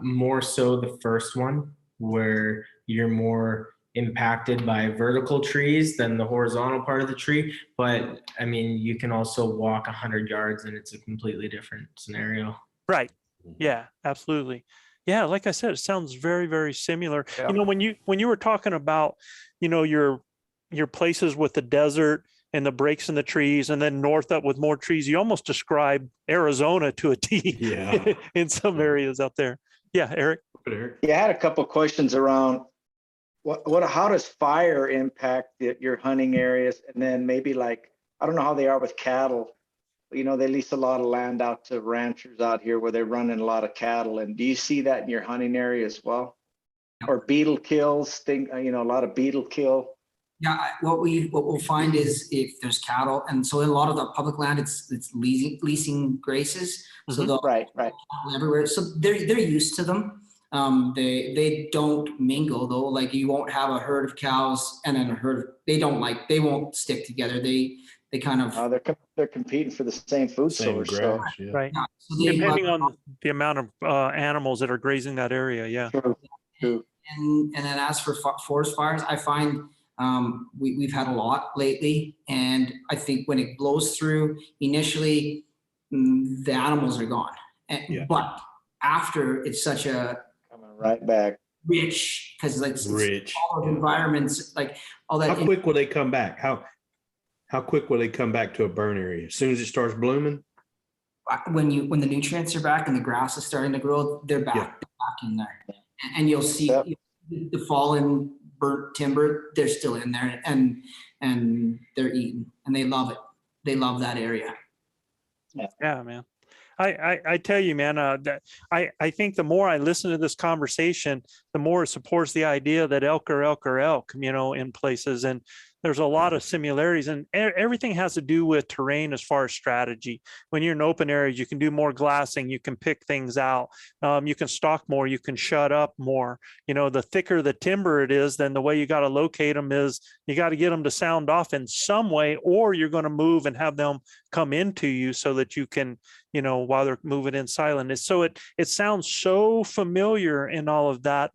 More so the first one, where you're more impacted by vertical trees than the horizontal part of the tree. But I mean, you can also walk 100 yards and it's a completely different scenario. Right. Yeah, absolutely. Yeah, like I said, it sounds very, very similar. Yeah. You know, when you were talking about, you know, your places with the desert and the breaks in the trees, and then north up with more trees, you almost describe Arizona to a T. Yeah. In some areas out there. Yeah, Eric. Yeah, I had a couple questions around how does fire impact your hunting areas? And then maybe like, I don't know how they are with cattle. You know, they lease a lot of land out to ranchers out here where they're running a lot of cattle. And do you see that in your hunting area as well? Or beetle kills, a lot of beetle kill. Yeah, what we'll find is if there's cattle, and so in a lot of the public land, it's leasing graces. So they'll Right. everywhere. So they're used to them. They don't mingle though. Like you won't have a herd of cows and then a herd. They won't stick together. They kind of. They're competing for the same food source. Grass, So. yeah. Right. Yeah, so they Depending on the amount of animals that are grazing that area. Yeah. True. And then as for forest fires, I find we've had a lot lately, and I think when it blows through initially, the animals are gone. But after, it's such a Coming right back. rich, because like Rich. all of environments, like all that. How quick will they come back? How quick will they come back to a burn area? As soon as it starts blooming? When the nutrients are back and the grass is starting to grow, they're back, Yeah. they're back in there, and you'll see Yep. the fallen burnt timber. They're still in there, and they're eating, and they love it. They love that area. Yeah, man. I tell you, man, that I think the more I listen to this conversation, the more it supports the idea that elk are elk, you know, in places. And there's a lot of similarities, and everything has to do with terrain as far as strategy. When you're in open areas, you can do more glassing, you can pick things out, you can stalk more, you can shut up more. You know, the thicker the timber it is, then the way you got to locate them is you got to get them to sound off in some way, or you're going to move and have them come into you so that you can, you know, while they're moving in silent. So it sounds so familiar in all of that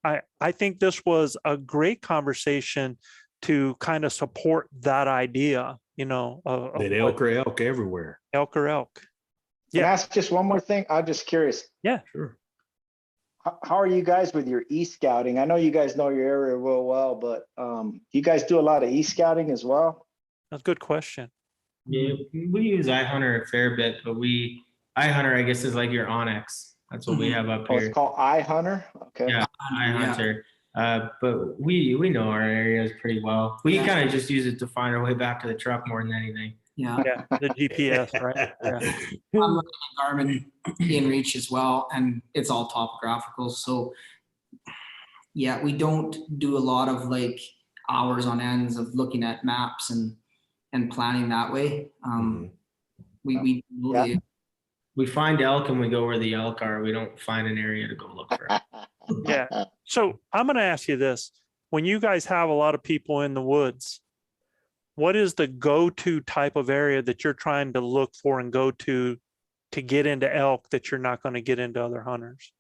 I think this was a great conversation to kind of support that idea, you know, That elk are elk everywhere. Elk or elk. Can I Yeah. ask just one more thing? I'm just curious. Yeah. Sure. How are you guys with your e-scouting? I know you guys know your area real well, but you guys do a lot of e-scouting as well? That's a good question. Yeah, we use iHunter a fair bit, but iHunter, I guess, is like your Onyx. That's what we have up Oh, here. it's called iHunter? Okay. Yeah, iHunter. But we know our areas pretty well. We kind of just use it to find our way back to the truck more than anything. Yeah. Yeah. The GPS, right? Yeah. I'm looking at Garmin inReach as well, and it's all topographical. So yeah, we don't do a lot of like hours on ends of looking at maps and planning that way. We find elk and we go where the elk are. We don't find an area to go look for it. Yeah. So I'm going to ask you this. When you guys have a lot of people in the woods, what is the go-to type of area that you're trying to look for and go to get into elk that you're not going to get into other hunters?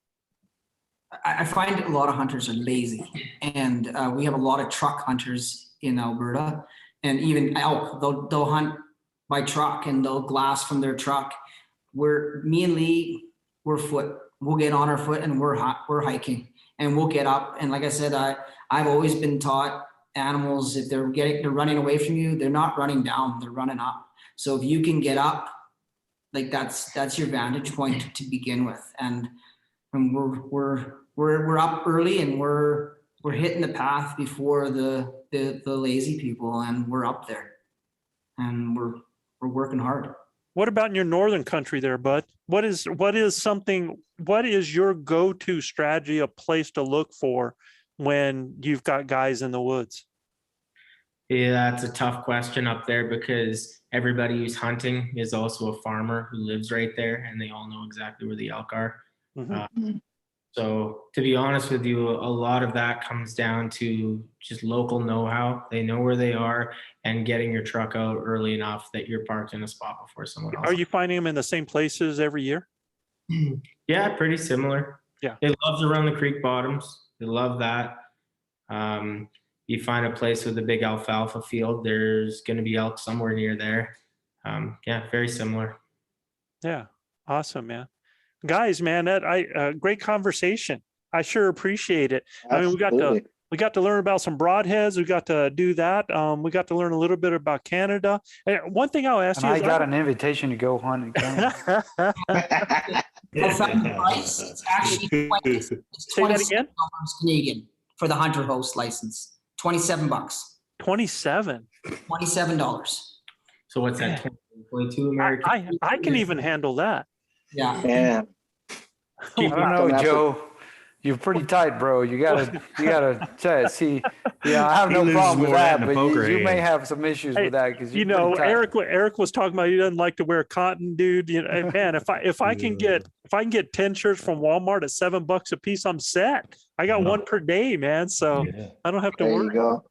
I find a lot of hunters are lazy, and we have a lot of truck hunters in Alberta, and even elk. They'll hunt by truck and they'll glass from their truck. Me and Leigh, we're foot. We'll get on our foot and we're hiking, and we'll get up. And like I said, I've always been taught animals, if they're running away from you, they're not running down, they're running up. So if you can get up, like that's your vantage point to begin with. And we're up early, and we're hitting the path before the lazy people, and we're up there, and we're working hard. What about in your northern country there, bud? What is your go-to strategy, a place to look for when you've got guys in the woods? Yeah, that's a tough question up there because everybody who's hunting is also a farmer who lives right there, and they all know exactly where the elk are. Mhm. So to be honest with you, a lot of that comes down to just local know-how. They know where they are, and getting your truck out early enough that you're parked in a spot before someone else. Are you finding them in the same places every year? Yeah, pretty similar. Yeah. They love to run the creek bottoms. They love that. You find a place with a big alfalfa field, there's going to be elk somewhere near there. Yeah, very similar. Yeah. Awesome, man. Guys, man, great conversation. I sure appreciate it. I mean, Absolutely. we got to learn about some broadheads. We got to do that. We got to learn a little bit about Canada. One thing I'll ask And you I is got an invitation to go hunt in Canada. Price, it's actually it's Say that again? $27 Canadian for the hunter host license. $27. 27. $27. So what's that? 22 American? I can even handle that. Yeah. Yeah. I don't know, Joe. You're pretty tight, bro. You gotta try, see. Yeah, I have He no loses problem with more that, than a but poker you may hand. have some issues Hey, with that because You know, Eric was talking about he doesn't like to wear cotton, dude. You know, man, if I can get 10 shirts from Walmart at $7 a piece, I'm set. I got one per day, man. So I don't have to There worry. you go.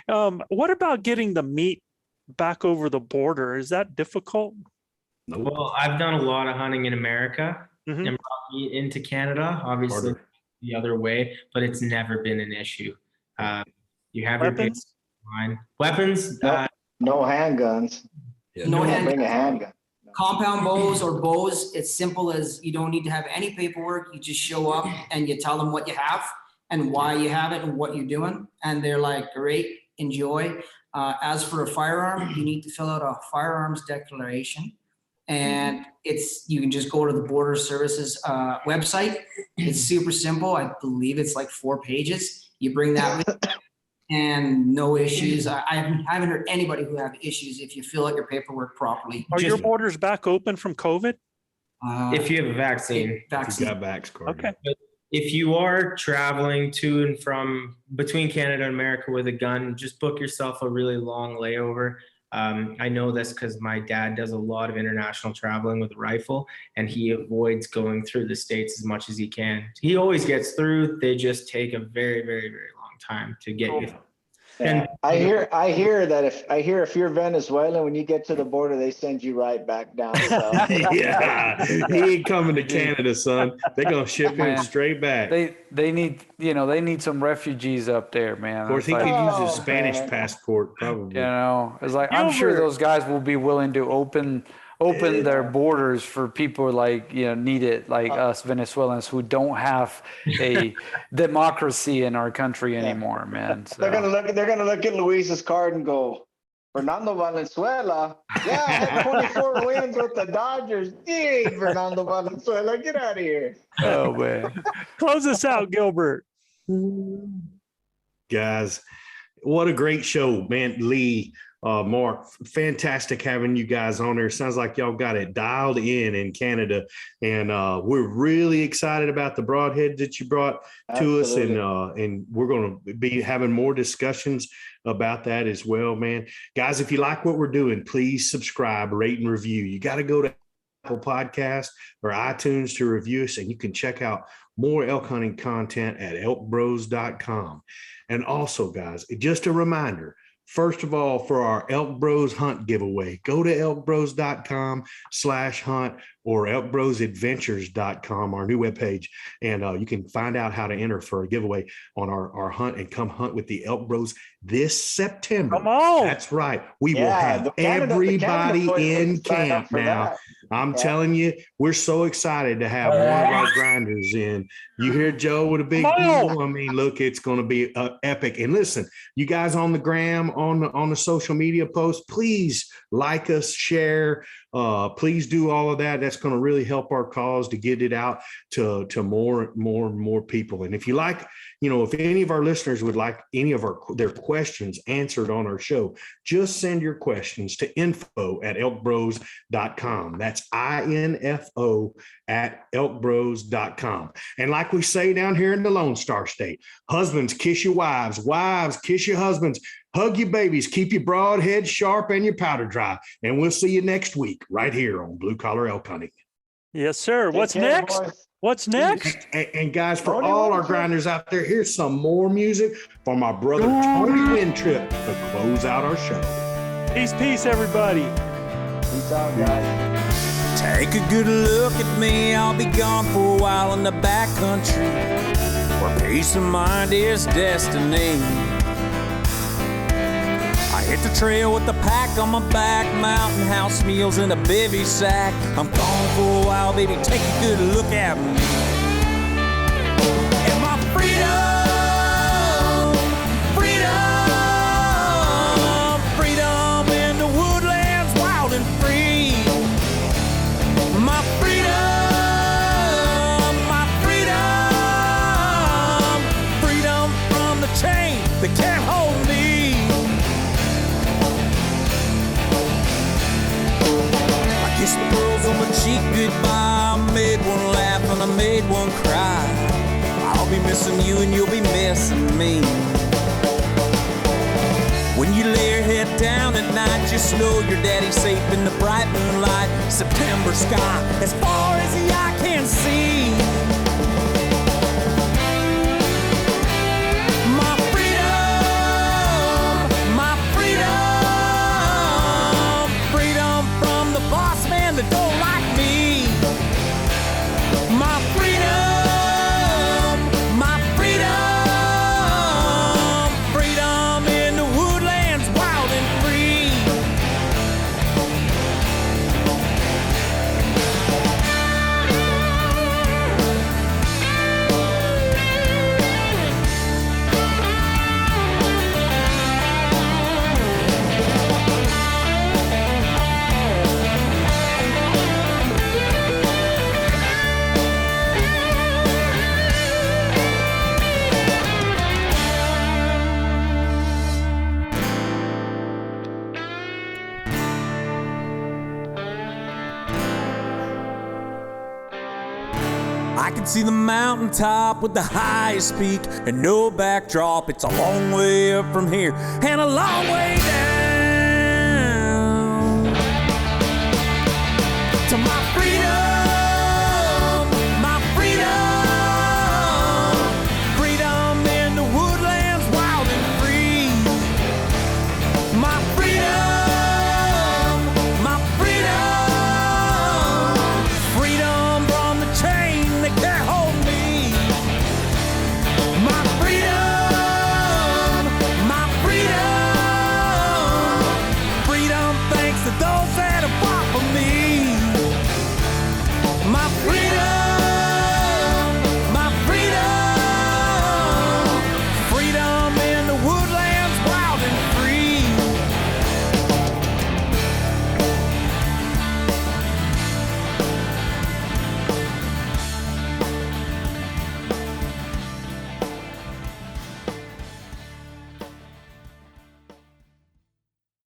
Yeah. What about getting the meat back over the border? Is that difficult? Well, I've done a lot of hunting in America Mhm. and brought meat into Canada, obviously Harder. the other way, but it's never been an issue. You have your Weapons? line. Weapons, No handguns. No Don't hand. bring a handgun. Compound bows or bows, it's simple as you don't need to have any paperwork. You just show up and you tell them what you have and why you have it and what you're doing. And they're like, great, enjoy. As for a firearm, you need to fill out a firearms declaration. And you can just go to the Border Services website. It's super simple. I believe it's like 4 pages. You bring that with and no issues. I haven't heard anybody who have issues if you fill out your paperwork properly. Are your borders back open from COVID? if you have a vaccine. You Vaccine. got vax card. Okay. If you are traveling to and from between Canada and America with a gun, just book yourself a really long layover. I know this because my dad does a lot of international traveling with a rifle, and he avoids going through the States as much as he can. He always gets through. They just take a very, very, very long time to get you. Yeah. I hear that if you're Venezuelan, when you get to the border, they send you right back down south. Yeah, he ain't coming to Canada, son. They're gonna ship him straight back. They need some refugees up there, man. Of course, It's he like, could use his Spanish man. passport, probably. it's like I'm sure Gilbert. those guys will be willing to open their borders for people like need it, like us Venezuelans who don't have a democracy in our country anymore, man. So. They're gonna look at Luis's card and go, Fernando Valenzuela. Yeah, I had 24 wins with the Dodgers. Hey, Fernando Valenzuela, get out of here. Oh man. Close us out, Gilbert. Guys, what a great show, man. Leigh, Mark, fantastic having you guys on there. Sounds like y'all got it dialed in Canada, and we're really excited about the broadhead that you brought to Absolutely. us, and we're going to be having more discussions about that as well, man. Guys, if you like what we're doing, please subscribe, rate, and review. You got to go to Apple Podcast or iTunes to review us, and you can check out more elk hunting content at ElkBros.com. And also, guys, just a reminder, first of all, for our Elk Bros Hunt giveaway, go to elkbros.com/hunt or elkbrosadventures.com, our new webpage, and you can find out how to enter for a giveaway on our hunt and come hunt with the Elk Bros this September. Come on. That's right. We will Yeah, have the Canada everybody boys in can sign up camp for now. that. I'm Yeah. telling you, we're so excited to have one of our grinders in. You hear Joe with a big Come on. deal? I mean, look, it's going to be epic. And listen, you guys on the gram, on the social media posts, please like us, share. Please do all of that. That's going to really help our cause to get it out to more people. And if you like, if any of our listeners would like any of their questions answered on our show, just send your questions to info@elkbros.com. That's info@elkbros.com. And like like we say down here in the Lone Star State, husbands, kiss your wives, wives, kiss your husbands, hug your babies, keep your broadhead sharp and your powder dry. And we'll see you next week right here on Blue Collar Elk Hunting. Yes, sir. Take What's care, next? boys. What's next? And guys, for Tony all our Wintrip. grinders out there, here's some more music from my brother Tony Wintrip to close out our show. Peace, everybody. Peace out, guys. Take a good look at me, I'll be gone for a while in the backcountry, where peace of mind is destiny. I hit the trail with the pack on my back, mountain house meals in a bivy sack. I'm gone for a while, baby, take a good look at me. And my freedom, freedom in the woodlands, wild and free. My freedom from the chain that can't hold me. I kissed the pearls on my cheek goodbye. I made one laugh and I made one cry. I'll be missing you and you'll be missing me. When you lay your head down at night, just know your daddy's safe in the bright moonlight. September sky, as far as the eye can see. My freedom from the boss man that don't like me. My freedom in the woodlands, wild and free. I can see the mountaintop with the highest peak and no backdrop. It's a long way up from here and a long way down to my freedom in the woodlands, wild and free. My freedom from the chain that can't hold me. My freedom thanks to those that have fought for me. My